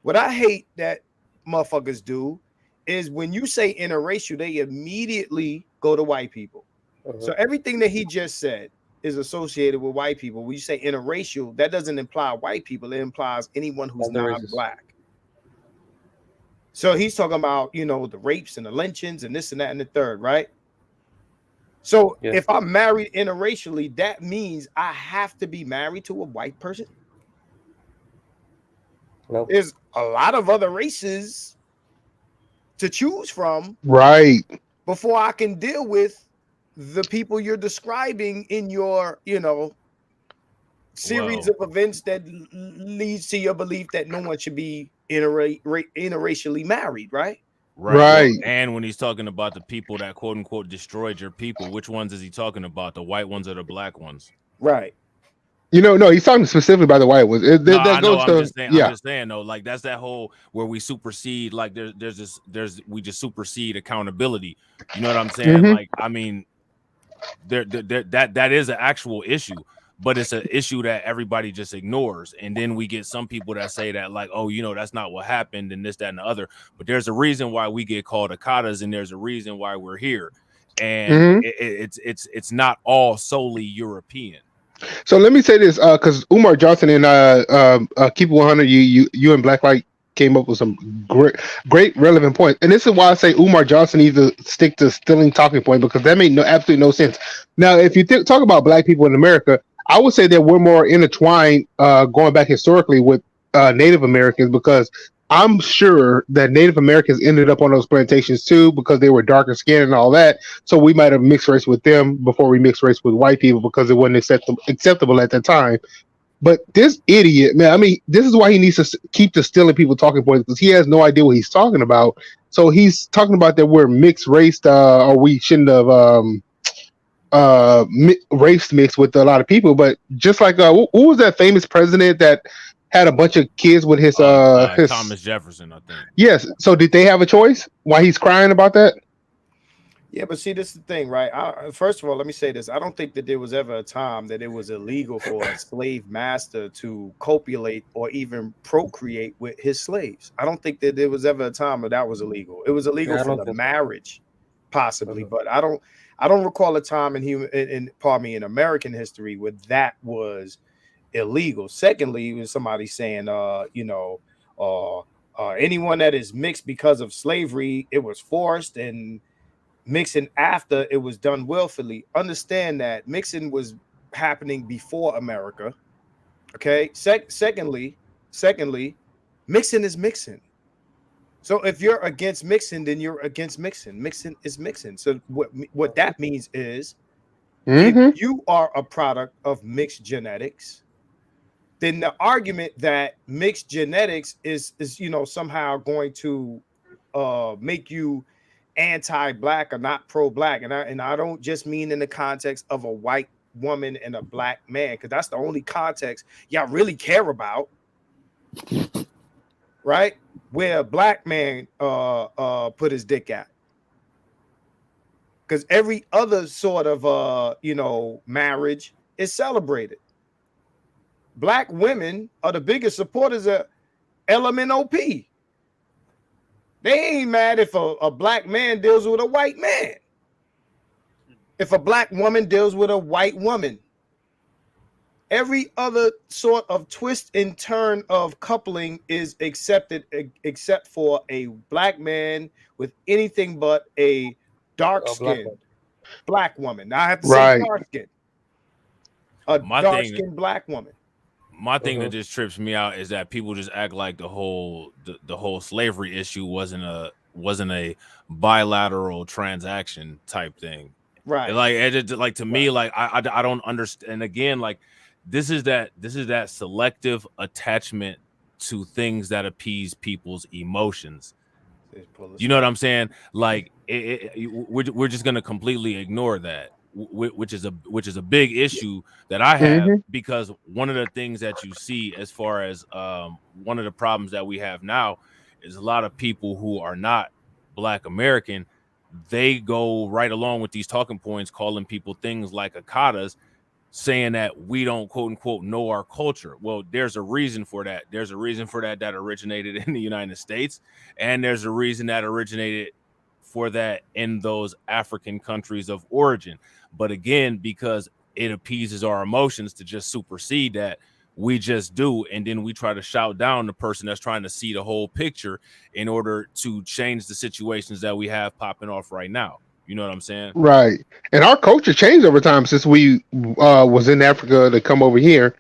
what I hate that motherfuckers do is when you say interracial, they immediately go to white people. So everything that he just said is associated with white people. When you say interracial, that doesn't imply white people. It implies anyone who's not black. So he's talking about, the rapes and the lynchings and this and that and the third, right? So if I'm married interracially, that means I have to be married to a white person. Nope. There's a lot of other races to choose from, right? Before I can deal with the people you're describing in your, series of events that leads to your belief that no one should be interracially married, right? Right. Well, and when he's talking about the people that quote unquote destroyed your people, which ones is he talking about? The white ones or the black ones? Right. No, he's talking specifically about the white ones. No, I know. I'm just saying though, like that's that whole where we supersede, like we just supersede accountability. You know what I'm saying? Like, I mean, that is an actual issue, but it's an issue that everybody just ignores. And then we get some people that say that, like, oh, that's not what happened, and this, that, and the other. But there's a reason why we get called Akatas, and there's a reason why we're here. And it's not all solely European. So let me say this, because Umar Johnson and Keep It 100, you and Blacklight came up with some great relevant points, and this is why I say Umar Johnson needs to stick to stealing talking point, because that made absolutely no sense. Now, if you talk about black people in America, I would say that we're more intertwined, going back historically with Native Americans, because I'm sure that Native Americans ended up on those plantations too, because they were darker skinned and all that. So we might have mixed race with them before we mixed race with white people, because it wasn't acceptable at that time. But this idiot, man, I mean, this is why he needs to keep stealing people talking points, because he has no idea what he's talking about. So he's talking about that we're mixed race, or we shouldn't have race mixed with a lot of people. But just like who was that famous president that had a bunch of kids with his Thomas Jefferson, I think. Yes. So did they have a choice? Why he's crying about that? Yeah, but see, this is the thing, right? First of all, let me say this. I don't think that there was ever a time that it was illegal for a slave master to copulate or even procreate with his slaves. I don't think that there was ever a time where that was illegal. It was illegal for the marriage, possibly, but I don't recall a time in American history where that was illegal. Secondly, when somebody saying anyone that is mixed because of slavery, it was forced, and mixing after it was done willfully. Understand that mixing was happening before America. Okay. Secondly, mixing is mixing. So if you're against mixing, then you're against mixing. Mixing is mixing. So what that means is, if you are a product of mixed genetics, then the argument that mixed genetics is somehow going to make you anti-black or not pro-black, and I don't just mean in the context of a white woman and a black man, because that's the only context y'all really care about, right? Where a black man put his dick at, because every other sort of marriage is celebrated. Black women are the biggest supporters of LMNOP. They ain't mad if a black man deals with a white man. If a black woman deals with a white woman. Every other sort of twist and turn of coupling is accepted, except for a black man with anything but a dark-skinned black woman. Now I have to say dark-skinned. A dark-skinned black woman. My thing that just trips me out is that people just act like the whole slavery issue wasn't a bilateral transaction type thing, right? Like to me, like I don't understand. And again, like this is that selective attachment to things that appease people's emotions. You know what I'm saying? Like we're just gonna completely ignore that. Which is a big issue that I have, because one of the things that you see as far as one of the problems that we have now is a lot of people who are not Black American, they go right along with these talking points, calling people things like Akatas, saying that we don't quote unquote know our culture. Well, there's a reason for that. There's a reason for that originated in the United States, and there's a reason that originated for that in those African countries of origin. But again, because it appeases our emotions to just supersede that, we just do, and then we try to shout down the person that's trying to see the whole picture in order to change the situations that we have popping off right now. You know what I'm saying? Right. And our culture changed over time since we was in Africa to come over here.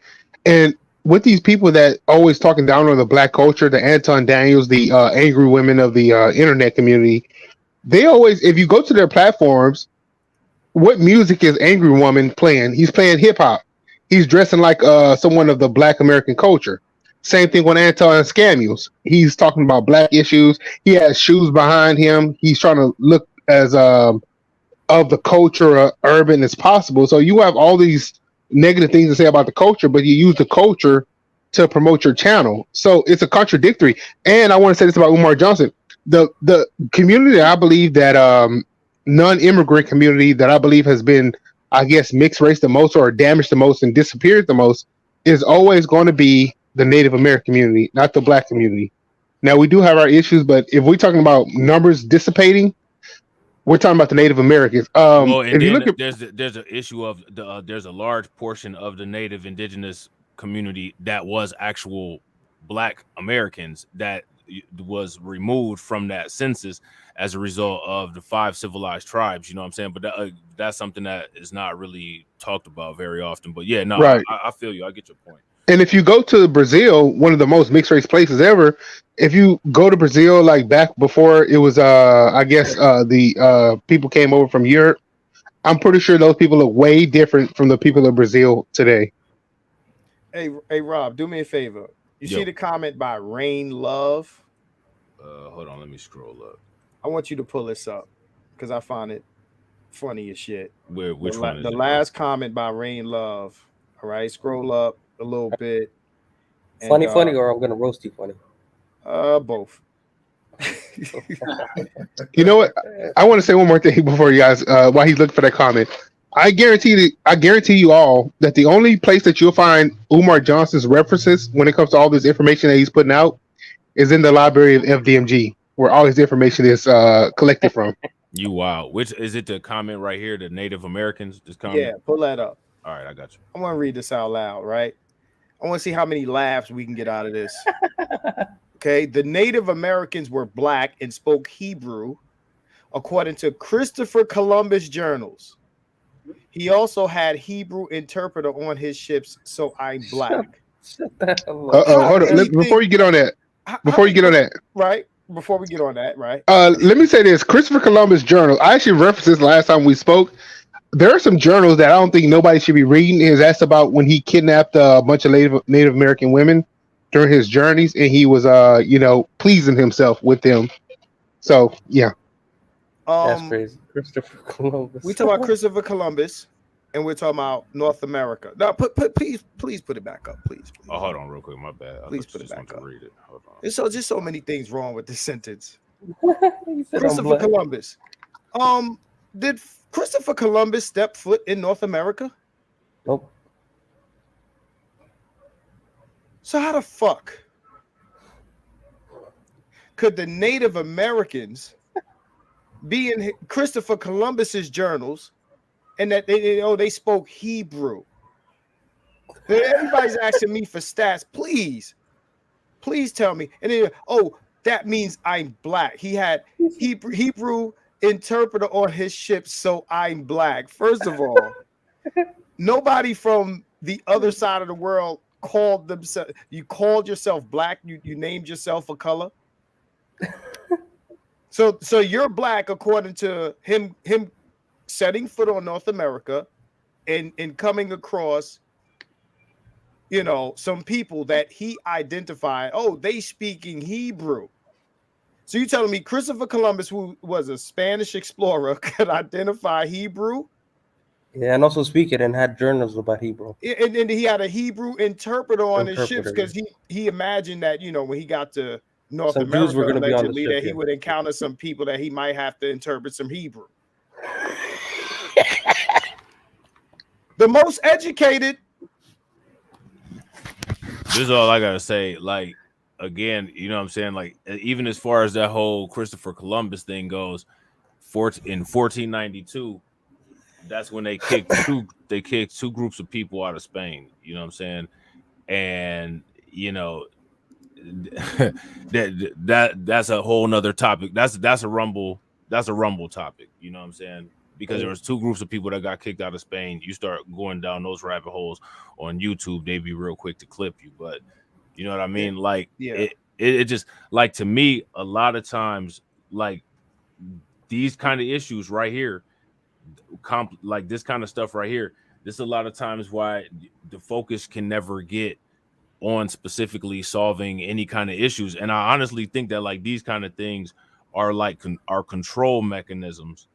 And with these people that always talking down on the black culture, the Anton Daniels, the angry women of the internet community, they always, if you go to their platforms, what music is Angry Woman playing? He's playing hip hop. He's dressing like someone of the black American culture. Same thing with Anton Scamuels. He's talking about black issues. He has shoes behind him. He's trying to look as of the culture urban as possible. So you have all these negative things to say about the culture, but you use the culture to promote your channel. So it's a contradictory. And I want to say this about Umar Johnson. The community that I believe that non-immigrant community that I believe has been, I guess, mixed race the most or damaged the most and disappeared the most is always going to be the Native American community, not the black community. Now we do have our issues, but if we're talking about numbers dissipating, we're talking about the Native Americans. Well, and If you then look at there's an issue of the there's a large portion of the Native indigenous community that was actual Black Americans that was removed from that census as a result of the 5 civilized tribes. You know what I'm saying? But that's something that is not really talked about very often. But yeah, no, right. I feel you. I get your point. And if you go to Brazil, one of the most mixed race places ever, if you go to Brazil like back before it was I guess the people came over from Europe, I'm pretty sure those people look way different from the people of Brazil today. Hey Rob, do me a favor. You Yo. see the comment by Rain Love? Hold on, let me scroll up. I want you to pull this up because I find it funny as shit. Which one is the it? last comment by Rain Love. All right, scroll up a little bit. Funny, or I'm gonna roast you funny. Both. You know what? I want to say one more thing before you guys while he's looking for that comment. I guarantee you all that the only place that you'll find Umar Johnson's references when it comes to all this information that he's putting out is in the library of FDMG, where all his information is collected from. You wow. Which is it? The comment right here, the Native Americans. This comment. Yeah, pull that up. All right, I got you. I want to read this out loud, right? I want to see how many laughs we can get out of this. Okay, the Native Americans were Black and spoke Hebrew, according to Christopher Columbus journals. He also had Hebrew interpreter on his ships, so I'm Black. Hold on. Before you get on that, right? Before we get on that, right? Let me say this: Christopher Columbus journal. I actually referenced this last time we spoke. There are some journals that I don't think nobody should be reading. That's about when he kidnapped a bunch of Native American women during his journeys, and he was, pleasing himself with them. So yeah, that's crazy. Christopher Columbus. We talk about Christopher Columbus, and we're talking about North America. Now, please put it back up, please. Oh, hold on, real quick. My bad. Please put it back up. Read it. Hold on. There's just so many things wrong with this sentence. said Christopher Columbus. Did Christopher Columbus step foot in North America? Nope. So how the fuck could the Native Americans be in Christopher Columbus's journals and that they spoke Hebrew? Everybody's asking me for stats. Please tell me. And then, that means I'm Black. He had Hebrew interpreter on his ship, so I'm Black. First of all, nobody from the other side of the world called themselves. You called yourself Black. You named yourself a color. So you're Black according to him setting foot on North America and coming across, some people that he identified. Oh, they speaking Hebrew. So you telling me Christopher Columbus, who was a Spanish explorer, could identify Hebrew? Yeah, and also speak it and had journals about Hebrew. And he had a Hebrew interpreter on his ships because he imagined that, when he got to North America, Jews were going to be on the ship, that he would encounter some people that he might have to interpret some Hebrew. The most educated. This is all I gotta say. Like, again, you know what I'm saying? Like, even as far as that whole Christopher Columbus thing goes, in 1492, that's when they kicked two groups of people out of Spain. You know what I'm saying? And that's a whole nother topic. That's a rumble that's a rumble topic. You know what I'm saying? Because there was two groups of people that got kicked out of Spain. You start going down those rabbit holes on YouTube, they'd be real quick to clip you. But you know what I mean? Like it just like, to me, a lot of times, like these kind of issues right here, like this kind of stuff right here, this is a lot of times why the focus can never get on specifically solving any kind of issues. And I honestly think that like these kind of things are like are control mechanisms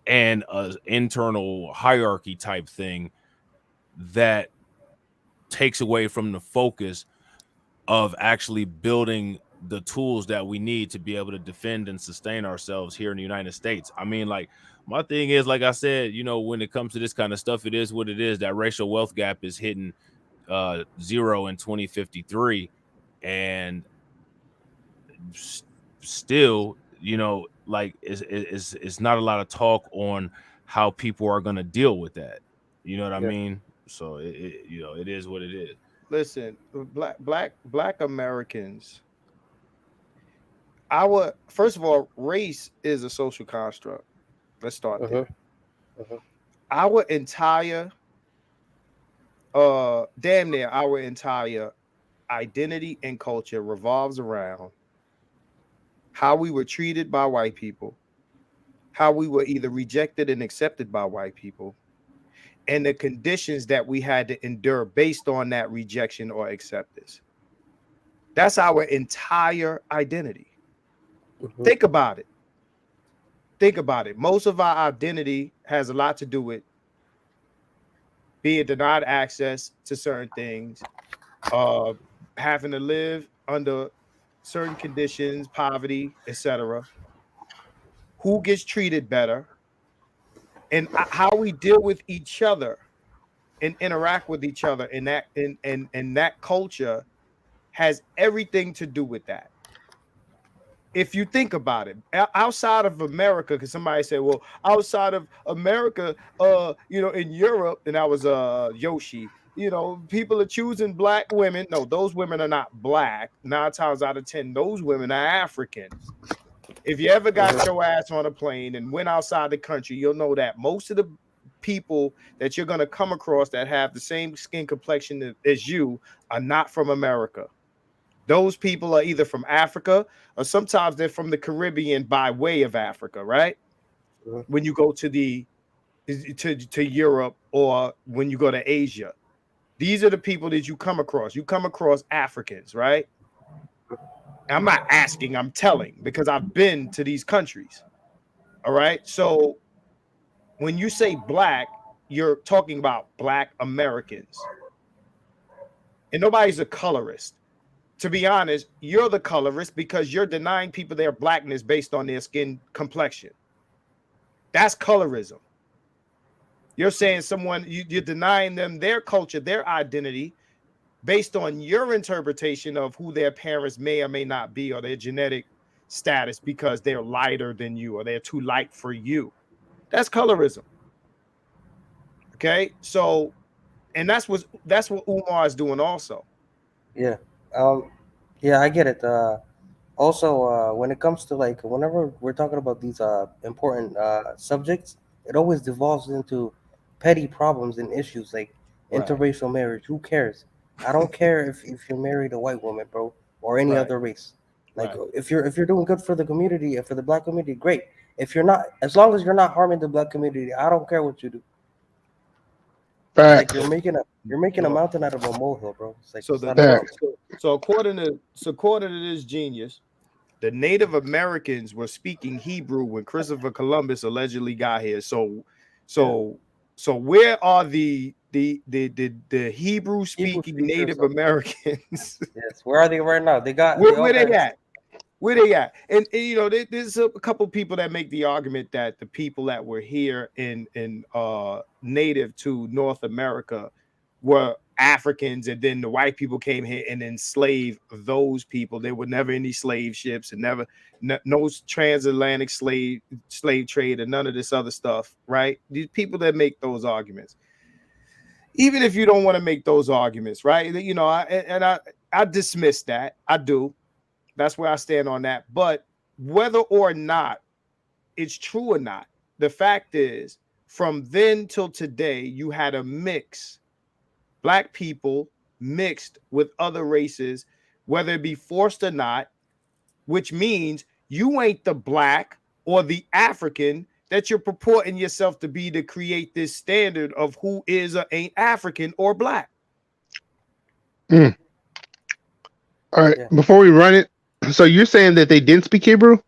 and an internal hierarchy type thing that takes away from the focus of actually building the tools that we need to be able to defend and sustain ourselves here in the United States. I mean, like, my thing is, like I said, you know, when it comes to this kind of stuff, it is what it is. That racial wealth gap is hitting 0 in 2053, and still, you know, like it's not a lot of talk on how people are going to deal with that. You know what I mean? So you know, it is what it is. Listen, black Americans, first of all, race is a social construct. Let's start there. Our entire damn near our entire identity and culture revolves around how we were treated by white people, how we were either rejected and accepted by white people, and the conditions that we had to endure based on that rejection or acceptance. That's our entire identity. Think about it. Think about it. Most of our identity has a lot to do with being denied access to certain things, having to live under certain conditions, poverty, etc. Who gets treated better, and how we deal with each other and interact with each other in that in that culture has everything to do with that. If you think about it, outside of America, because somebody said, well, outside of America, you know, in Europe, and I was Yoshi, you know, people are choosing black women. No, those women are not black. 9 times out of 10, those women are African. If you ever got your ass on a plane and went outside the country, you'll know that most of the people that you're going to come across that have the same skin complexion as you are not from America. Those people are either from Africa or sometimes they're from the Caribbean by way of Africa, right? When you go to Europe or when you go to Asia, these are the people that you come across. You come across Africans, right? I'm not asking, I'm telling, because I've been to these countries. All right. So when you say black, you're talking about black Americans. And nobody's a colorist. To be honest, you're the colorist because you're denying people their blackness based on their skin complexion. That's colorism. You're saying you're denying them their culture, their identity, based on your interpretation of who their parents may or may not be, or their genetic status, because they're lighter than you or they're too light for you. That's colorism. Okay, so, and that's what Umar is doing also. Yeah. Yeah, I get it. Also, when it comes to like whenever we're talking about these important subjects, it always devolves into petty problems and issues like interracial marriage. Who cares? I don't care if you're married a white woman, bro, or any other race. Like if you're doing good for the community, for the black community, great. If you're not, as long as you're not harming the black community, I don't care what you do. Like you're making a mountain out of a molehill, bro. It's like, so according to this genius, the Native Americans were speaking Hebrew when Christopher Columbus allegedly got here. So where are the Hebrew speaking Native Americans? Yes, where are they right now? They got where they at? Where they at? And you know, there's a couple people that make the argument that the people that were here in native to North America were Africans, and then the white people came here and enslaved those people. There were never any slave ships and no transatlantic slave trade and none of this other stuff, right? These people that make those arguments, even if you don't want to make those arguments, right? You know, I dismiss that. I do. That's where I stand on that. But whether or not it's true or not, the fact is, from then till today, you had a mix. Black people mixed with other races, whether it be forced or not, which means you ain't the black or the African that you're purporting yourself to be to create this standard of who is or ain't African or black. All right, before we run it, so you're saying that they didn't speak Hebrew?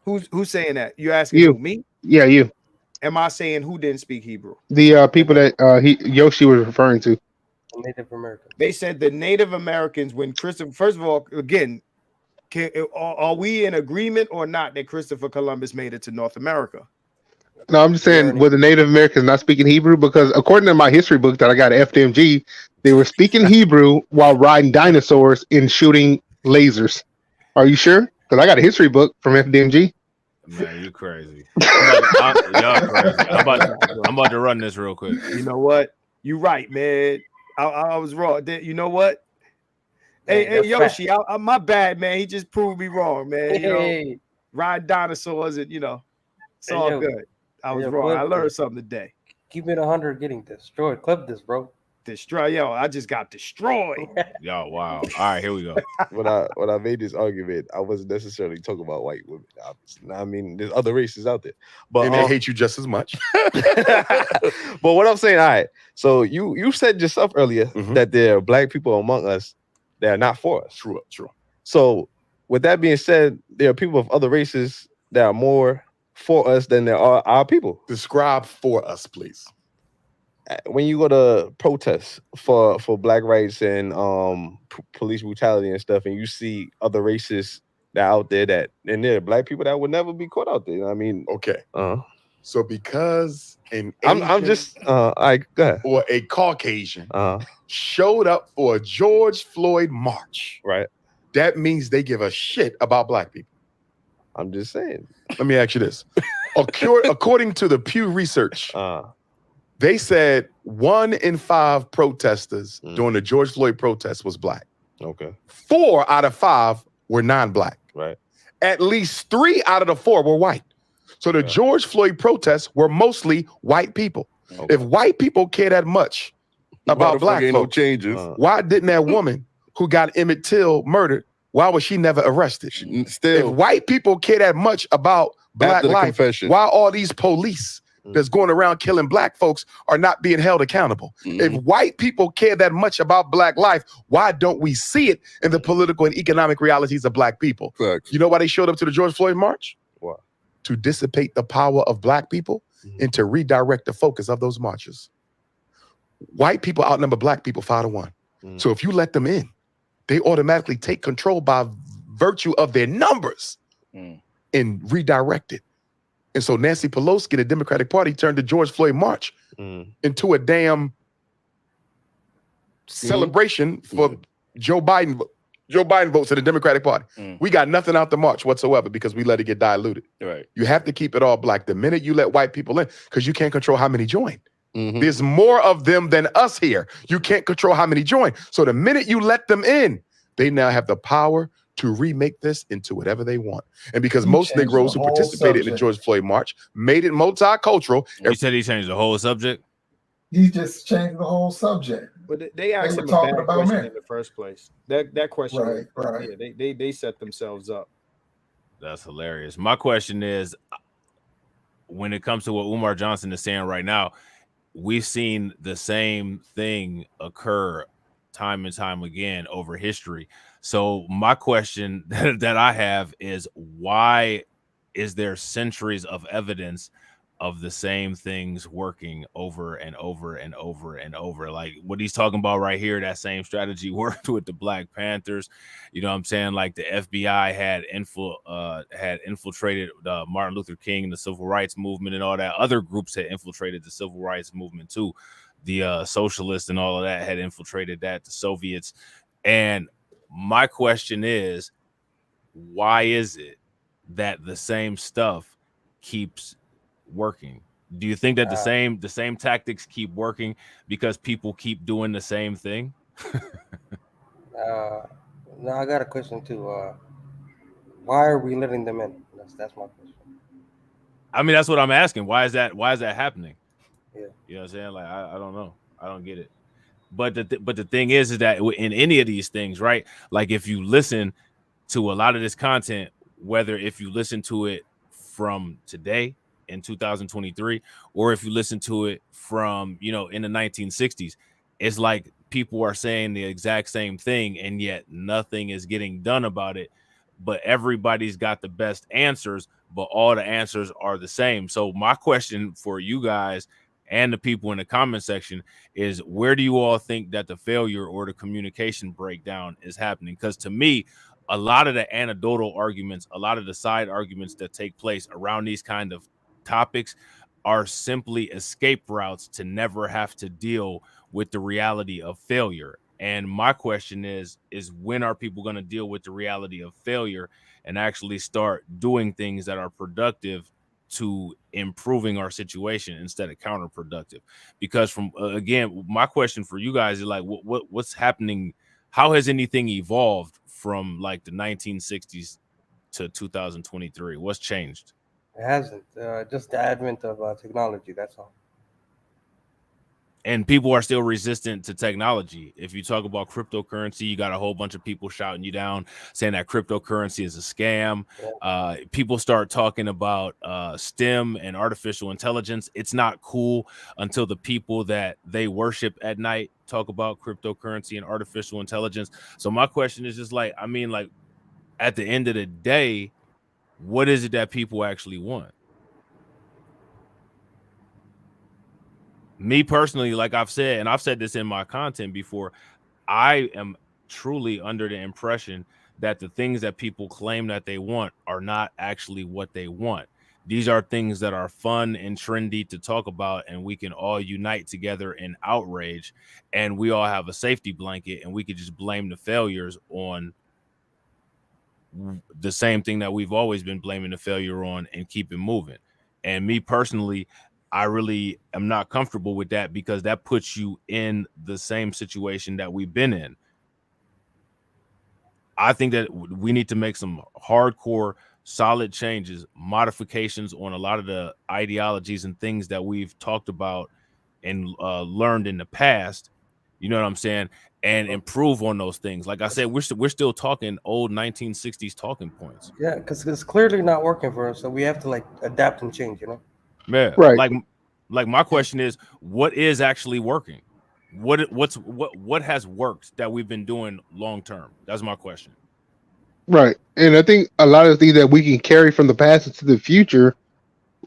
Who's saying that? You asking You. who, me? Yeah, you. Am I saying who didn't speak Hebrew? The people that Yoshi was referring to. Native American. They said the Native Americans, when Christopher, first of all, again, are we in agreement or not that Christopher Columbus made it to North America? No, I'm just saying, were the Native Americans not speaking Hebrew? Because according to my history book that I got at FDMG, they were speaking Hebrew while riding dinosaurs and shooting lasers. Are you sure? Because I got a history book from FDMG. Man, you crazy. Y'all crazy. I'm about to run this real quick. You know what? You right, man. I was wrong. You know what? Hey, Yoshi, my bad, man. He just proved me wrong, man. You know, ride dinosaurs and it's all good. I was wrong. I learned something today. Keep it 100 getting destroyed. Clip this, bro. Destroy, I just got destroyed. Yo, wow. All right, here we go. When I made this argument, I wasn't necessarily talking about white women. Obviously. I mean, there's other races out there, but and they hate you just as much. But what I'm saying, all right. So you said yourself earlier that there are black people among us that are not for us. True. So with that being said, there are people of other races that are more for us than there are our people. Describe for us, please. When you go to protests for black rights and police brutality and stuff, and you see other races that are out there and there are black people that would never be caught out there. I mean, okay. So because an I'm just all right, go ahead. Or a Caucasian showed up for a George Floyd march, right? That means they give a shit about black people. I'm just saying. Let me ask you this. According to the Pew Research, they said 1 in 5 protesters during the George Floyd protest was black. Okay. 4 out of 5 were non-black. Right. At least 3 out of the 4 were white. So the George Floyd protests were mostly white people. Okay. If white people care that much about black folks, no changes. Why didn't that woman who got Emmett Till murdered, why was she never arrested? If white people care that much about black life, why all these police that's going around killing black folks are not being held accountable? If white people care that much about black life, why don't we see it in the political and economic realities of black people? Facts. You know why they showed up to the George Floyd march? Why? To dissipate the power of black people and to redirect the focus of those marches. White people outnumber black people 5-1. So if you let them in, they automatically take control by virtue of their numbers and redirect it. And so Nancy Pelosi, the Democratic Party, turned the George Floyd march into a damn celebration for Joe Biden. Joe Biden votes in the Democratic Party. We got nothing out the march whatsoever because we let it get diluted. Right. You have to keep it all black. The minute you let white people in, because you can't control how many join. There's more of them than us here. You can't control how many join. So the minute you let them in, they now have the power to remake this into whatever they want. And because most Negroes who participated in the George Floyd march made it multicultural. You said he changed the whole subject? He just changed the whole subject. But they asked were him a talking bad about question men. in the first place. That question, Right. Yeah, they set themselves up. That's hilarious. My question is, when it comes to what Umar Johnson is saying right now, we've seen the same thing occur time and time again over history. So my question that I have is, why is there centuries of evidence of the same things working over and over and over and over? Like what he's talking about right here, that same strategy worked with the Black Panthers. You know what I'm saying? Like the FBI had infiltrated Martin Luther King, the civil rights movement and all that. Other groups had infiltrated the civil rights movement too. The socialists and all of that had infiltrated that, the Soviets. And my question is, why is it that the same stuff keeps working? Do you think that the same tactics keep working because people keep doing the same thing? No, I got a question too. Why are we letting them in? That's my question. I mean, that's what I'm asking. Why is that happening? Yeah. You know what I'm saying? Like, I don't know. I don't get it. But the thing is that in any of these things, right? Like, if you listen to a lot of this content, whether if you listen to it from today in 2023, or if you listen to it from, you know, in the 1960s, it's like people are saying the exact same thing, and yet nothing is getting done about it. But everybody's got the best answers, but all the answers are the same. So my question for you guys and the people in the comment section is, where do you all think that the failure or the communication breakdown is happening? Because to me, a lot of the anecdotal arguments, a lot of the side arguments that take place around these kind of topics are simply escape routes to never have to deal with the reality of failure. And my question is when are people going to deal with the reality of failure and actually start doing things that are productive to improving our situation instead of counterproductive? Because from again, my question for you guys is like, what's happening? How has anything evolved from like the 1960s to 2023? What's changed? It hasn't. Just the advent of technology. That's all. And people are still resistant to technology. If you talk about cryptocurrency, you got a whole bunch of people shouting you down, saying that cryptocurrency is a scam. People start talking about STEM and artificial intelligence. It's not cool until the people that they worship at night talk about cryptocurrency and artificial intelligence. So my question is just like, I mean, like, at the end of the day, what is it that people actually want? Me personally, like I've said, and I've said this in my content before, I am truly under the impression that the things that people claim that they want are not actually what they want. These are things that are fun and trendy to talk about, and we can all unite together in outrage, and we all have a safety blanket, and we could just blame the failures on the same thing that we've always been blaming the failure on and keep it moving. And me personally, I really am not comfortable with that, because that puts you in the same situation that we've been in. I think that we need to make some hardcore, solid changes, modifications on a lot of the ideologies and things that we've talked about and learned in the past. You know what I'm saying? And improve on those things. Like I said, we're still talking old 1960s talking points. Yeah, because it's clearly not working for us, so we have to like adapt and change. You know. Yeah, Right. Like my question is, what is actually working? What has worked that we've been doing long term? That's my question. Right. And I think a lot of things that we can carry from the past into the future,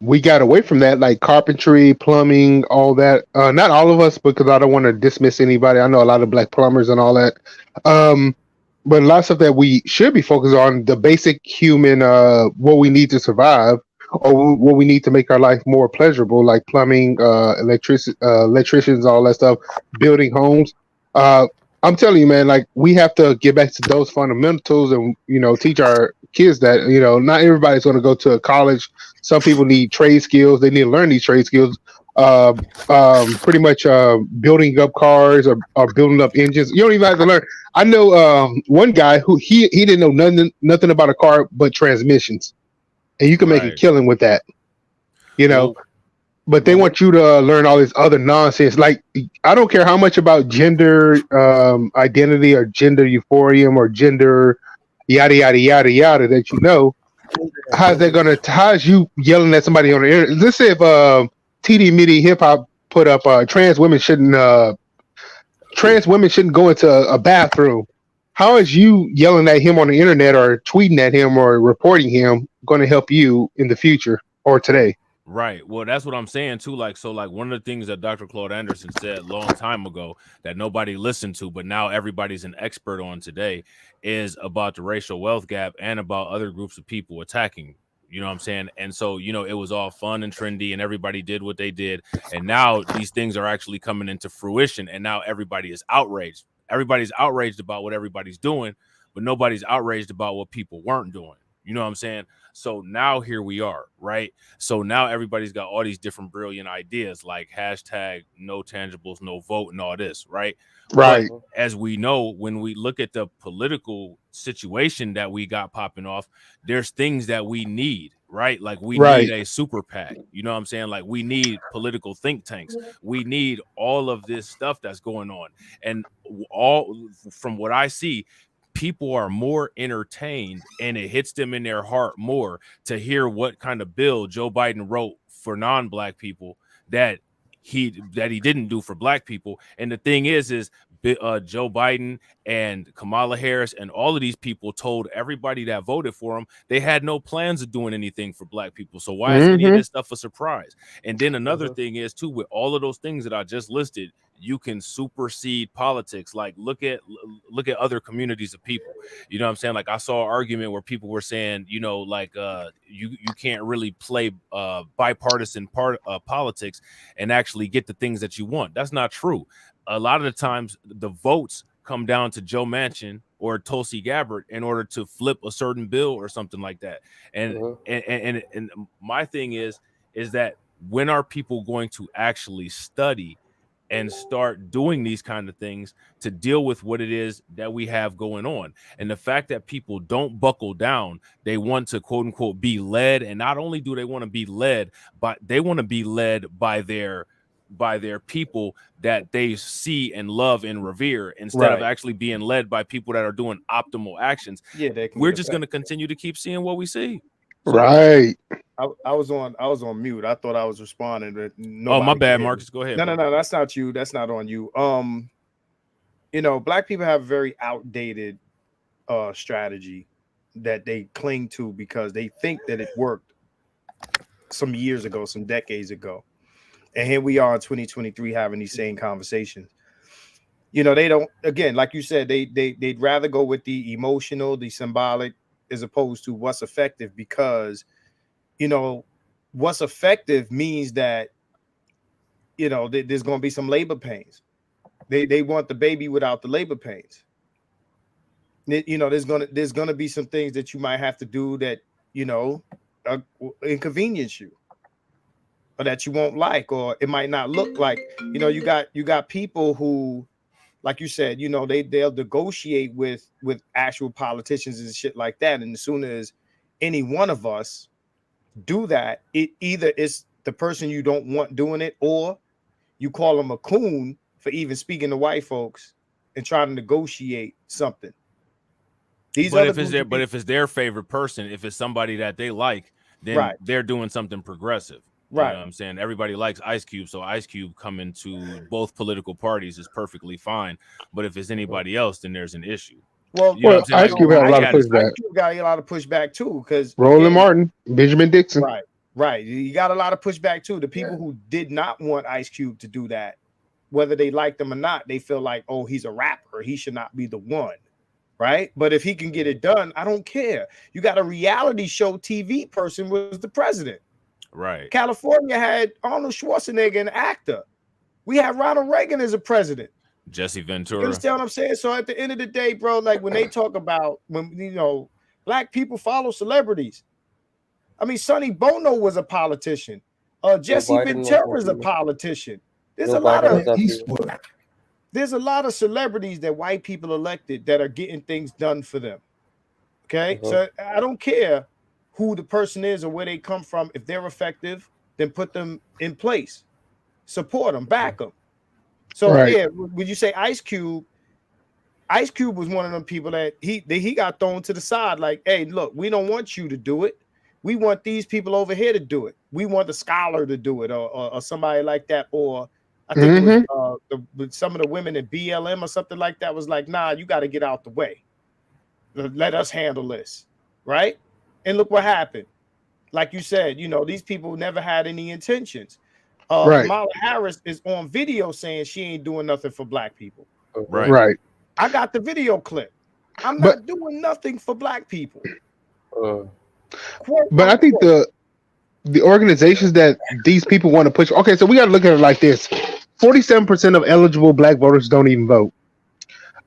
we got away from that, like carpentry, plumbing, all that. Not all of us, because I don't want to dismiss anybody. I know a lot of black plumbers and all that. But a lot of stuff that we should be focused on, the basic human, what we need to survive, or what we need to make our life more pleasurable, like plumbing, electricians, all that stuff, building homes. I'm telling you, man, like we have to get back to those fundamentals and, teach our kids that, not everybody's going to go to a college. Some people need trade skills. They need to learn these trade skills. Pretty much building up cars or building up engines. You don't even have to learn. I know one guy who he didn't know nothing about a car but transmissions, and you can make a killing with that. But they want you to learn all this other nonsense. Like, I don't care how much about gender identity or gender euphorium or gender yada yada yada yada that how's you yelling at somebody on the internet? Let's say if TD Midi Hip Hop put up trans women shouldn't go into a bathroom. How is you yelling at him on the internet or tweeting at him or reporting him going to help you in the future or today? Right. Well, that's what I'm saying too. Like one of the things that Dr. Claude Anderson said a long time ago that nobody listened to, but now everybody's an expert on today, is about the racial wealth gap and about other groups of people attacking. You know what I'm saying? And so, it was all fun and trendy and everybody did what they did. And now these things are actually coming into fruition. And now everybody is outraged. Everybody's outraged about what everybody's doing, but nobody's outraged about what people weren't doing. You know what I'm saying? So now here we are, right? So now everybody's got all these different brilliant ideas like hashtag no tangibles, no vote, and all this, right? Right. But as we know, when we look at the political situation that we got popping off, there's things that we need, right? Like we Right. need a super PAC. You know what I'm saying? Like we need political think tanks. We need all of this stuff that's going on. And all from what I see, people are more entertained and it hits them in their heart more to hear what kind of bill Joe Biden wrote for non-black people that he didn't do for black people. And the thing is Joe Biden and Kamala Harris and all of these people told everybody that voted for him they had no plans of doing anything for black people. So why is any of this stuff a surprise? And then another thing is too, with all of those things that I just listed, you can supersede politics. Like look at other communities of people. You know what I'm saying? Like I saw an argument where people were saying, you know, like you can't really play bipartisan politics and actually get the things that you want. That's not true. A lot of the times the votes come down to Joe Manchin or Tulsi Gabbard in order to flip a certain bill or something like that. And and my thing is that when are people going to actually study and start doing these kind of things to deal with what it is that we have going on? And the fact that people don't buckle down, they want to quote unquote be led. And not only do they want to be led, but they want to be led by their people that they see and love and revere instead of actually being led by people that are doing optimal actions. Yeah, we're just going to continue to keep seeing what we see. Right. I was on mute. I thought I was responding, but oh, my bad, Marcus. Go ahead. No, that's not you. That's not on you. You know, black people have very outdated strategy that they cling to because they think that it worked some years ago, some decades ago. And here we are in 2023 having these same conversations. You know, they don't, again, like you said, they'd rather go with the emotional, the symbolic, as opposed to what's effective, because, you know, what's effective means that, you know, there's going to be some labor pains. They want the baby without the labor pains. You know, there's gonna be some things that you might have to do that, you know, inconvenience you, or that you won't like, or it might not look like. You know, you got people who, like you said, you know, they'll negotiate with actual politicians and shit like that. And as soon as any one of us do that, it either is the person you don't want doing it, or you call them a coon for even speaking to white folks and trying to negotiate something. But if it's their favorite person, if it's somebody that they like, then they're doing something progressive. Right. You know what I'm saying? Everybody likes Ice Cube, so Ice Cube coming to both political parties is perfectly fine. But if it's anybody else, then there's an issue. Well, you know what I'm Ice Cube had a lot of pushback. Ice Cube got a lot of pushback too, because Roland Martin, Benjamin Dixon. Right. You got a lot of pushback too. The people who did not want Ice Cube to do that, whether they liked him or not, they feel like, oh, he's a rapper, he should not be the one. Right. But if he can get it done, I don't care. You got a reality show TV person was the president. Right. California had Arnold Schwarzenegger, an actor. We had Ronald Reagan as a president. Jesse Ventura. You understand what I'm saying? So at the end of the day, bro, like when they talk about when, you know, black people follow celebrities. I mean, Sonny Bono was a politician. Jesse Ventura is a politician. There's a lot of celebrities that white people elected that are getting things done for them. Okay, so I don't care who the person is or where they come from. If they're effective, then put them in place, support them, back them. So yeah, when you say Ice Cube was one of them people that he got thrown to the side. Like, hey, look, we don't want you to do it. We want these people over here to do it. We want the scholar to do it, or somebody like that, or I think it was, some of the women in BLM or something like that was like, nah, you got to get out the way. Let us handle this, right? And look what happened. Like you said, you know, these people never had any intentions. Kamala Harris is on video saying she ain't doing nothing for black people. Right. I got the video clip. I'm not doing nothing for black people. But I think the organizations that these people want to push. Okay, so we got to look at it like this: 47% of eligible black voters don't even vote,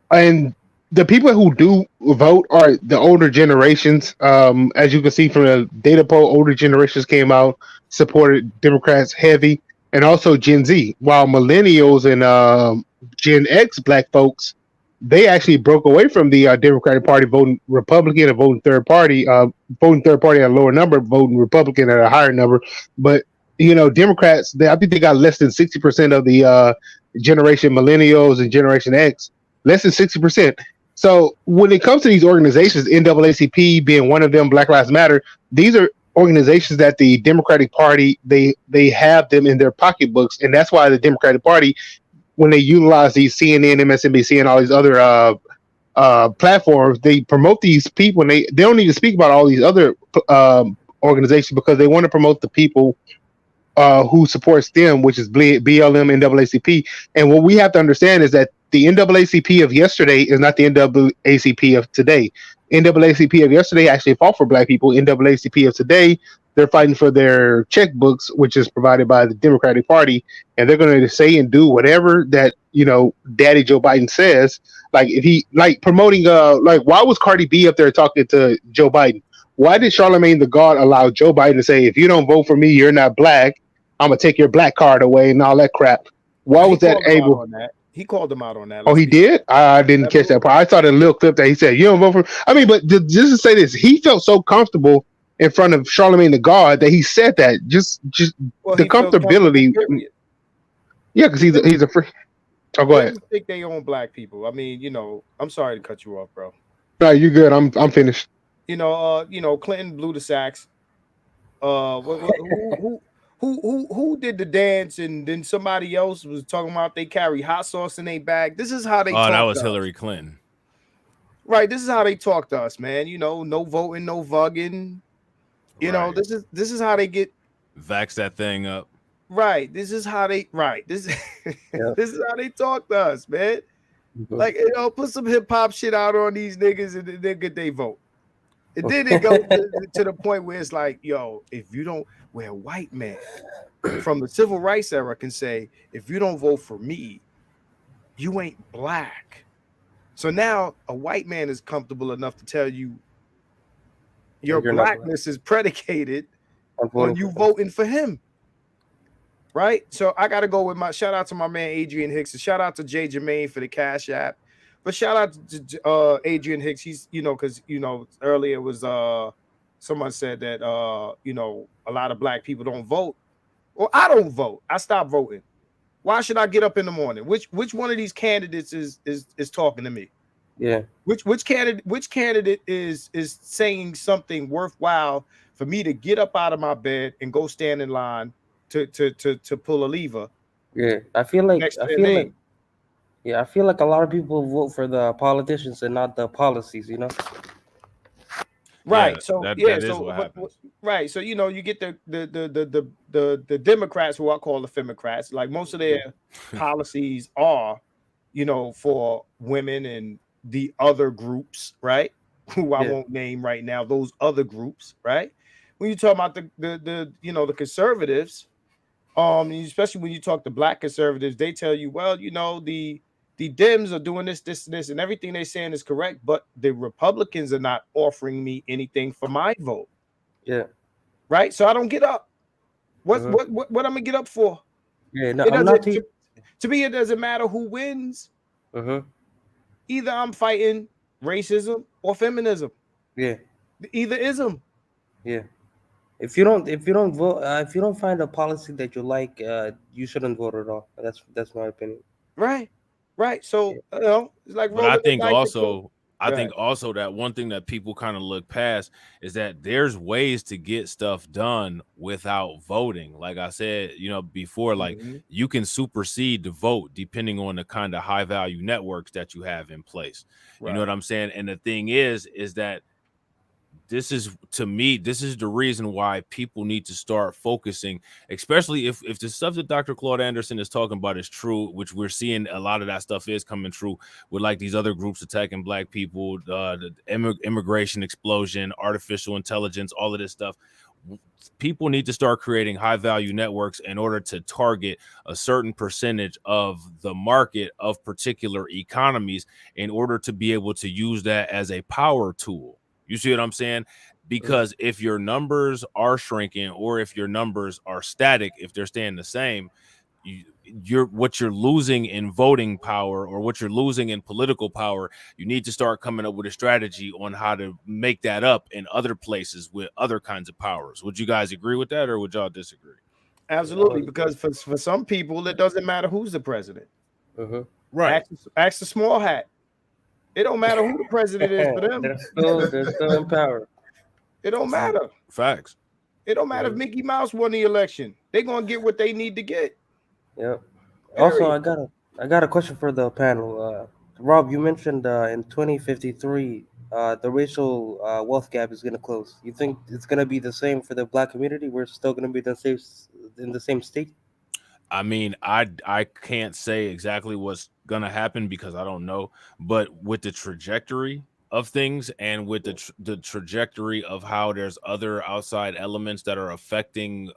and the people who do vote are the older generations. As you can see from the data poll, older generations came out, supported Democrats heavy, and also Gen Z. While millennials and Gen X black folks, they actually broke away from the Democratic Party, voting Republican and voting third party at a lower number, voting Republican at a higher number. But Democrats, I think they got less than 60% of the generation millennials and Generation X, less than 60%. So when it comes to these organizations, NAACP being one of them, Black Lives Matter, these are organizations that the Democratic Party they have them in their pocketbooks, and that's why the Democratic Party, when they utilize these CNN, MSNBC, and all these other platforms, they promote these people, and they don't need to speak about all these other organizations because they want to promote the people who supports them, which is BLM, NAACP. And what we have to understand is that the NAACP of yesterday is not the NAACP of today. NAACP of yesterday actually fought for black people. NAACP of today, they're fighting for their checkbooks, which is provided by the Democratic Party, and they're going to say and do whatever that Daddy Joe Biden says. Like if he promoting, why was Cardi B up there talking to Joe Biden? Why did Charlemagne the God allow Joe Biden to say, if you don't vote for me, you're not black? I'm gonna take your black card away and all that crap. Why was that able? He called him out on that. Oh, he did? I didn't catch that part. I saw the little clip that he said, "You don't vote for." I mean, but just to say this, he felt so comfortable in front of Charlemagne the God that he said that. Just the comfortability. Yeah, because he's a free. Oh, go ahead. Think they own black people. I mean, I'm sorry to cut you off, bro. No, you're good. I'm finished. Clinton blew the sax. Who did the dance, and then somebody else was talking about they carry hot sauce in their bag. This is how they talk that was to Hillary us. Clinton. Right. This is how they talk to us, man. No voting, no vugging. This is how they get vax that thing up. Right. This is how they this this is how they talk to us, man. Like, put some hip hop shit out on these niggas and then get they vote. And then it goes to the point where it's like, if you don't, where a white man from the civil rights era can say, if you don't vote for me, you ain't black. So now a white man is comfortable enough to tell you your blackness is predicated on you voting for him. Right? So I got to go with shout out to my man Adrian Hicks, and shout out to Jay Jermaine for the Cash App. But shout out to Adrian Hicks. He's, because, earlier was someone said that, a lot of black people don't vote. Well, I don't vote. I stopped voting. Why should I get up in the morning? Which one of these candidates is talking to me? Yeah. Which candidate is saying something worthwhile for me to get up out of my bed and go stand in line to pull a lever? Yeah, I feel like a lot of people vote for the politicians and not the policies, Right. Yeah, so that is what happens. Right. So you get the Democrats, who I call the Femocrats. Like most of their policies are, for women and the other groups, right? Who I won't name right now. Those other groups, right? When you talk about the conservatives, especially when you talk to black conservatives, they tell you, well, the Dems are doing this, and everything they're saying is correct, but the Republicans are not offering me anything for my vote. Yeah. Right. So I don't get up. What I'm gonna get up for? Yeah. No, to me, it doesn't matter who wins. Either I'm fighting racism or feminism. Yeah. Either ism. Yeah. If you don't vote, if you don't find a policy that you like, you shouldn't vote at all. That's my opinion. Right. So it's like. But I think also that one thing that people kind of look past is that there's ways to get stuff done without voting. Like I said, before, like you can supersede the vote depending on the kind of high value networks that you have in place. Right. You know what I'm saying? And the thing is that this is the reason why people need to start focusing, especially if the stuff that Dr. Claude Anderson is talking about is true, which we're seeing a lot of that stuff is coming true with like these other groups attacking black people, the immigration explosion, artificial intelligence, all of this stuff. people need to start creating high value networks in order to target a certain percentage of the market of particular economies in order to be able to use that as a power tool. You see what I'm saying? Because if your numbers are shrinking, or if your numbers are static, if they're staying the same, what you're losing in voting power, or what you're losing in political power, you need to start coming up with a strategy on how to make that up in other places with other kinds of powers. Would you guys agree with that, or would y'all disagree? Absolutely, because for some people, it doesn't matter who's the president. Right. Ask the small hat. It don't matter who the president is for them. They're still in power. It don't matter. Facts. It don't matter if Mickey Mouse won the election. They're gonna get what they need to get. Yep. Also, I got a question for the panel. Rob, you mentioned in 2053, the racial wealth gap is going to close. You think it's going to be the same for the Black community? We're still going to be in the same state? I mean, I can't say exactly what's gonna happen because I don't know, but with the trajectory of things, and with the trajectory of how there's other outside elements that are affecting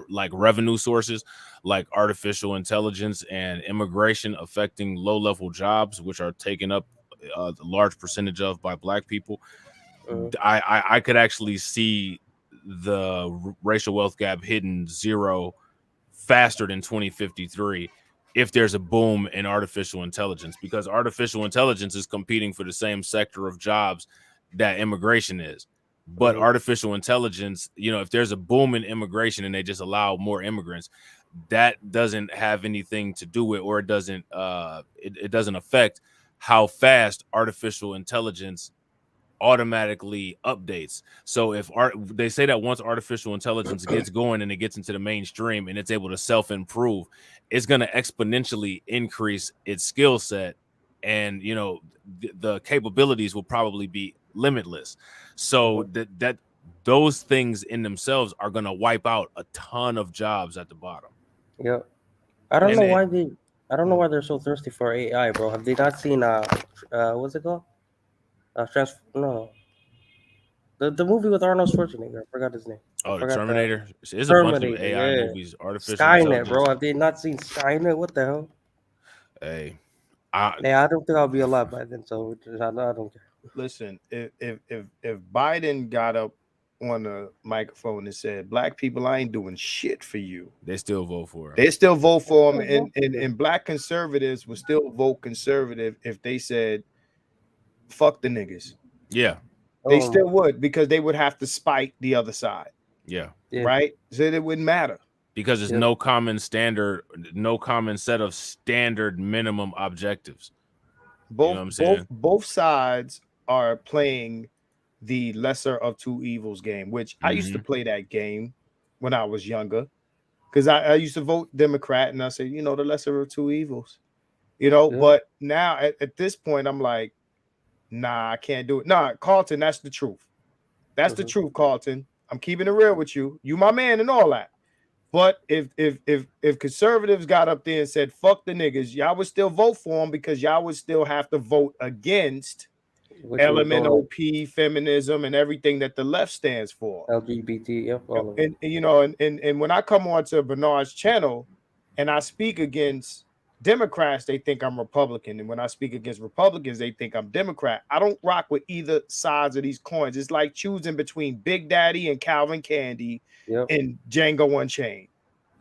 like revenue sources, like artificial intelligence and immigration affecting low-level jobs, which are taken up a large percentage of by Black people. I could actually see the racial wealth gap hitting zero faster than 2053 if there's a boom in artificial intelligence, because artificial intelligence is competing for the same sector of jobs that immigration is. But artificial intelligence, if there's a boom in immigration and they just allow more immigrants, that doesn't have anything to do with, or it doesn't affect how fast artificial intelligence automatically updates. So if they say that once artificial intelligence gets going and it gets into the mainstream and it's able to self-improve, it's going to exponentially increase its skill set, and the capabilities will probably be limitless. So that those things in themselves are going to wipe out a ton of jobs at the bottom. Yeah. I don't know why they're so thirsty for AI, bro. Have they not seen what's it called? The movie with Arnold Schwarzenegger. I forgot his name. Oh, the Terminator. There's a bunch of AI movies. Artificial Skynet, intelligence. bro. Have they not seen Skynet? What the hell? Hey, I don't think I'll be alive by then, so I don't care. Listen, if Biden got up on the microphone and said, "Black people, I ain't doing shit for you," they still vote for him. They still vote for him, and Black conservatives would still vote conservative if they said, "Fuck the niggas." Yeah, they still would, because they would have to spite the other side. Yeah. Right. So it wouldn't matter, because there's no common standard, no common set of standard minimum objectives. Both sides are playing the lesser of two evils game, which I used to play that game when I was younger, because I used to vote Democrat, and I said, the lesser of two evils, but now at this point, I'm like, nah, I can't do it. Nah, Carlton, that's the truth. That's the truth, Carlton. I'm keeping it real with you. You my man and all that. But if conservatives got up there and said, fuck the niggas, y'all would still vote for them, because y'all would still have to vote against LMNOP, feminism, and everything that the left stands for. LGBT, all of it. And when I come on to Bernard's channel and I speak against Democrats, they think I'm Republican. And when I speak against Republicans, they think I'm Democrat. I don't rock with either sides of these coins. It's like choosing between Big Daddy and Calvin Candy and Django Unchained.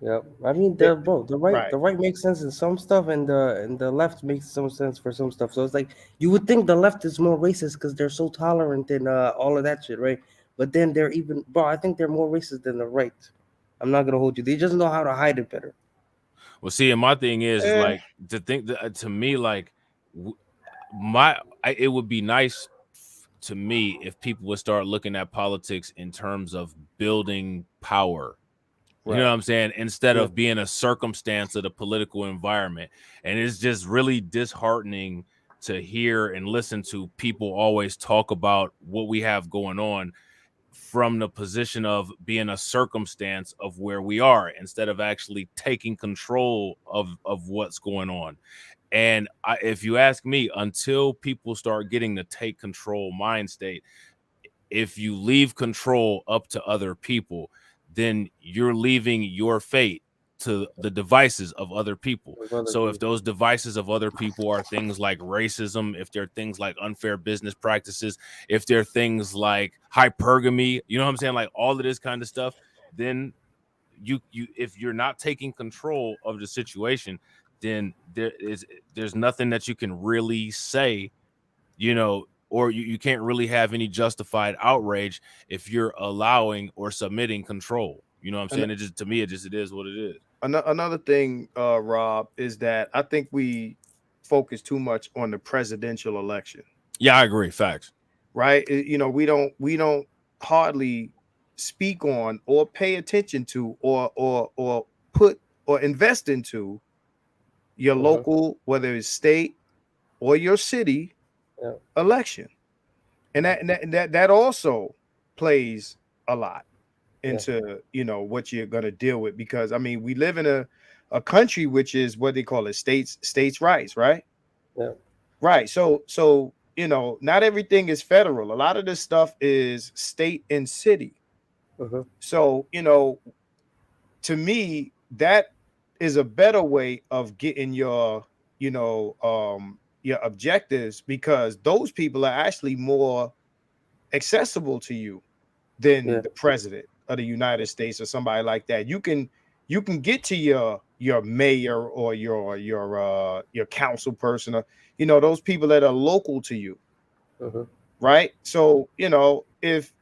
Yep. I mean, the right makes sense in some stuff, and the left makes some sense for some stuff. So it's like, you would think the left is more racist because they're so tolerant and all of that shit, right? But then I think they're more racist than the right. I'm not gonna hold you. They just know how to hide it better. Well, see, and my thing is like, to think that, to me, like, it would be nice to me if people would start looking at politics in terms of building power. You know what I'm saying? Instead of being a circumstance of the political environment. And it's just really disheartening to hear and listen to people always talk about what we have going on from the position of being a circumstance of where we are, instead of actually taking control of what's going on. And if you ask me, until people start getting the take control mind state, if you leave control up to other people, then you're leaving your fate to the devices of other people. So if those devices of other people are things like racism, if they're things like unfair business practices, if they're things like hypergamy, you know what I'm saying, like all of this kind of stuff, then you if you're not taking control of the situation, then there's nothing that you can really say, you know, or you can't really have any justified outrage if you're allowing or submitting control. You know what I'm saying? It just, to me, it is what it is. Another thing, Rob, is that I think we focus too much on the presidential election. Yeah, I agree. Facts. Right? You know, we don't hardly speak on or pay attention to or put or invest into your local, whether it's state or your city election. And that also plays a lot into you know what you're gonna deal with, because I mean we live in a country which is what they call it states rights, right? Yeah. Right. So you know, not everything is federal. A lot of this stuff is state and city. So, you know, to me, that is a better way of getting your, you know, your objectives, because those people are actually more accessible to you than the president of the United States or somebody like that. You can get to your mayor or your council person, or you know, those people that are local to you. Right. So, you know, if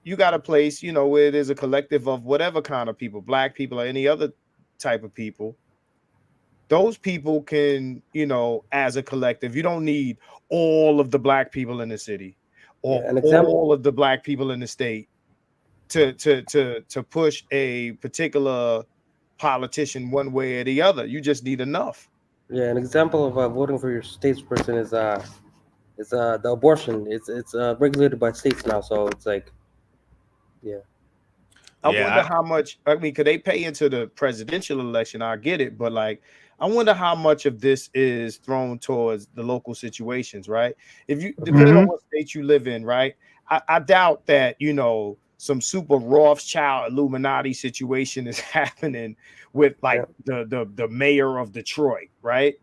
you got a place, you know, where there's a collective of whatever kind of people, black people or any other type of people, those people can, you know, as a collective, you don't need all of the black people in the city or all of the black people in the state to push a particular politician one way or the other. You just need enough. Yeah, an example of voting for your state's person is the abortion. It's regulated by states now, so it's like, yeah. I wonder how much, I mean, could they pay into the presidential election? I get it, but like, I wonder how much of this is thrown towards the local situations, right? If you, depending on what state you live in, right? I doubt that, you know, some super Rothschild Illuminati situation is happening with like the mayor of Detroit, right?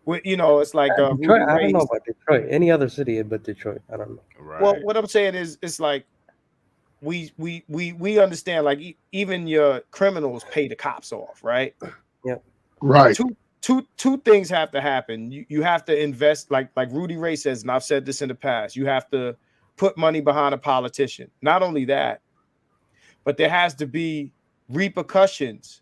With, you know, it's like Detroit. I don't know about Detroit. Any other city but Detroit, I don't know. Right. Well, what I'm saying is, it's like we understand, like even your criminals pay the cops off, right? Yeah. Right. Two things have to happen. You have to invest, like Rudy Ray says, and I've said this in the past. You have to put money behind a politician. Not only that, but there has to be repercussions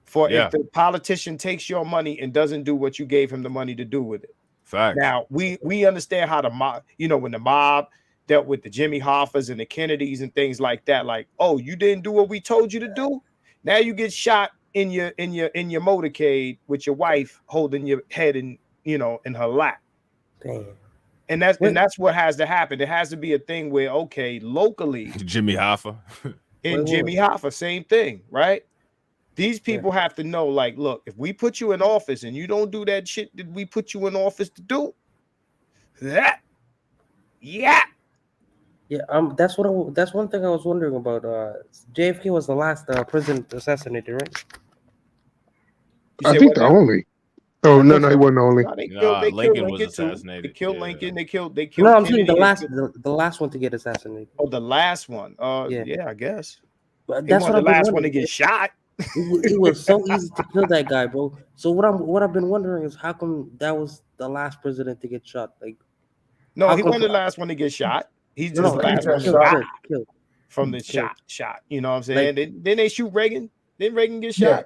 for if the politician takes your money and doesn't do what you gave him the money to do with it. Facts. Now we understand how the mob, you know, when the mob dealt with the Jimmy Hoffas and the Kennedys and things like that, like, oh, you didn't do what we told you to do. Now you get shot in your motorcade with your wife holding your head in, you know, in her lap. Damn. And that's what has to happen. There has to be a thing where, okay, locally, Jimmy Hoffa and Jimmy Hoffa, same thing, right? These people have to know, like, look, if we put you in office and you don't do that shit that we put you in office to do, that's one thing I was wondering about. JFK was the last president assassinated, right? I think the only. Oh no, he wasn't the only. Lincoln was assassinated. They killed Lincoln. They killed. No, I'm saying Kennedy. the last one to get assassinated. Oh, the last one. Yeah, I guess. But that's what the last one to get shot. It was so easy to kill that guy, bro. So what I've been wondering is how come that was the last president to get shot? Like, no, he wasn't the last one to get shot. He's just the last one to killed from the shot. You know what I'm saying? Didn't they shoot Reagan? Didn't Reagan get shot?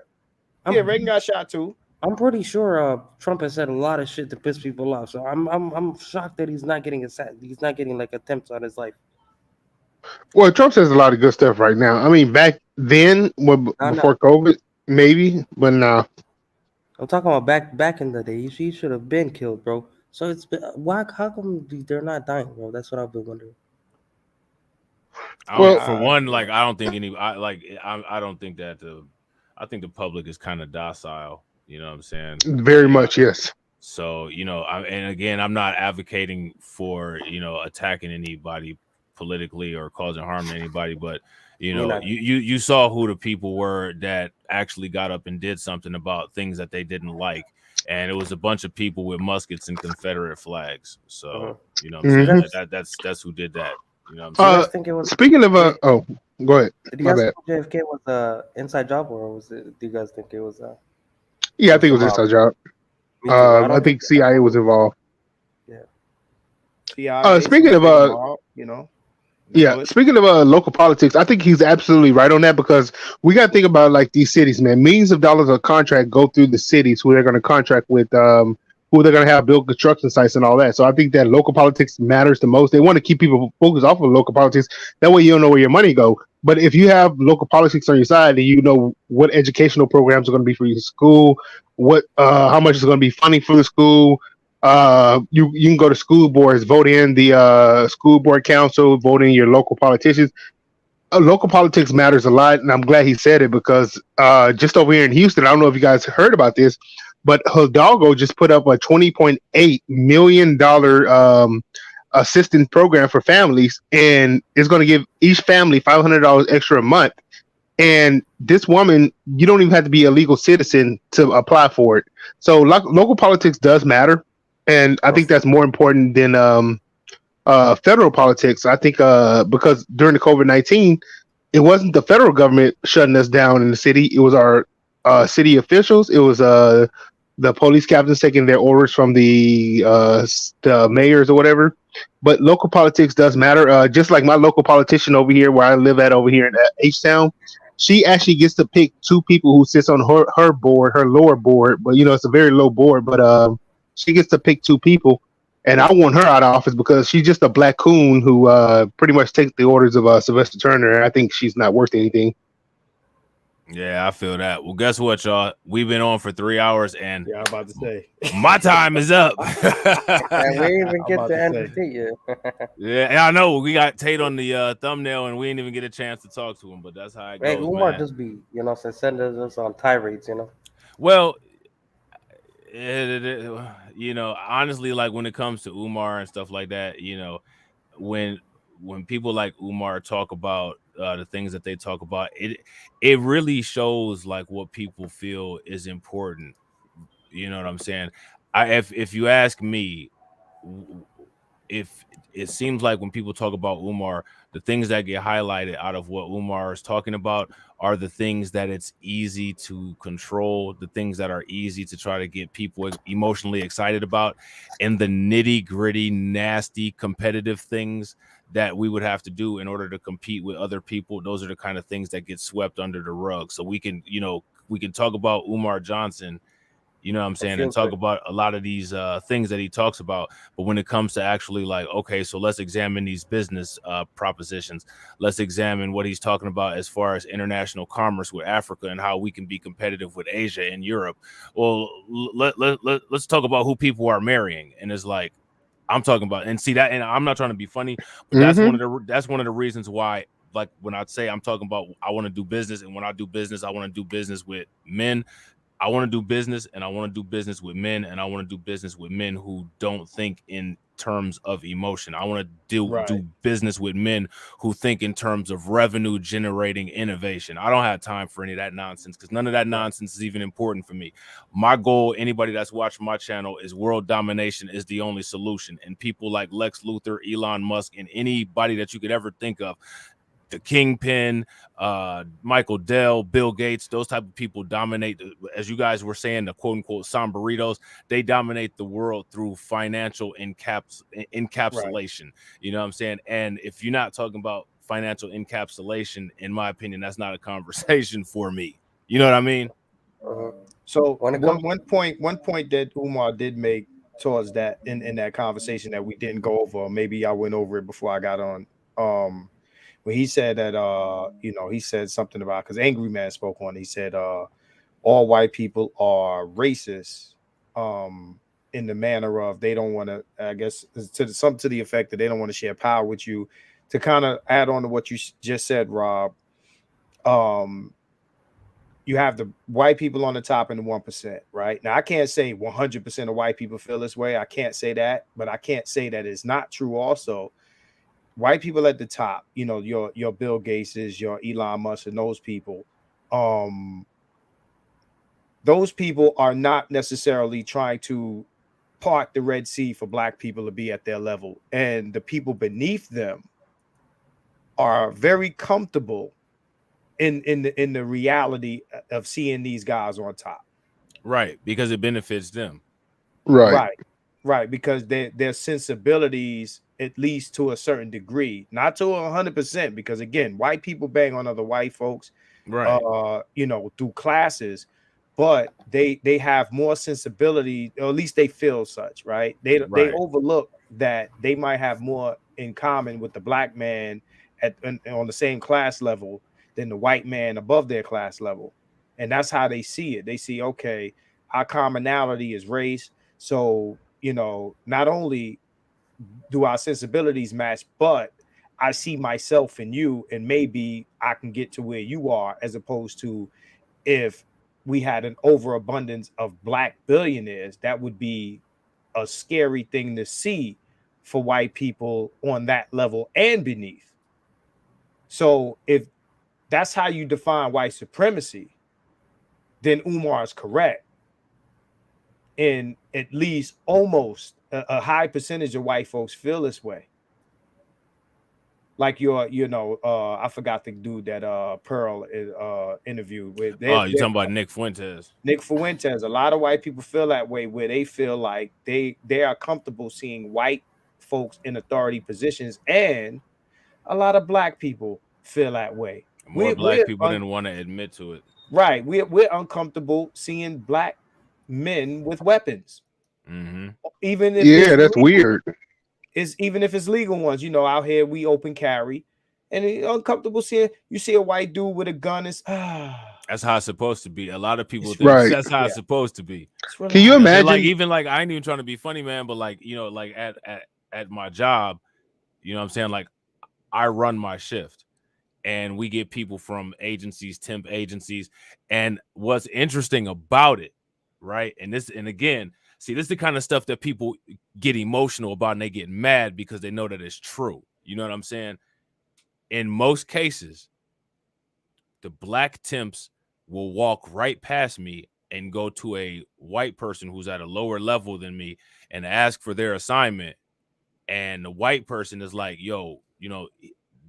Yeah, Reagan got shot too. I'm pretty sure Trump has said a lot of shit to piss people off. So I'm shocked that he's not getting like attempts on his life. Well, Trump says a lot of good stuff right now. I mean, back then, before COVID, maybe, but now. I'm talking about back in the day. He should have been killed, bro. So it's why? How come they're not dying, bro? That's what I've been wondering. For one, like I don't think that I think the public is kind of docile. You know what I'm saying? Very much, yes. So, you know, and again, I'm not advocating for, you know, attacking anybody politically or causing harm to anybody, but you Me know, neither. you saw who the people were that actually got up and did something about things that they didn't like, and it was a bunch of people with muskets and Confederate flags. So you know what I'm saying, that's who did that. You know what I'm Do you saying? guys think it was? Speaking of oh, go ahead. Did you My guys bad. think JFK was a inside job, or was it? Do you guys think it was Yeah, I think it was some? inside job. Me too. I I don't think think. CIA was involved. Yeah. CIA, Speaking some of big mob, you know. yeah, speaking of local politics, I think he's absolutely right on that because we got to think about like these cities, man. Millions of dollars of contract go through the cities who they're going to contract with, who they're going to have build construction sites and all that. So I think that local politics matters the most. They want to keep people focused off of local politics. That way, you don't know where your money go. But if you have local politics on your side, and you know what educational programs are going to be for your school, what how much is going to be funding for the school. You can go to school boards, vote in the school board council, vote in your local politicians. Local politics matters a lot, and I'm glad he said it because just over here in Houston, I don't know if you guys heard about this, but Hidalgo just put up a $20.8 million assistance program for families, and it's going to give each family $500 extra a month. And this woman, you don't even have to be a legal citizen to apply for it. So local politics does matter, and I think that's more important than federal politics. I think because during the COVID-19, it wasn't the federal government shutting us down in the city. It was our city officials. It was the police captains taking their orders from the mayors or whatever. But local politics does matter. Just like my local politician over here, where I live at over here in H-Town, she actually gets to pick two people who sits on her board, her lower board. But you know, it's a very low board. But she gets to pick two people. And I want her out of office because she's just a black coon who pretty much takes the orders of Sylvester Turner. And I think she's not worth anything. Yeah, I feel that. Well, guess what, y'all? We've been on for 3 hours, and I'm about to say my time is up. And we didn't even get to Andrew Tate yet. Yeah, I know. We got Tate on the thumbnail, and we didn't even get a chance to talk to him. But that's how it Hey, goes, Umar man. just be, send us on tirades, Well, honestly, like when it comes to Umar and stuff like that, when people like Umar talk about the things that they talk about, it really shows like what people feel is important. You know what I'm saying? If you ask me, if it seems like when people talk about Umar, the things that get highlighted out of what Umar is talking about are the things that it's easy to control, the things that are easy to try to get people emotionally excited about, and the nitty-gritty, nasty, competitive things that we would have to do in order to compete with other people. Those are the kind of things that get swept under the rug. So we can talk about Umar Johnson, you know what I'm saying, and talk about a lot of these things that he talks about. But when it comes to actually like, okay, so let's examine these business propositions. Let's examine what he's talking about as far as international commerce with Africa and how we can be competitive with Asia and Europe. Well, let's talk about who people are marrying. And it's like, I'm talking about, and see that, and I'm not trying to be funny, but that's one of the reasons why, like when I say I'm talking about I want to do business, and when I do business, I want to do business with men. I want to do business, and I want to do business with men, and I want to do business with men who don't think in terms of emotion. I want to do business with men who think in terms of revenue generating innovation. I don't have time for any of that nonsense because none of that nonsense is even important for me. My goal, anybody that's watching my channel, is world domination is the only solution. And people like Lex Luthor, Elon Musk, and anybody that you could ever think of, the Kingpin, Michael Dell, Bill Gates, those type of people dominate, as you guys were saying, the quote unquote sombreritos. They dominate the world through financial encapsulation. You know what I'm saying? And if you're not talking about financial encapsulation, in my opinion, that's not a conversation for me. You know what I mean? So one point that Umar did make towards that in that conversation that we didn't go over, maybe I went over it before I got on. When he said that, he said something about, because Angry Man spoke on it, he said, all white people are racist in the manner of they don't want to, I guess, to the effect that they don't want to share power with you. To kind of add on to what you just said, Rob, you have the white people on the top and the 1%, right? Now, I can't say 100% of white people feel this way. I can't say that, but I can't say that it's not true also. white people at the top, you know, your Bill Gateses, your Elon Musk, and those people are not necessarily trying to part the Red Sea for black people to be at their level, and the people beneath them are very comfortable in the reality of seeing these guys on top. Right, because it benefits them. Right, because their sensibilities, at least to a certain degree, not to 100%, because again, white people bang on other white folks, right? You know, through classes, but they have more sensibility, or at least they feel such, right? They overlook that they might have more in common with the black man on the same class level than the white man above their class level, and that's how they see it. They see, okay, our commonality is race, so you know, not only do our sensibilities match, but I see myself in you, and maybe I can get to where you are, as opposed to if we had an overabundance of black billionaires, that would be a scary thing to see for white people on that level and beneath. So if that's how you define white supremacy, then Umar is correct. And at least almost a high percentage of white folks feel this way. Like I forgot the dude that Pearl interviewed with. You talking about Nick Fuentes? Nick Fuentes. A lot of white people feel that way, where they feel like they are comfortable seeing white folks in authority positions, and a lot of black people feel that way. More black people didn't want to admit to it. Right. We're uncomfortable seeing black men with weapons. Mm-hmm. Even if that's weird. Even if it's legal ones, you know, out here we open carry, and it's uncomfortable seeing you see a white dude with a gun. Is that's how it's supposed to be. A lot of people think that's how it's supposed to be. Can you imagine? Like even like I ain't even trying to be funny, man, but like you know, like at my job, you know what I'm saying? Like I run my shift, and we get people from agencies, temp agencies, and what's interesting about it, right? And again, see, this is the kind of stuff that people get emotional about, and they get mad because they know that it's true. You know what I'm saying? In most cases, the black temps will walk right past me and go to a white person who's at a lower level than me and ask for their assignment. And the white person is like, yo, you know,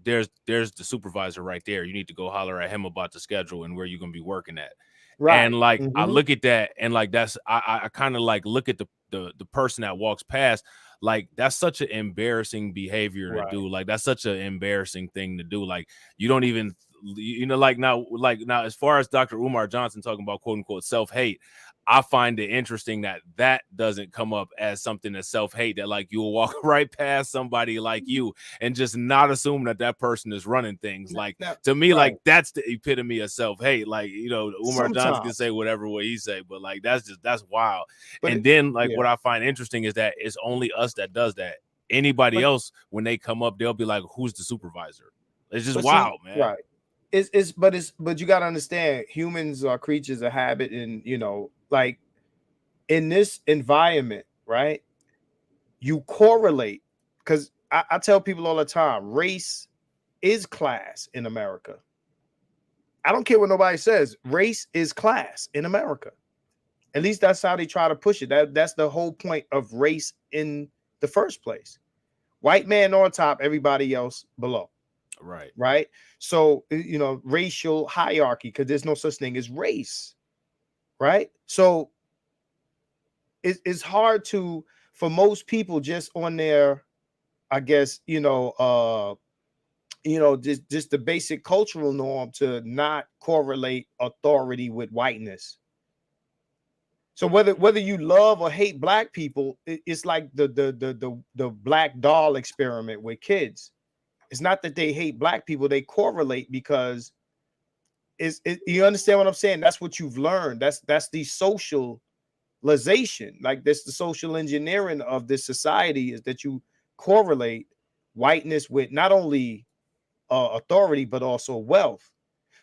there's the supervisor right there. You need to go holler at him about the schedule and where you're going to be working at. Right. And like, I look at that and like, that's, I kind of like look at the person that walks past, like that's such an embarrassing behavior to do. Like that's such an embarrassing thing to do. Like you don't even, you know, like now, as far as Dr. Umar Johnson talking about quote unquote self-hate, I find it interesting that doesn't come up as something that's self-hate, that like you'll walk right past somebody like you and just not assume that person is running things. Like to me, like that's the epitome of self-hate. Like, you know, Umar Johnson can say whatever way he say, but like that's wild. But and then like what I find interesting is that it's only us that does that. Anybody else, when they come up, they'll be like, who's the supervisor? It's just wild, man. Right. But you got to understand, humans are creatures of habit, and you know, like in this environment, right? You correlate, because I tell people all the time, race is class in America. I don't care what nobody says. Race is class in America. At least that's how they try to push it. That's the whole point of race in the first place. White man on top, everybody else below. Right. So, you know, racial hierarchy, because there's no such thing as race. Right. So it's hard for most people just on their, I guess, just the basic cultural norm to not correlate authority with whiteness. So whether you love or hate black people, it's like the black doll experiment with kids. It's not that they hate black people, they correlate because you understand what I'm saying? That's what you've learned. That's the socialization. Like that's the social engineering of this society, is that you correlate whiteness with not only authority but also wealth.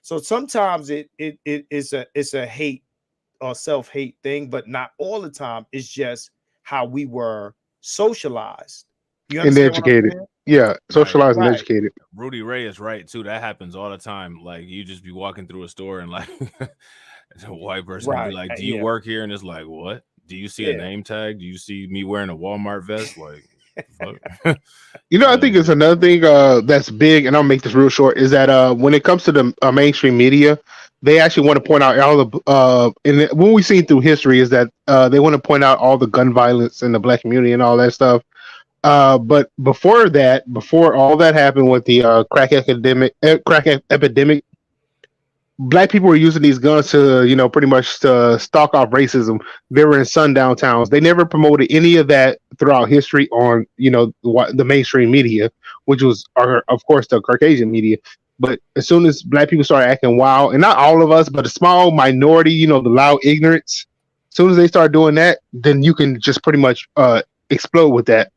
So sometimes it's a hate or self-hate thing, but not all the time. It's just how we were socialized. You understand and educated. Yeah, socialized and Right. educated. Rudy Ray is right too. That happens all the time. Like you just be walking through a store and like a white person will be Right. like, "Do you Yeah. work here?" And it's like, "What? Do you see a Yeah. name tag? Do you see me wearing a Walmart vest?" Like, fuck. You know, I think it's another thing that's big, and I'll make this real short. Is that when it comes to the mainstream media, they actually want to point out all the and what we've seen through history is that they want to point out all the gun violence in the black community and all that stuff. But before that, before all that happened with the crack epidemic, black people were using these guns to, you know, pretty much to stalk off racism. They were in sundown towns. They never promoted any of that throughout history on, you know, the mainstream media, which was, of course, the Caucasian media. But as soon as black people started acting wild, and not all of us, but a small minority, you know, the loud ignorance, as soon as they start doing that, then you can just pretty much explode with that.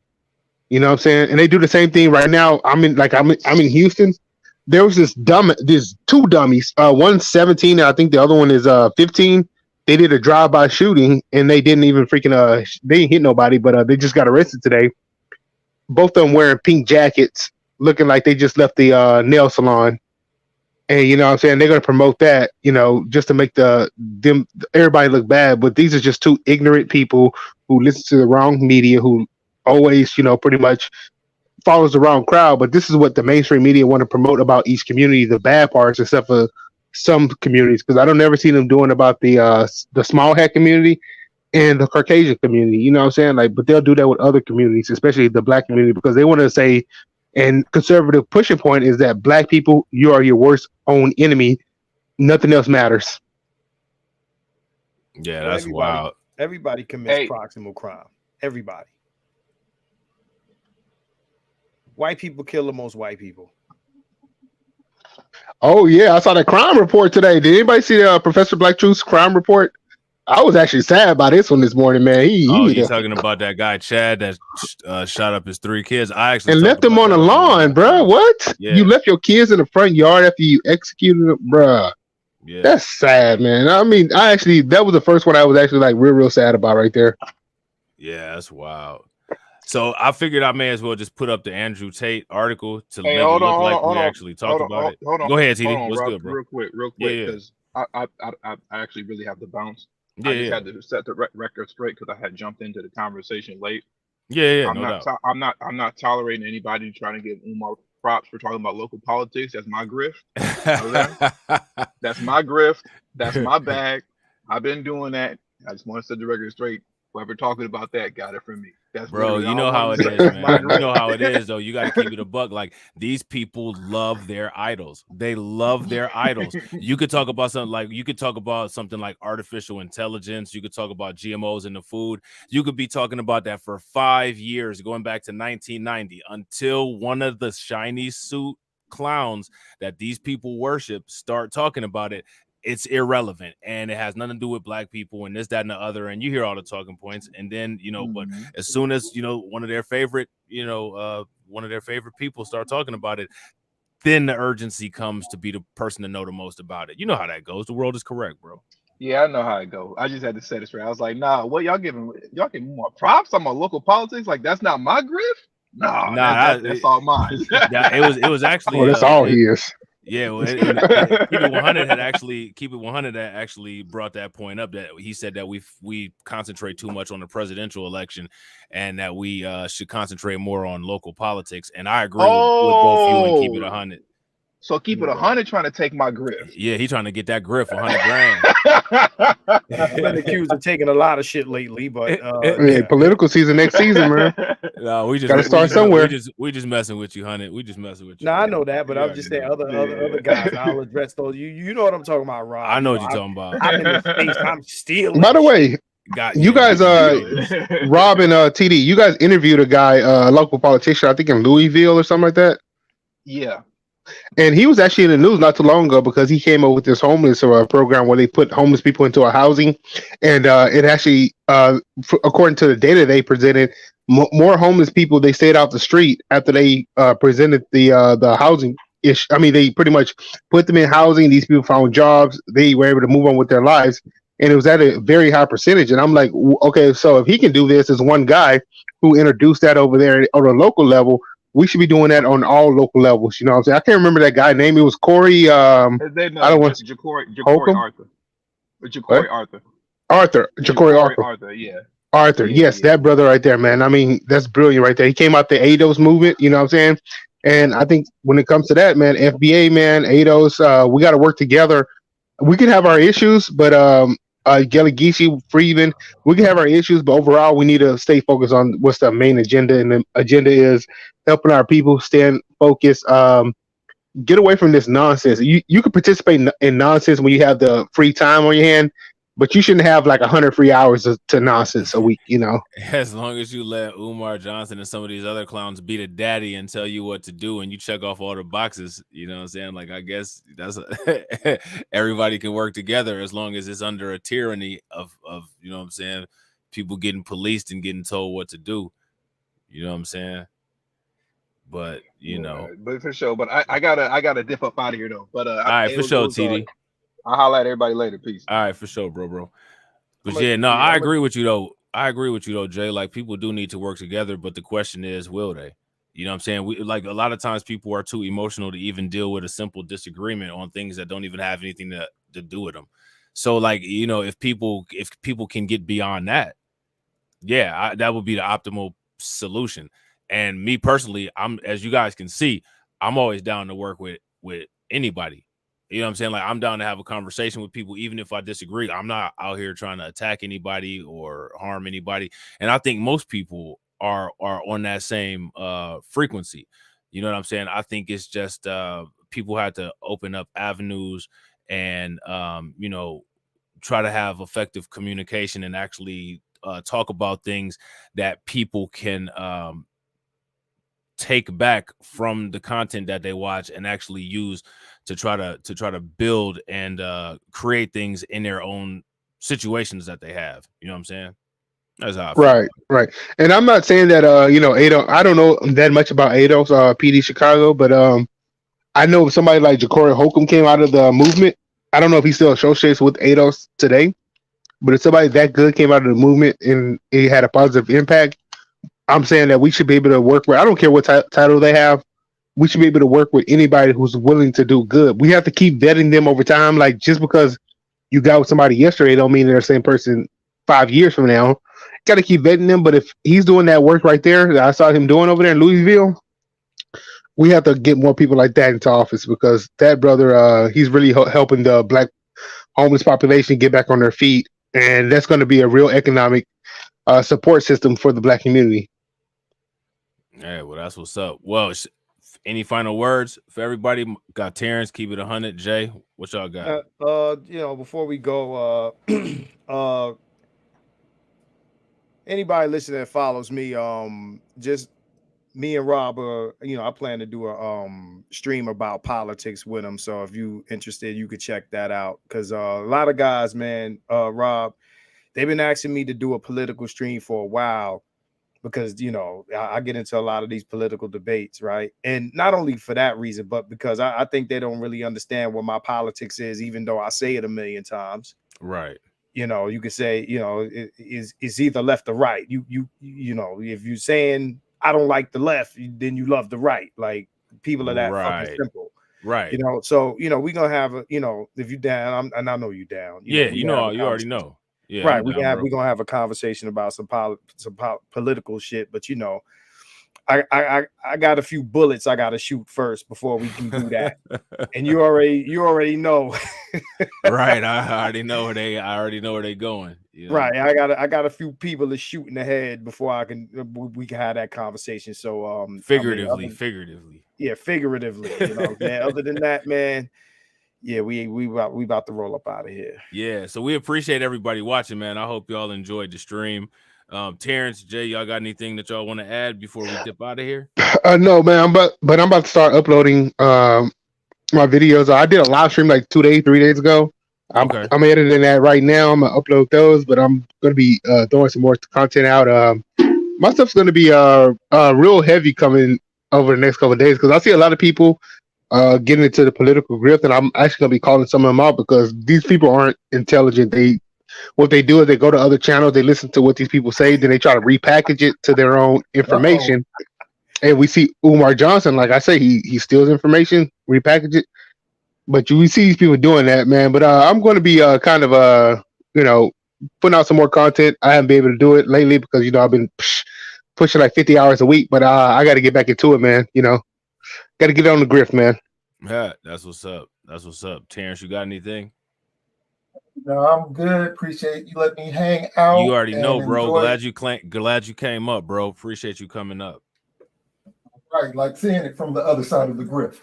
You know what I'm saying? And they do the same thing right now. I'm in Houston. There was there's two dummies. One's 17, and I think the other one is 15. They did a drive-by shooting, and they didn't even freaking they didn't hit nobody, but they just got arrested today. Both of them wearing pink jackets, looking like they just left the nail salon. And you know what I'm saying? They're gonna promote that, you know, just to make everybody look bad. But these are just two ignorant people who listen to the wrong media, who always, you know, pretty much follows the wrong crowd. But this is what the mainstream media want to promote about each community, the bad parts, except for some communities, because I don't ever see them doing about the small hat community and the Caucasian community. You know what I'm saying? Like, but they'll do that with other communities, especially the black community, because they want to say, and conservative pushing point is that black people, you are your worst own enemy. Nothing else matters. Yeah, that's wild. Everybody commits proximal crime. Everybody. White people kill the most white people. Oh yeah, I saw that crime report today. Did anybody see Professor Black Truth's crime report? I was actually sad by this one this morning, man. You're talking about that guy Chad that shot up his 3 kids. I actually and left them on the lawn, bro. What? Yeah. You left your kids in the front yard after you executed them, bro. Yeah, that's sad, man. I mean, that was the first one I was actually like real sad about right there. Yeah, that's wild. So I figured I may as well just put up the Andrew Tate article to make it look like we actually talked about it. Go ahead, TD. What's good, bro? Real quick, because I actually really have to bounce. I just had to set the record straight because I had jumped into the conversation late. I'm not tolerating anybody trying to give Umar props for talking about local politics. That's my grift. That's my grift. That's my bag. I've been doing that. I just want to set the record straight. Whoever talking about that got it from me. That's bro. You know how it is, man. You know how it is, though. You got to keep it a buck. Like, these people love their idols. They love their idols. You could talk about something like artificial intelligence. You could talk about GMOs in the food. You could be talking about that for 5 years, going back to 1990, until one of the shiny suit clowns that these people worship start talking about it. It's irrelevant, and it has nothing to do with black people and this, that, and the other. And you hear all the talking points, and then, you know, but as soon as, you know, one of their favorite people start talking about it, then the urgency comes to be the person to know the most about it. You know how that goes. The world is correct, bro. Yeah, I know how it goes. I just had to set it straight. I was like, nah, what y'all giving more props on my local politics? Like, that's not my grift? That's all mine. It was actually that's all he is. Yeah, well, Keep It 100 had actually brought that point up, that he said that we concentrate too much on the presidential election and that we should concentrate more on local politics. And I agree with both you and Keep It 100. So Keep It 100 trying to take my grift. Yeah, he trying to get that grift, 100 grand. I've been accused of taking a lot of shit lately, but political season next season, man. No, we just gotta start somewhere. We just messing with you, 100. We just messing with you. No, I know that, but I'm just saying other guys. I'll address those. You know what I'm talking about, Rob. I know what you're talking about. I'm in the space. I'm stealing. By the way, you guys, Rob and TD, you guys interviewed a guy, a local politician, I think in Louisville or something like that. Yeah. And he was actually in the news not too long ago because he came up with this homeless program where they put homeless people into a housing, and it actually, according to the data they presented, more homeless people, they stayed off the street after they presented the housing ish. I mean, they pretty much put them in housing. These people found jobs. They were able to move on with their lives, and it was at a very high percentage. And I'm like, okay, so if he can do this as one guy who introduced that over there on a local level, we should be doing that on all local levels. You know what I'm saying? I can't remember that guy's name. It was Corey. I don't want Ja'Cory Holcomb? Arthur. Ja'Cory Arthur. Ja'Cory Arthur. Arthur, yeah. Arthur, yes, that brother right there, man. I mean, that's brilliant right there. He came out the ADOS movement, you know what I'm saying? And I think when it comes to that, man, FBA, man, ADOS, we got to work together. We can have our issues, but Gelagishi, Freeman, we can have our issues, but overall, we need to stay focused on what's the main agenda. And the agenda is helping our people stand focused. Get away from this nonsense. You can participate in nonsense when you have the free time on your hand, but you shouldn't have like 100 free hours to nonsense a week, you know. As long as you let Umar Johnson and some of these other clowns be the daddy and tell you what to do, and you check off all the boxes, you know what I'm saying? Like, I guess that's everybody can work together as long as it's under a tyranny of you know what I'm saying, people getting policed and getting told what to do. You know what I'm saying? But you know, but for sure. But I gotta dip up out of here though. But all right, for sure, TD. I'll holler at everybody later. Peace. All right, for sure, bro. But yeah, no, I agree with you though. Jay. Like, people do need to work together, but the question is, will they? You know what I'm saying? We, like, a lot of times people are too emotional to even deal with a simple disagreement on things that don't even have anything to do with them. So, like, you know, if people can get beyond that, yeah, that would be the optimal solution. And me personally, as you guys can see, I'm always down to work with anybody. You know what I'm saying? Like, I'm down to have a conversation with people, even if I disagree. I'm not out here trying to attack anybody or harm anybody. And I think most people are on that same frequency. You know what I'm saying? I think it's just people have to open up avenues and, you know, try to have effective communication and actually talk about things that people can take back from the content that they watch and actually use to try to build and create things in their own situations that they have. You know what I'm saying? That's how I feel. Right. And I'm not saying that you know, ADOS, I don't know that much about ADOS PD Chicago, but I know somebody like Ja'Cory Holcomb came out of the movement. I don't know if he still associates with ADOS today, but if somebody that good came out of the movement and it had a positive impact, I'm saying that we should be able to work with, I don't care what title they have, we should be able to work with anybody who's willing to do good. We have to keep vetting them over time. Like, just because you got with somebody yesterday don't mean they're the same person 5 years from now. Got to keep vetting them. But if he's doing that work right there that I saw him doing over there in Louisville, we have to get more people like that into office, because that brother, he's really helping the Black homeless population get back on their feet. And that's going to be a real economic support system for the Black community. Yeah, well, that's what's up. Well, any final words for everybody? Got Terrence, keep it 100. Jay, what y'all got? You know, before we go, anybody listening that follows me, just me and Rob, you know, I plan to do a stream about politics with him. So if you interested, you could check that out. Because a lot of guys, man, Rob, they've been asking me to do a political stream for a while, because, you know, I get into a lot of these political debates, right? And not only for that reason, but because I think they don't really understand what my politics is, even though I say it a million times. Right. You know, you could say, you know, it's either left or right. You know, if you're saying I don't like the left, then you love the right. Like, people are that fucking simple. Right. You know, so, you know, we're going to have you know, if you down, and I know you down. You know, you already know. Yeah, right. We're gonna have a conversation about some political shit, but, you know, I got a few bullets I gotta shoot first before we can do that. And you already know. Right. I already know where they going. You know? Right. I got a few people to shoot in the head before we can have that conversation. So figuratively. Yeah, figuratively. You know, man. Other than that, man. Yeah, we about to roll up out of here. Yeah, so we appreciate everybody watching, man. I hope y'all enjoyed the stream. Terrence, Jay, y'all got anything that y'all want to add before we dip out of here? No, man. I'm about to start uploading my videos. I did a live stream like 3 days ago. I'm editing that right now. I'm gonna upload those, but I'm gonna be throwing some more content out. My stuff's gonna be real heavy coming over the next couple of days, because I see a lot of people getting into the political grift, and I'm actually gonna be calling some of them out, because these people aren't intelligent. What they do is they go to other channels, they listen to what these people say, then they try to repackage it to their own information. And we see Umar Johnson, like I say, he steals information, repackage it. But we see these people doing that, man. But I'm going to be kind of putting out some more content. I haven't been able to do it lately because I've been pushing like 50 hours a week. But I got to get back into it, man. Got to get on the grift, man. Yeah, that's what's up. That's what's up. Terrence, you got anything? No, I'm good. Appreciate you letting me hang out. You already know, bro. Enjoy. Glad you came up, bro. Appreciate you coming up. Right, like seeing it from the other side of the grift.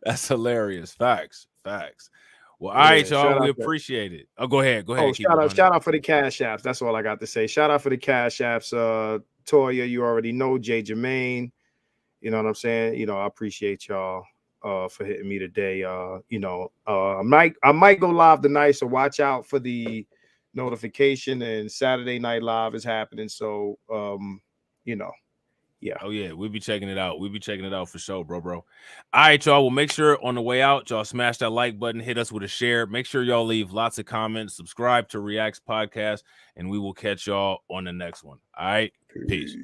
That's hilarious. Facts. Well, all right, y'all. We appreciate it. Oh, go ahead. Oh, shout out for the cash apps. That's all I got to say. Shout out for the cash apps. Toya, you already know. Jay Jermaine. You know what I'm saying? I appreciate y'all for hitting me today. I might go live tonight, so watch out for the notification. And Saturday Night Live is happening. So yeah. Oh yeah, we'll be checking it out. We'll be checking it out for sure, bro. All right, y'all. Well, make sure on the way out, y'all smash that like button, hit us with a share. Make sure y'all leave lots of comments, subscribe to Reactz Podcast, and we will catch y'all on the next one. All right, peace.